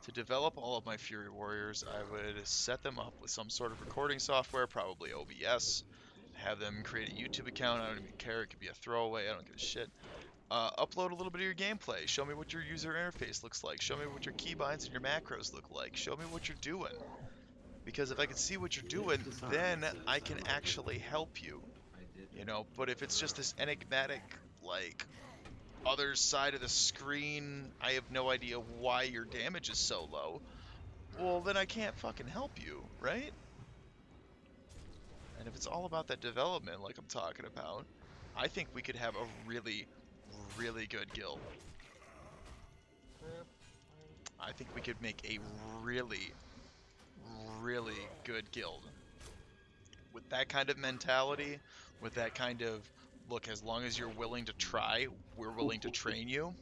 to develop all of my Fury Warriors, I would set them up with some sort of recording software, probably OBS, have them create a YouTube account. I don't even care. It could be a throwaway. I don't give a shit. Upload a little bit of your gameplay. Show me what your user interface looks like. Show me what your keybinds and your macros look like. Show me what you're doing. Because if I can see what you're doing, then I can actually help you. You know, but if it's just this enigmatic, like, other side of the screen, I have no idea why your damage is so low, well, then I can't fucking help you, right? And if it's all about that development like I'm talking about, I think we could have a really, really good guild. I think we could make a really, really good guild. With that kind of mentality, with that kind of, look, as long as you're willing to try, we're willing to train you.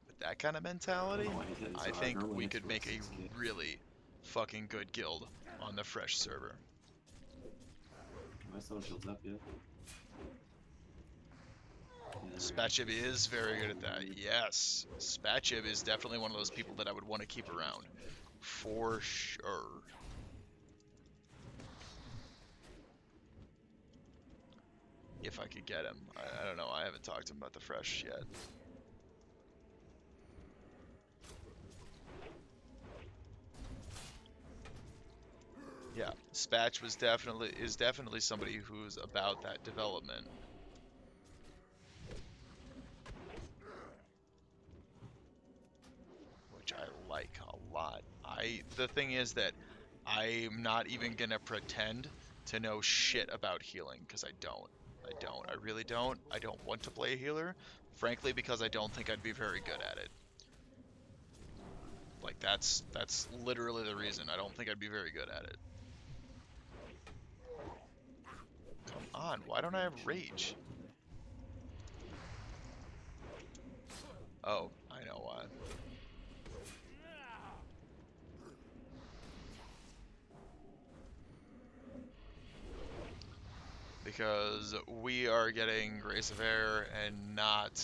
With that kind of mentality, I think we could make a really fucking good guild on the Fresh server.
My social's up yet?
Spatchib is very good at that. Yes, Spatchib is definitely one of those people that I would want to keep around. For sure. If I could get him. I don't know. I haven't talked to him about the Fresh yet. Yeah, Spatch is definitely somebody who's about that development. Which I like a lot. The thing is that I'm not even gonna pretend to know shit about healing, because I don't. I really don't. I don't want to play a healer, frankly, because I don't think I'd be very good at it. Like, that's literally the reason. I don't think I'd be very good at it. Come on, why don't I have rage? Oh, I know why. Because we are getting Grace of Air and not...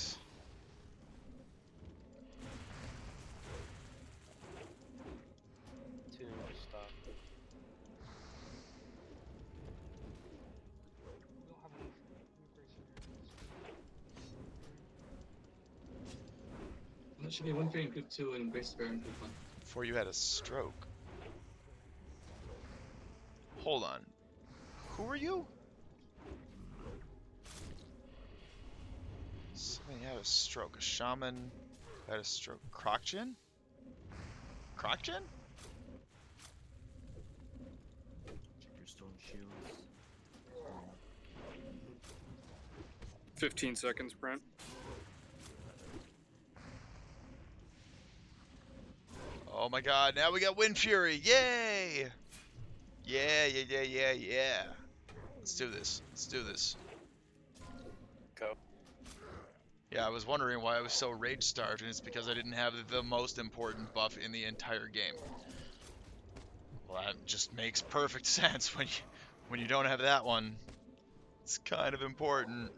Tune stop.
That should be one Fury in group 2 and Grace Bear in group 1.
Before you had a stroke. Hold on. Who are you? Somebody had a stroke. A shaman had a stroke. Crocgen? Crocgen?
Check your stone shields.
15 seconds, Brent.
Oh my god, now we got Wind Fury! Yay! Yeah. Let's do this. Let's do this.
Go.
Yeah, I was wondering why I was so rage starved, and it's because I didn't have the most important buff in the entire game. Well, that just makes perfect sense when you don't have that one. It's kind of important.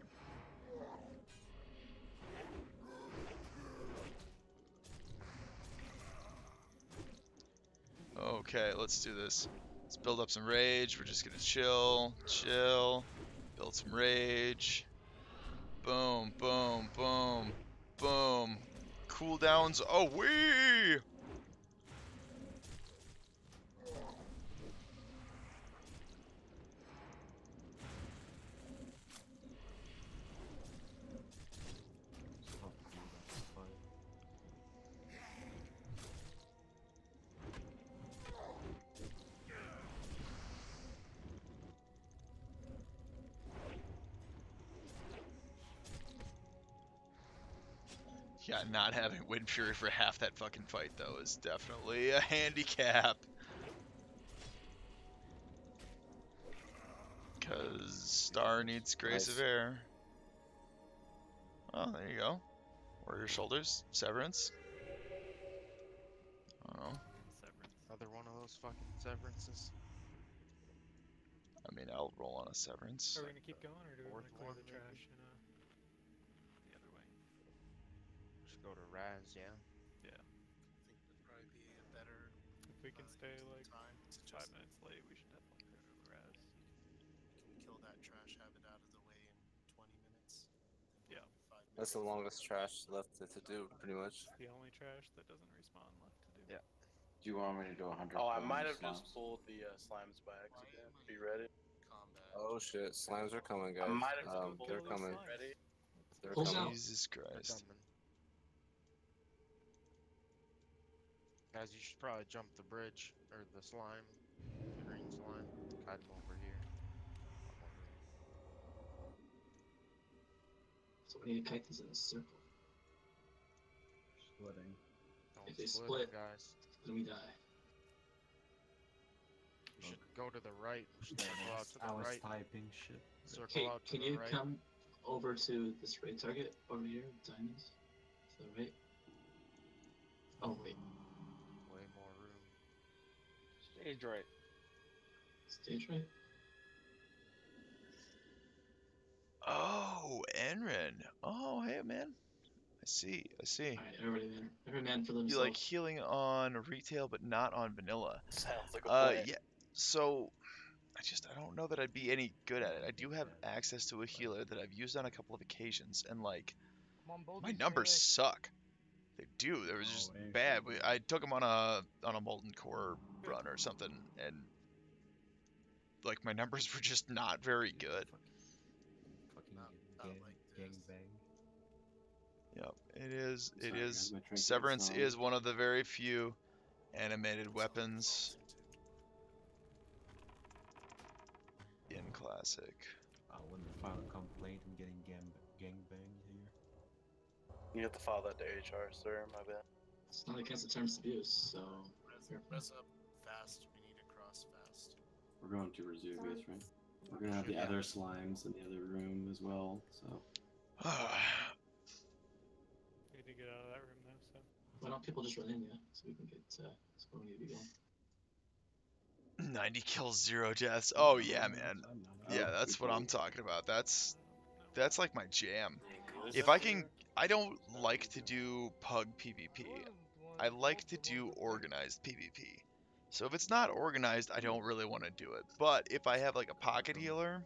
Okay, let's do this. Let's build up some rage. We're just gonna chill, build some rage. Boom, boom, boom, boom. Cooldowns away! Yeah, not having Wind Fury for half that fucking fight, though, is definitely a handicap. Because Star needs Grace of Air. Oh, there you go. Warrior Shoulders, Severance.
fucking severances.
I mean, I'll roll on a severance.
Are we gonna keep going, or do we want to clear
Fourth
the
one,
trash in the other way?
Just go to Raz, yeah.
Yeah.
I think it'd probably be a better
If we can stay like
time to
5
just
minutes late, we should definitely clear it over Raz.
you can kill that trash, have it out of the way in 20 minutes.
Yeah.
5 minutes.
That's the longest trash left to do, pretty much.
It's the only trash that doesn't respawn left to do.
Yeah.
Do you want me to do 100?
Oh, I might have just pulled the slimes by accident. Be ready.
Combat.
Oh shit, slimes are coming, guys.
I might have just
They're
pulled
coming.
Ready?
They're
Pull
coming.
out.
Jesus Christ.
Guys, you should probably jump the bridge, or the slime, the green slime. Hide them over here. A lot more room.
So we need to kite these in a circle.
Splitting.
Don't
If they
split
split,
them, guys.
then we die.
We should go to the right. We should circle out to
I
the
was
right.
typing shit.
Circle
Okay,
out to
can
the
you
right.
come over to this raid target over here, diamonds? To the right. Oh wait,
Way more room.
Stage right.
stage right.
Oh, Enrin. Oh, hey, man. I see. I see.
Alright, every man for themselves.
You like healing on retail, but not on vanilla.
Sounds like a plan.
Yeah. So, I don't know that I'd be any good at it. I do have access to a healer that I've used on a couple of occasions, and like,
Come on, Boldy,
my numbers suck. They do. They were just bad. I took them on a molten core run or something, and like my numbers were just not very good.
Fucking gang bang.
Yep, it is. It
Sorry,
is.
guys, my trinket's
Severance
on.
is one of the very few animated weapons in Classic.
When they file a complaint, I'm getting gang banged here.
You have to file that to HR, sir. My bad.
It's not against the terms of use, so.
Res up fast. We need to cross fast.
We're going to Resuvius, right? We're gonna have the other slimes in the other room as well, so.
Need to get out of that room though, so.
Why don't people just run in, yeah? So we can get where we need to be going.
90 kills, 0 deaths. Oh yeah, man. Yeah, that's what I'm talking about. That's like my jam. If I can, I don't like to do pug PvP. I like to do organized PvP. So if it's not organized, I don't really want to do it. But if I have like a pocket healer,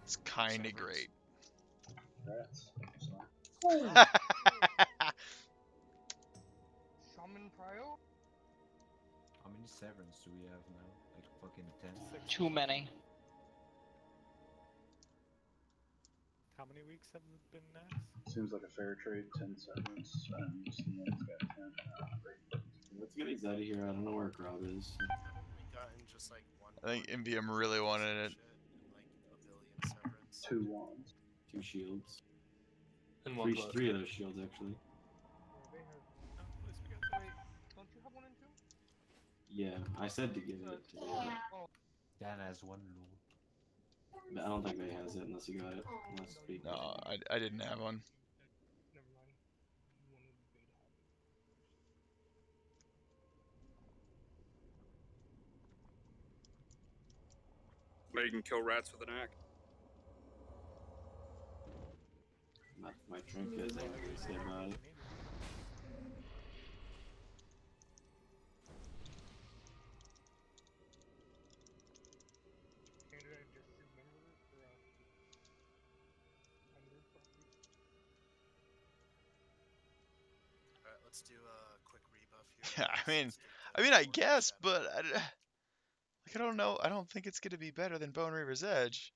it's kind of great.
Shaman Prio?
How many severance do we have now? Like fucking 10?
Too many.
How many weeks have it been next?
Seems like a fair trade, 10 seconds, and Cian's got 10.
Let's get these out of here. I don't know where Grub is.
We got in just like one.
I think MVM really wanted it.
And like a billion severance.
2 wands.
2 shields.
And one
3 of those shields, actually.
Yeah, they have. Wait, don't you have one in 2?
Yeah, I said to give it to
Oh.
Dan has one loot.
But I don't think May has it unless you got it. Unless we...
No, I didn't have one.
Never mind. You wanted Bay to have it.
But you can kill rats with an axe.
My trinket is anything to say about it.
Alright, let's do a quick rebuff here.
Yeah, I mean, I guess, but I don't know. I don't think it's gonna be better than Bone Reaver's Edge.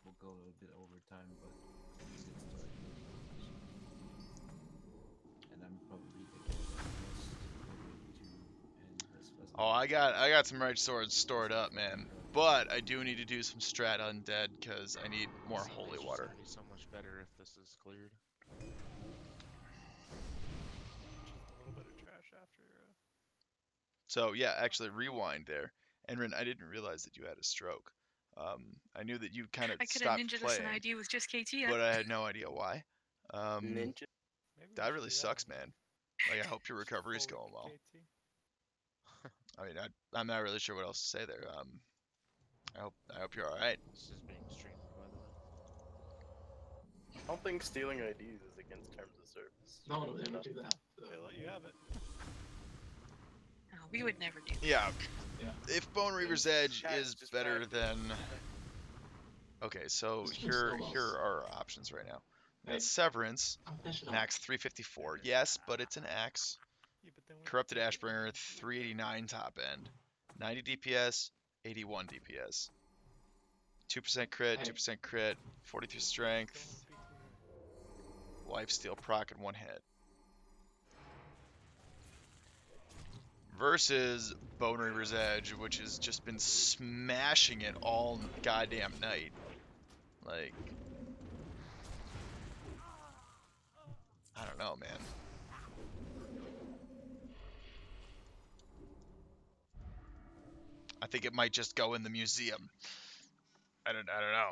We'll go a little bit over time, but we did start. And I'm probably again to end this festival.
Oh, I got some right swords stored up, man. But I do need to do some strat undead because I need more holy water.
It's gonna be so much better if this is cleared.
Just a little bit of trash after.
So yeah, actually rewind there. Enrin, I didn't realize that you had a stroke. I knew that you kind of
I could have
stopped
ninja this
playing,
an ID with just KT.
but I had no idea why.
Ninja?
That really sucks, man. Like, I hope your recovery's going well. I mean, I'm not really sure what else to say there. I hope you're all right.
This is being streamed, by the way.
I don't think stealing IDs is against terms of service.
No, no, they never do that.
They let you have it.
No, we would never do that.
Yeah.
Yeah.
If Bone Reaver's Edge is better than... Okay, so here are our options right now. We got Severance, max 354. Yes, but it's an axe. Corrupted Ashbringer, 389 top end. 90 DPS, 81 DPS. 2% crit, 2% crit, 43 strength. Lifesteal proc in one hit. Versus Bone Reaver's Edge, which has just been smashing it all goddamn night. Like, I don't know, man. I think it might just go in the museum. I don't know.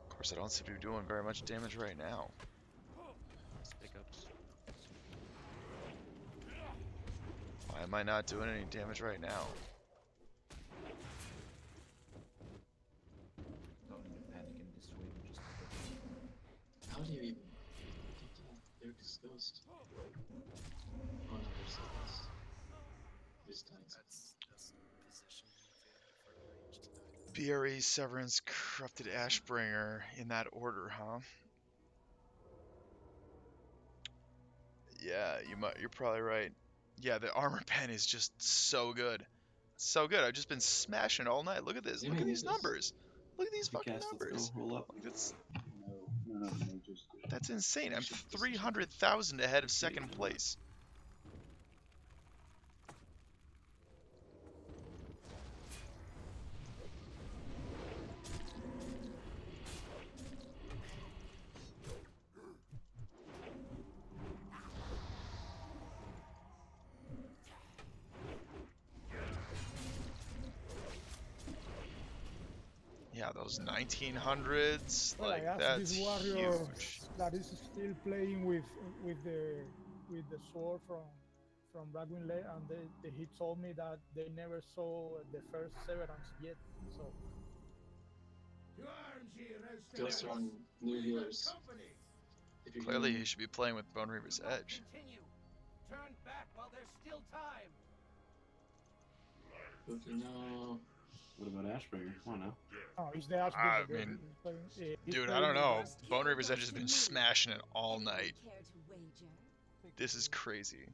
Of course, I don't seem to be doing very much damage right now.
Pickups.
Why am I not doing any damage right now?
Don't need to panic in this way. Just
How do you even get that? They're disgust. Oh no, there's this. This time.
That's position for range tonight.
BRE, Severance, Corrupted Ashbringer, in that order, huh? Yeah, you're probably right. Yeah, the armor pen is just so good. So good. I've just been smashing it all night. Look at this. Look at these numbers. Look at these fucking numbers. That's insane. I'm 300,000 ahead of second place. Yeah, those 1900s,
Well,
like
I asked
that's
this warrior
huge.
that is still playing with the sword from Bragwin Lake, and he told me that they never saw the first Severance yet. So
Just on New Year's.
Clearly, he should be playing with Bone Reaver's Edge.
Turn back while there's still time.
Okay, no.
What about Ashbringer? Come on now.
oh, he's the
I mean, dude, I don't know. Bone Reaver's Edge has been smashing it all night. This is crazy.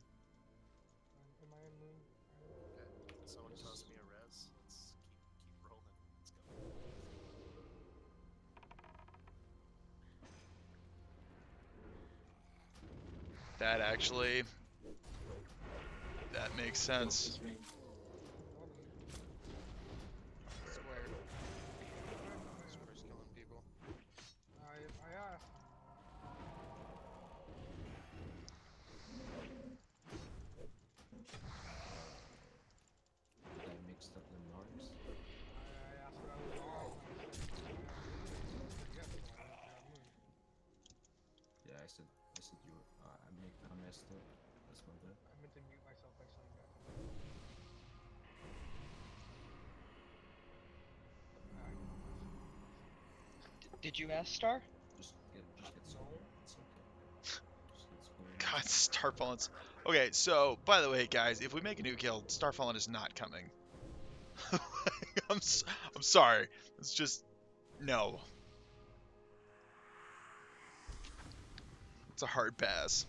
Okay, someone toss me a res. Let's keep rolling. Let's go.
That actually, that makes sense.
Square. Square's killing people.
I asked.
I mixed up the marks.
I asked what I was wrong.
Yeah, I said you were. I messed up. That's my bad.
I meant to mute myself by saying that.
Did you ask Star?
Just get sold. It's okay. Just get scored.
God, Starfallen's... Okay, so, by the way, guys, if we make a new guild, Starfallen is not coming. I'm sorry. It's just... No. It's a hard pass.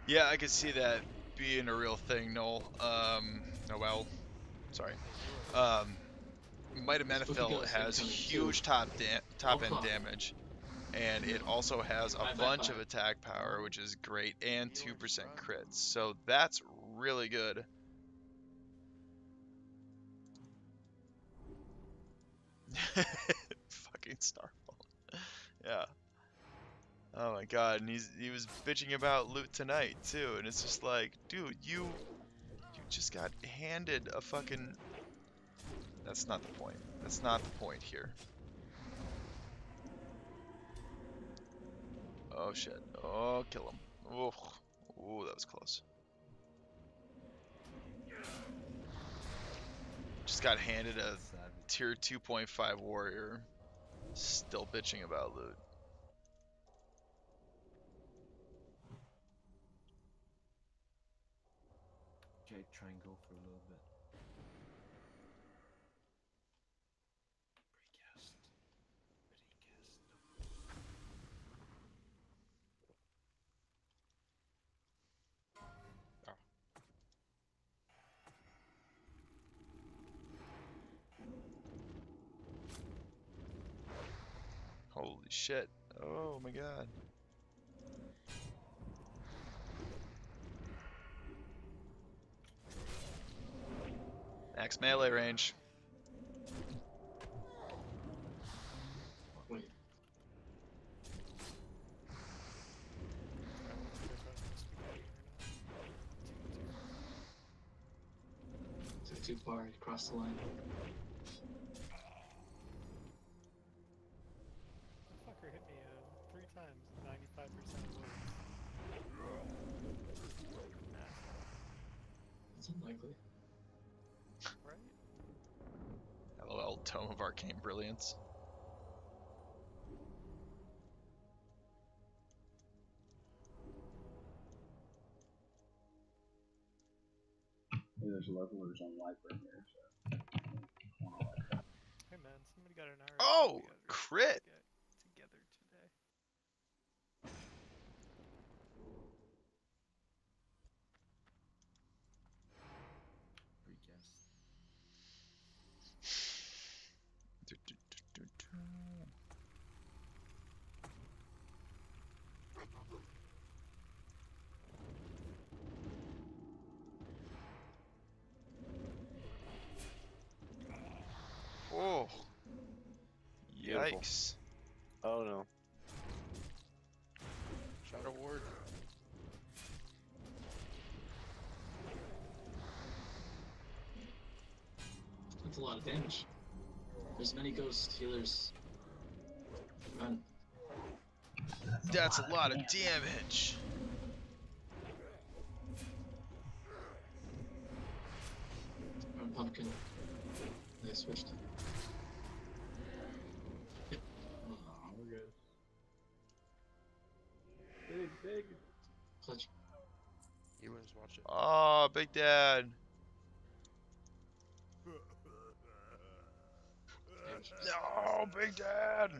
Yeah, I could see that being a real thing, Noel. Noel. Sorry. Might of Manifesto has huge top end damage, and it also has a bunch of attack power, which is great, and 2% crits. So that's really good. Fucking Starfall. Yeah. Oh my god, and he was bitching about loot tonight too, and it's just like, dude, you just got handed a fucking. That's not the point. That's not the point here. Oh shit. Oh, kill him. Oh, ooh, that was close. Just got handed a tier 2.5 warrior. Still bitching about loot.
Jake, try and go for a little bit.
Holy shit. Oh my god. Max melee range.
Wait. Took too far, he crossed the line.
Fucker hit me 3 times, 95% of
It's unlikely.
Right?
LOL, Tome of Arcane Brilliance.
Yeah, there's levelers on life right here, so.
Hey man, somebody got an RS
Oh, crit!
together today.
Oh.
Beautiful.
Yikes.
Oh no.
Shadow Ward.
That's a lot of damage. There's many ghost healers. Run.
That's a lot of damage.
Run, pumpkin. They switched. Yep.
Oh, we're good. Big.
Clutch.
Ewan's watch it.
Oh, Big Dad. No, Big Dad.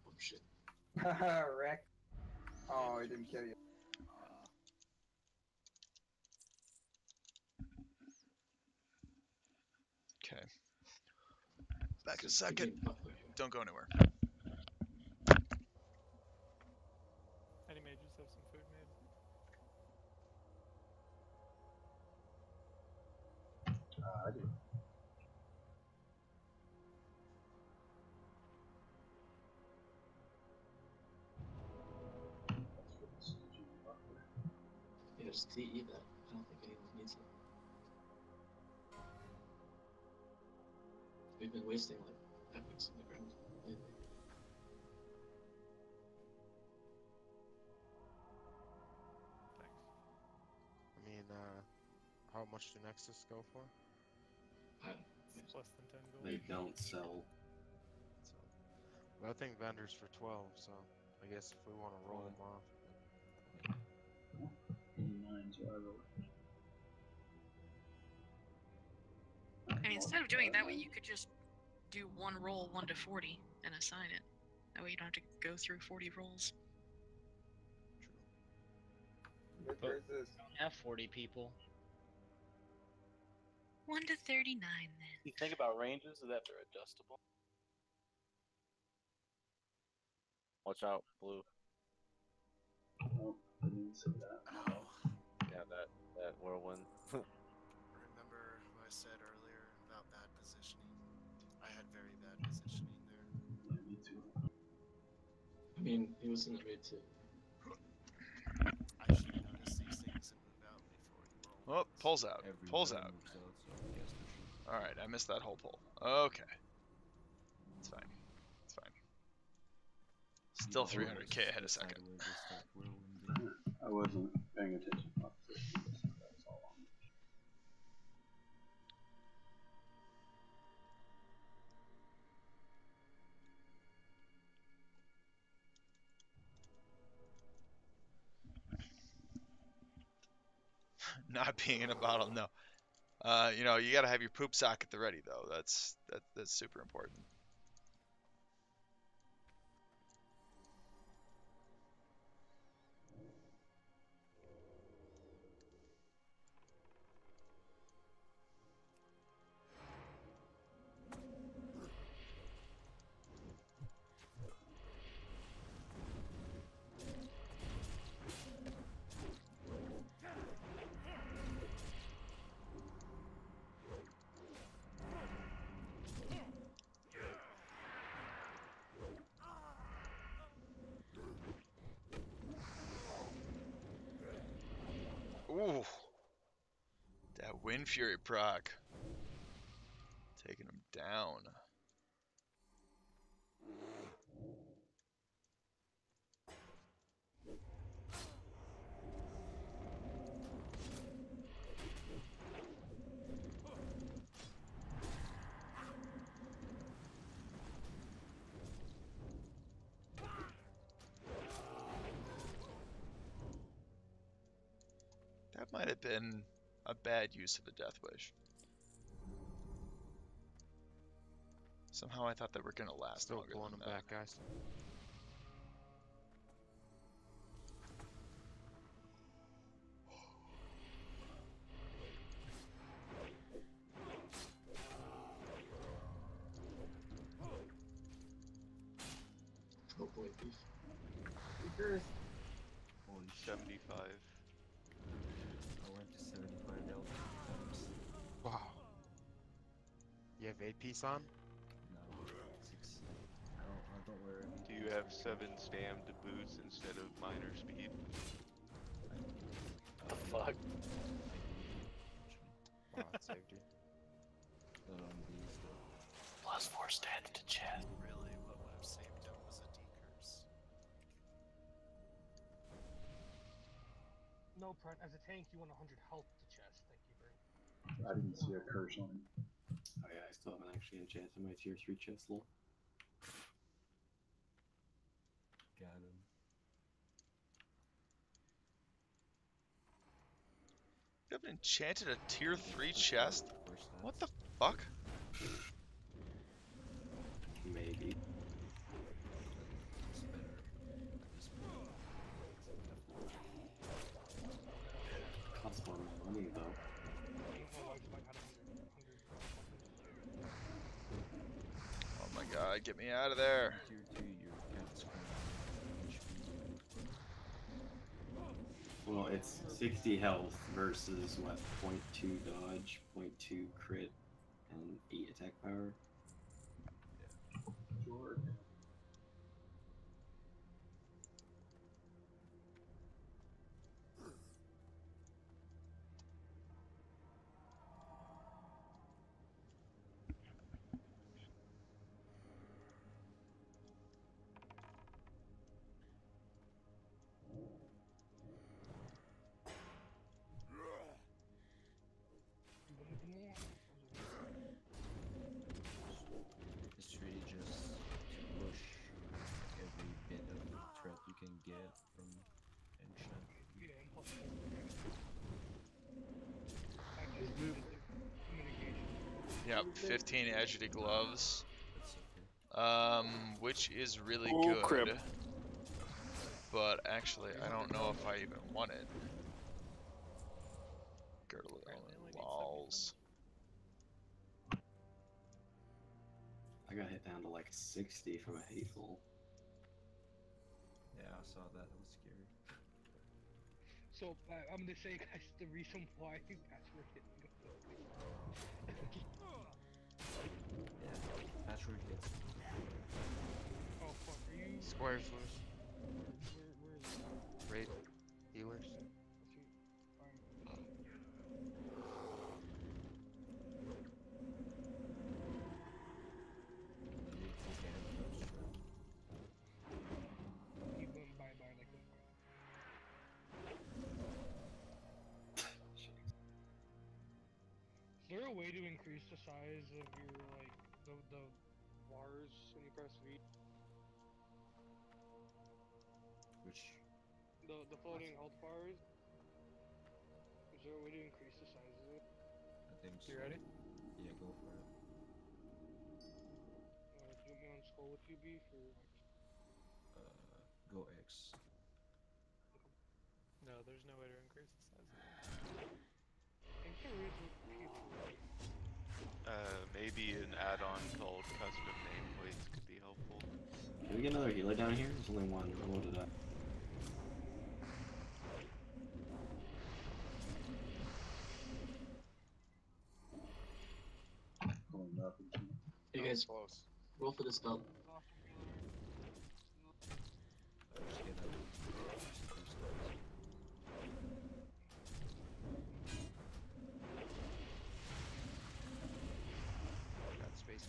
Oh shit.
Haha, wreck. Oh, he didn't kill you.
Okay. Back in a second. Don't go anywhere.
Any mages have some food made?
I do.
Yeah, just DE that. I don't think anyone needs it. We've been wasting like epics in the ground lately.
I mean, how much do Nexus go for?
It's less than 10 gold.
They don't sell.
So, but I think vendors for 12, so I guess if we want to roll them off.
89, so I roll.
And instead of doing it that way, you could just do one roll 1 to 40 and assign it. That way you don't have to go through 40 rolls.
But we don't have 40 people.
1 to 39 then.
You think about ranges is that they're adjustable. Watch out, blue.
Oh, I didn't see that.
Yeah, that whirlwind.
Remember what I said earlier about bad positioning? I had very bad positioning there.
Yeah, me too.
I mean, he was in the mid to.
I should notice these things and move out before you roll.
Oh, pulls out. Pulls
Everybody
out.
moves out, so I guess there should.
Alright, I missed that whole pull. Okay. It's fine. It's fine. Still 300k ahead of second.
I wasn't paying attention to opposition, so that's all on me.
Not being in a bottle, no. You know, you gotta have your poop sock at the ready though. That's super important. Ooh. That Wind Fury proc. Taking him down. That might have been a bad use of a Death Wish. Somehow I thought they were gonna last
Still
longer
pulling
than
them
that.
back, guys.
Oh boy, beef.
Speakers.
Holy shit.
75.
I went to 75 L times.
Wow. You have 8 piece on?
No, 6. I don't wear any.
Do you have 7 stammed boots instead of minor speed?
The fuck?
Wow, that saved you.
These though.
+4 stats to chest.
Really, what would have saved him was a decurse.
No, Prent, as a tank, you want 100 health to chest. Thank you very much.
I didn't see a curse on him.
Oh yeah, I still haven't actually enchanted my tier 3 chest lore.
Got him.
You haven't enchanted a tier 3 chest? What the fuck?
Maybe. Costs more money though.
Oh my god, get me out of there.
Tier 2, your cat's
Well, it's 60 health versus what, 0.2 dodge, 0.2 crit, and 8 attack power.
Jorg.
It's really just to push every bit of threat you can get from enchant.
Yep, 15 agility gloves. Which is really
Ooh,
good.
crib.
But actually, I don't know if I even want it. Girdle walls.
I got hit down to like 60 from a hateful.
Yeah, I saw that. That was scary.
So I'm gonna say, guys, the reason why password didn't go.
Yeah, patchwork hits.
Oh fuck, are you?
Squares loose.
Where is
Raid. Healers.
He went bye-bye like a Is there a way to increase the size of your, like, the bars when you press V?
Which?
The floating health bars? Is there a way to increase the size of it?
I think so.
You ready?
Yeah, go for it.
Do me on skull with you, B, for X?
Go X.
No, there's no way to increase the size of it.
I think there is with people.
Maybe an add-on called custom nameplates could be helpful.
Can we get another healer down here? There's only one. I loaded up.
Hey guys,
Close.
roll for the spell.
Got space.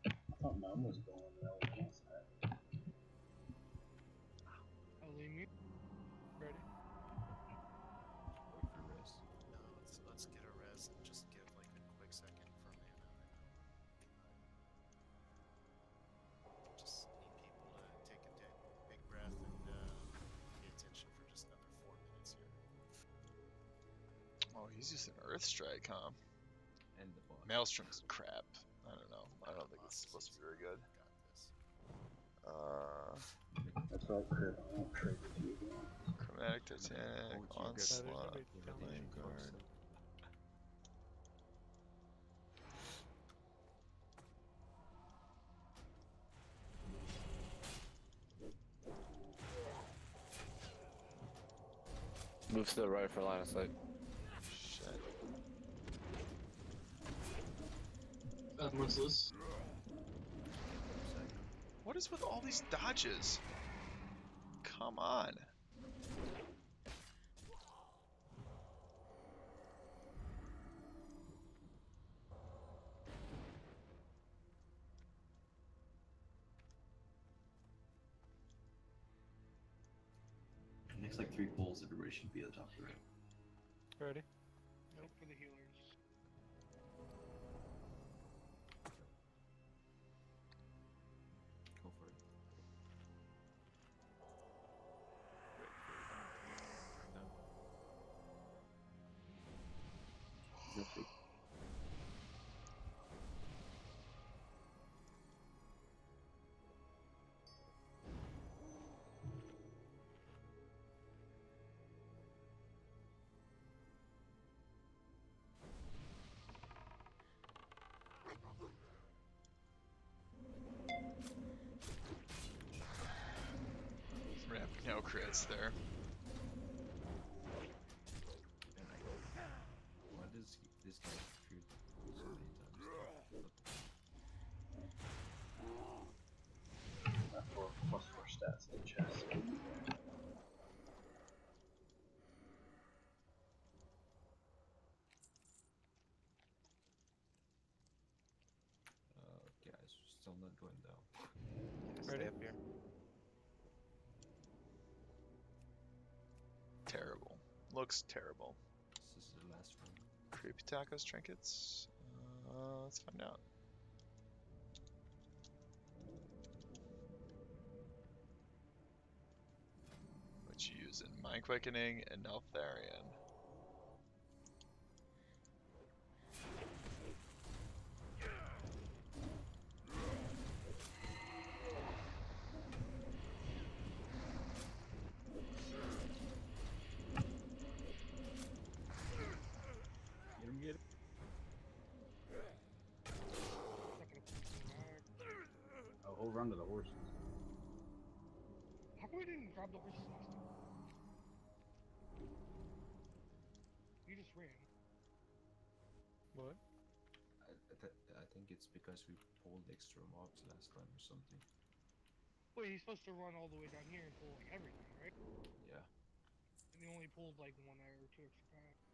I thought Mom was going well against that.
I'll leave you. Ready?
Wait for rest.
No, let's get a res and just give like a quick second for mana. Just need people to take a big breath and pay attention for just another 4 minutes here.
Oh, he's just an Earth Strike, huh?
And the boss.
Maelstrom's crap. I don't know. I don't think it's supposed to be very good.
That's right, Crib. I won't trade with you again.
Chromatic Titanic, Onslaught,
nobody telling
Flame
you.
Guard.
Move to the right for line of sight.
Shit.
Merciless.
What is with all these dodges? Come on.
Next like 3 pulls, everybody should be at the top of the right.
Ready?
Nope, for the healers.
Go for it.
Nothing.
No crits there.
Why does this guy shoot so many times?
That +4 stats in the chest.
Guys, still not going down.
Stay up here.
Terrible. Looks terrible.
This is the last one.
Creepy tacos, trinkets. Let's find out. What you using? Mind Quickening and Neltharion.
run to the horses.
How come we didn't grab the horses last time? You just ran.
What?
I think it's because we pulled extra mobs last time or something.
Wait, he's supposed to run all the way down here and pull like everything, right?
Yeah.
And he only pulled like 1 or 2 extra packs.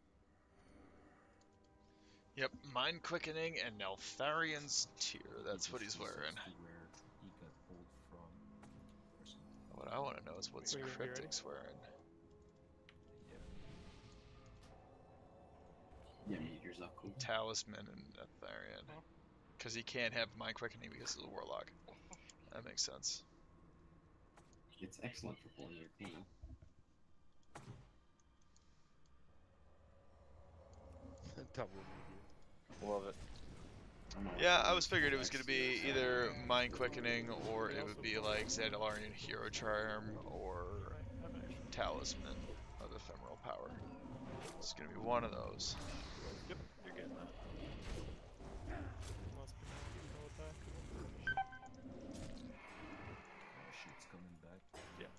Yep, Mind Quickening and Neltharian's Tear. That's what he's wearing.
Where he got pulled from or something.
What I want to know is what's Cryptic's wearing.
Yeah, meteors up cool.
Talisman and Neltharian. Because he can't have Mind Quickening because he's a Warlock. That makes sense.
It's excellent for pulling your pain.
Double meteor. Love it.
Yeah, I was figured it was going to be either Mind Quickening or it would be like Zandalarian Hero Charm or Talisman of Ephemeral Power. It's going to be one of those.
Yep, you're getting that. Unless people know attack.
Oh, shit's coming back.
Yeah.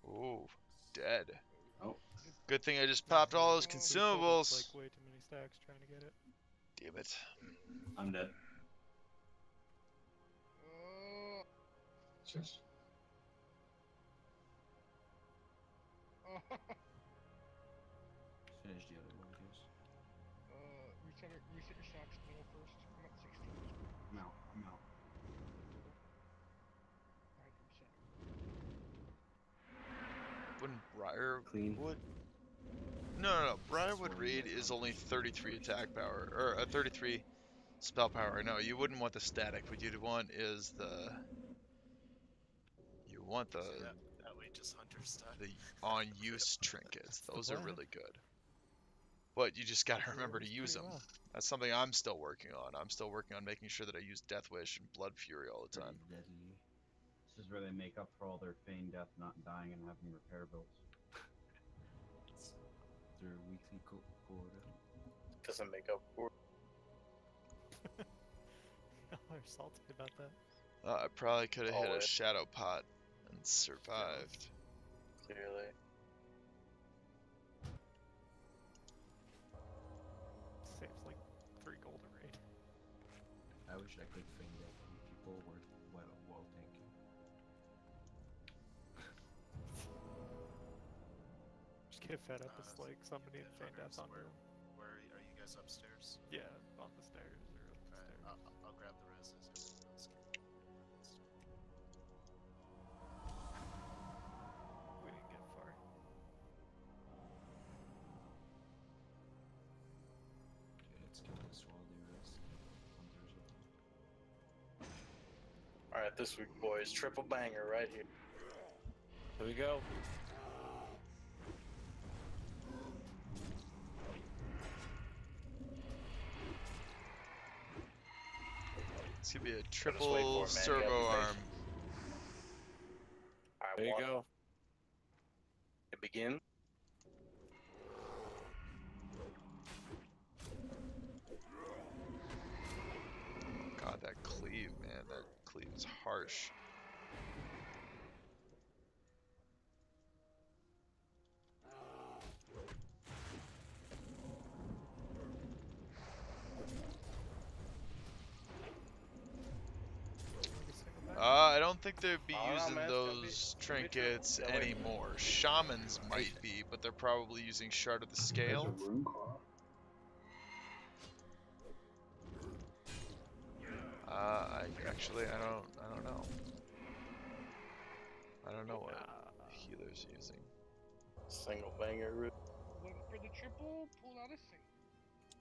Ooh, dead.
Oh.
Good thing I just popped all those consumables.
Like way too many stacks trying to get it.
Damn it.
I'm dead.
Just.
Finish the other one, guys.
Reset your stacks middle first. I'm at 16.
I'm out. I'm out.
Wouldn't Briarwood?
Clean.
No. Briarwood Reed is only 33 attack power, or 33 spell power. No, you wouldn't want the static. What you'd want is the. You want the.
That way, just hunter stuff.
The on-use trinkets. Those are really good. But you just gotta remember to use them. That's something I'm still working on. I'm still working on making sure that I use Death Wish and Blood Fury all the time.
Deadly.
This is where they make up for all their feigned death, not dying, and having repair bills.
It's their weekly quota.
Doesn't make up for.
Y'all are salty about that.
I probably could have hit a
Always.
Shadow Pot and survived.
Clearly.
Saves like 3 gold a raid.
I wish I could feign that people were well tanking.
Just get fed up. It's like somebody in feign death on you.
Where are you guys upstairs?
Yeah, on the stairs or up the stairs.
I'll grab the reses.
We didn't get far.
Okay, let's get this while they rest. Hunters open.
Alright, this week, boys. Triple banger right here.
Here we go.
It's gonna be a
Just wait
triple
for it, man.
servo
You gotta be
arm.
patient. Alright,
There you
one.
go.
It begin.
God, that cleave, man. That cleave is harsh. I don't think they'd be using those trinkets anymore. Shamans might be, but they're probably using Shard of the Scale. I don't know. I don't know what healer's using.
Single banger route.
Went for the triple, pulled out a single.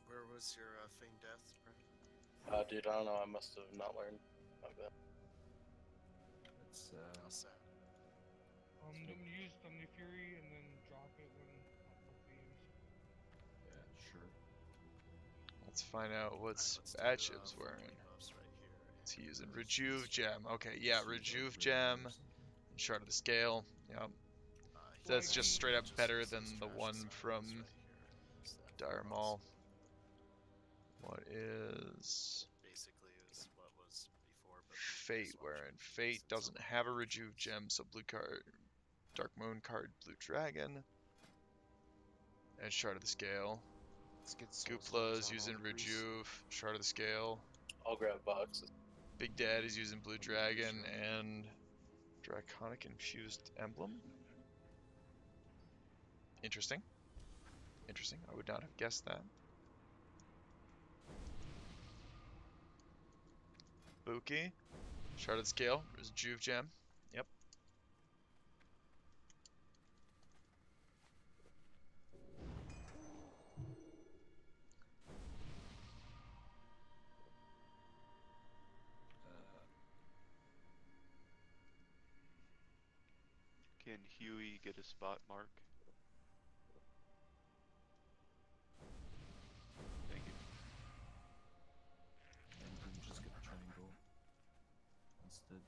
Where was your feigned death, bro?
Dude, I don't know. I must have not learned like that.
Let's
How's that?
Use Thunder Fury and then drop it when beams.
Yeah, sure.
Let's find out what Spatchiv's wearing. What's he using? Rejuve Gem. Okay, yeah, Rejuve Gem. And Shard of the Scale. Yep. That's just straight up better than the one from Dire Maul. What is...
Basically, is what was before, but
Fate, wherein Fate doesn't have a Rejuve gem, so blue card, Dark Moon card, blue dragon, and Shard of the Scale. Goopla's using Rejuve, Shard of the Scale.
I'll grab boxes.
Big Dad is using blue dragon and Draconic Infused Emblem. Interesting. Interesting. I would not have guessed that. Buki. Shard of the Scale. There's a Juve gem. Yep.
Can Huey get a spot mark? Thank you.
And then just get a triangle instead.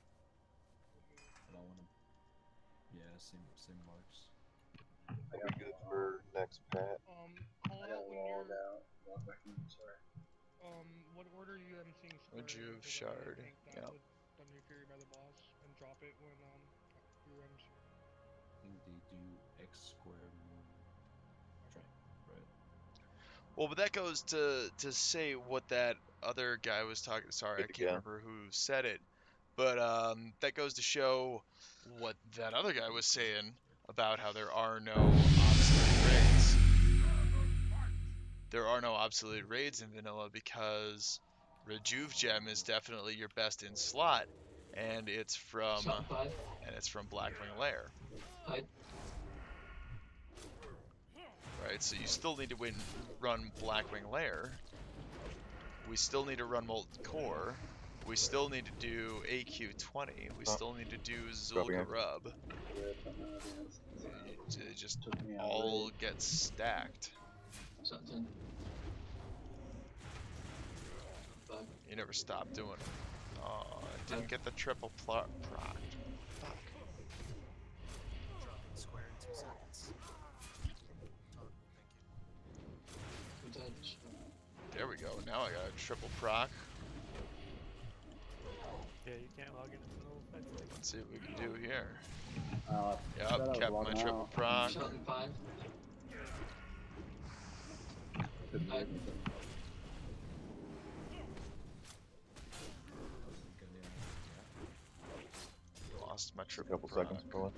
And I want to, yeah, same marks.
I got good for next pat.
Call out when you're. What order you emceeing square?
Rejuve, Shard.
That
Yep.
would done your Fury by the boss and drop it when you MC.
I think they do X square moon triangle, right?
Well, but that goes to say what that other guy was talking. Sorry, I can't remember who said it, but that goes to show what that other guy was saying about how there are no obsolete raids. There are no obsolete raids in vanilla because Rejuve gem is definitely your best in slot, and it's from Blackwing Lair. Right, so you still need to run Blackwing Lair. We still need to run Molten Core. We still need to do AQ20. We still need to do Zul'Gurub. Rub. It just all gets stacked. You never stop doing it. Oh, I didn't get the triple proc. Fuck.
Dropping square in 2 seconds.
There we go. Now I got a triple proc.
Yeah, you can't log in until fights.
Let's see what we can do here.
Yep,
kept my triple proc. Lost my triple
Couple
proc.
seconds, Colin.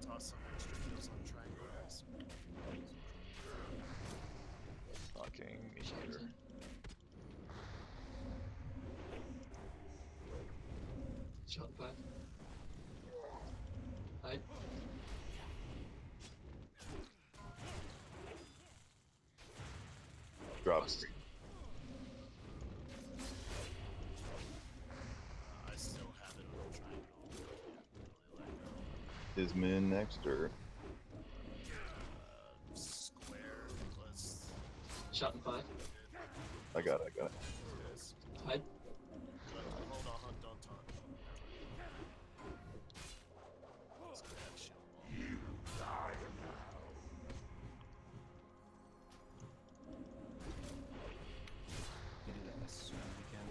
Toss some extra heals on triangle, guys.
Fucking here.
Shot 5. Hide.
Drop.
I still have it on triangle.
Is Min next or?
Square plus.
Shot 5.
I got it.
Hide.
Hold on, don't talk. Let's go ahead and shield wall.
Get it as soon as we can.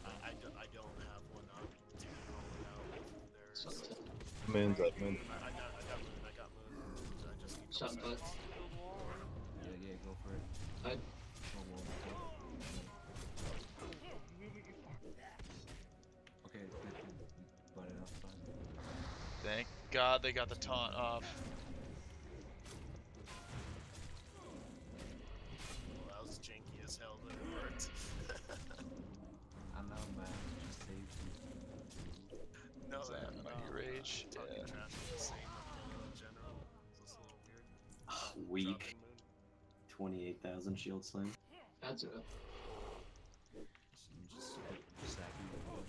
I don't have one up. Dude, roll it out. There's.
Min's up, Min.
I got moon. I just need
Shot 5.
Yeah, go for it.
Hide.
Okay, good. But enough time.
Thank God they got the taunt off.
Well, that was janky as hell, but it worked.
I know, man. Just saved you.
No,
Is that Mighty Rage?
Talking
Yeah.
trash is the same in general. It's just a little weird.
Weak. 28,000 shield slam.
That's it.
Just sacking the ball.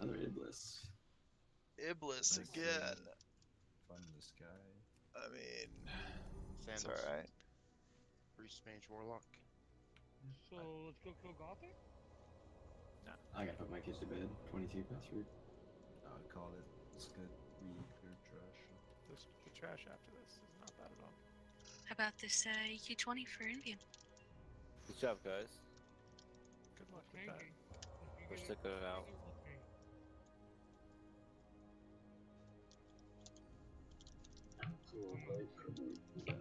Another Iblis.
Iblis
Nice,
again.
Fun this guy.
I mean, it's
Sandals.
alright.
Priest, Mage, Warlock.
So let's go kill Gothic.
I gotta put my kid to bed. 22 password.
I call it. It's good. We clear trash.
the trash after this is not bad at all.
How about this EQ20 for Indian?
Good job, guys.
Good luck with that.
We're sticking it out.
It's a little late for me.
If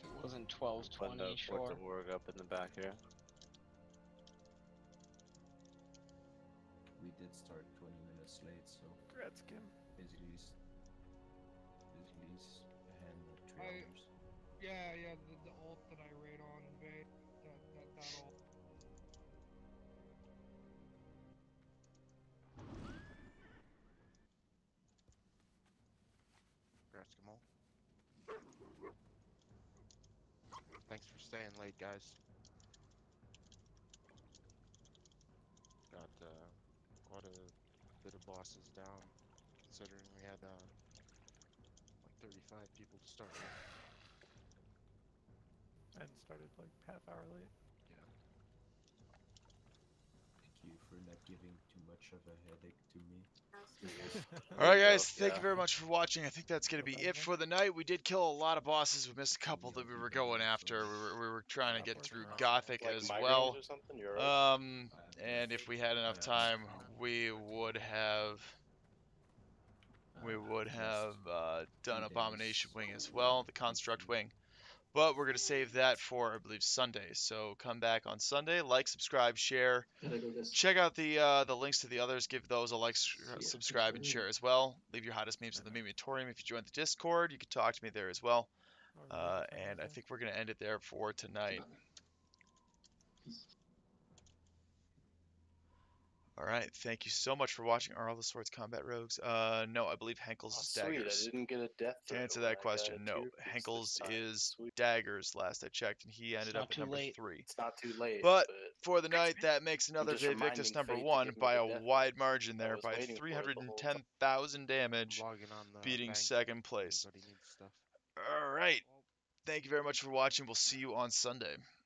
it wasn't 12:20, sure.
Put the work up in the back here.
We did start 20 minutes late, so
Congrats, Kim.
basically it's a hand of 3 hours.
Yeah, the ult that I raid on Vay, that ult.
Congrats, Kamal. Thanks for staying late, guys. Got quite a bit of bosses down, considering we had like 35 people to start with.
And started like half hour late.
Yeah.
Thank you for not giving too much of a headache to me.
Alright guys, thank you very much for watching. I think that's going to be it for the night. We did kill a lot of bosses. We missed a couple that we were going after. We were trying to get through Gothic
Like
as
migraines
well.
or something? You're right.
And if we had enough time, we would have done Abomination Wing as well, the Construct Wing. But we're going to save that for, I believe, Sunday. So come back on Sunday, like, subscribe, share. Check out the links to the others. Give those a like, subscribe, and share as well. Leave your hottest memes in the Memeatorium. If you join the Discord, you can talk to me there as well. And I think we're going to end it there for tonight. All right, thank you so much for watching. Are all the swords combat rogues? No, I believe Henkel's is
Sweet,
daggers.
I didn't get a death
To
threat
answer
when I
that
got
question,
a
no.
tier piece
Henkel's
this time.
is
Sweet.
daggers last I checked, and he ended
not
up at
too
number
late.
3.
It's not too late,
But for the night, that makes another
just
Invictus
reminding
number
fate to
1
give me
by
the
a
death
wide margin
I
there,
was
by
waiting for it the whole
310,000 damage,
Logging on the
beating
bank.
second place.
Anybody needs stuff.
All right. Thank you very much for watching. We'll see you on Sunday.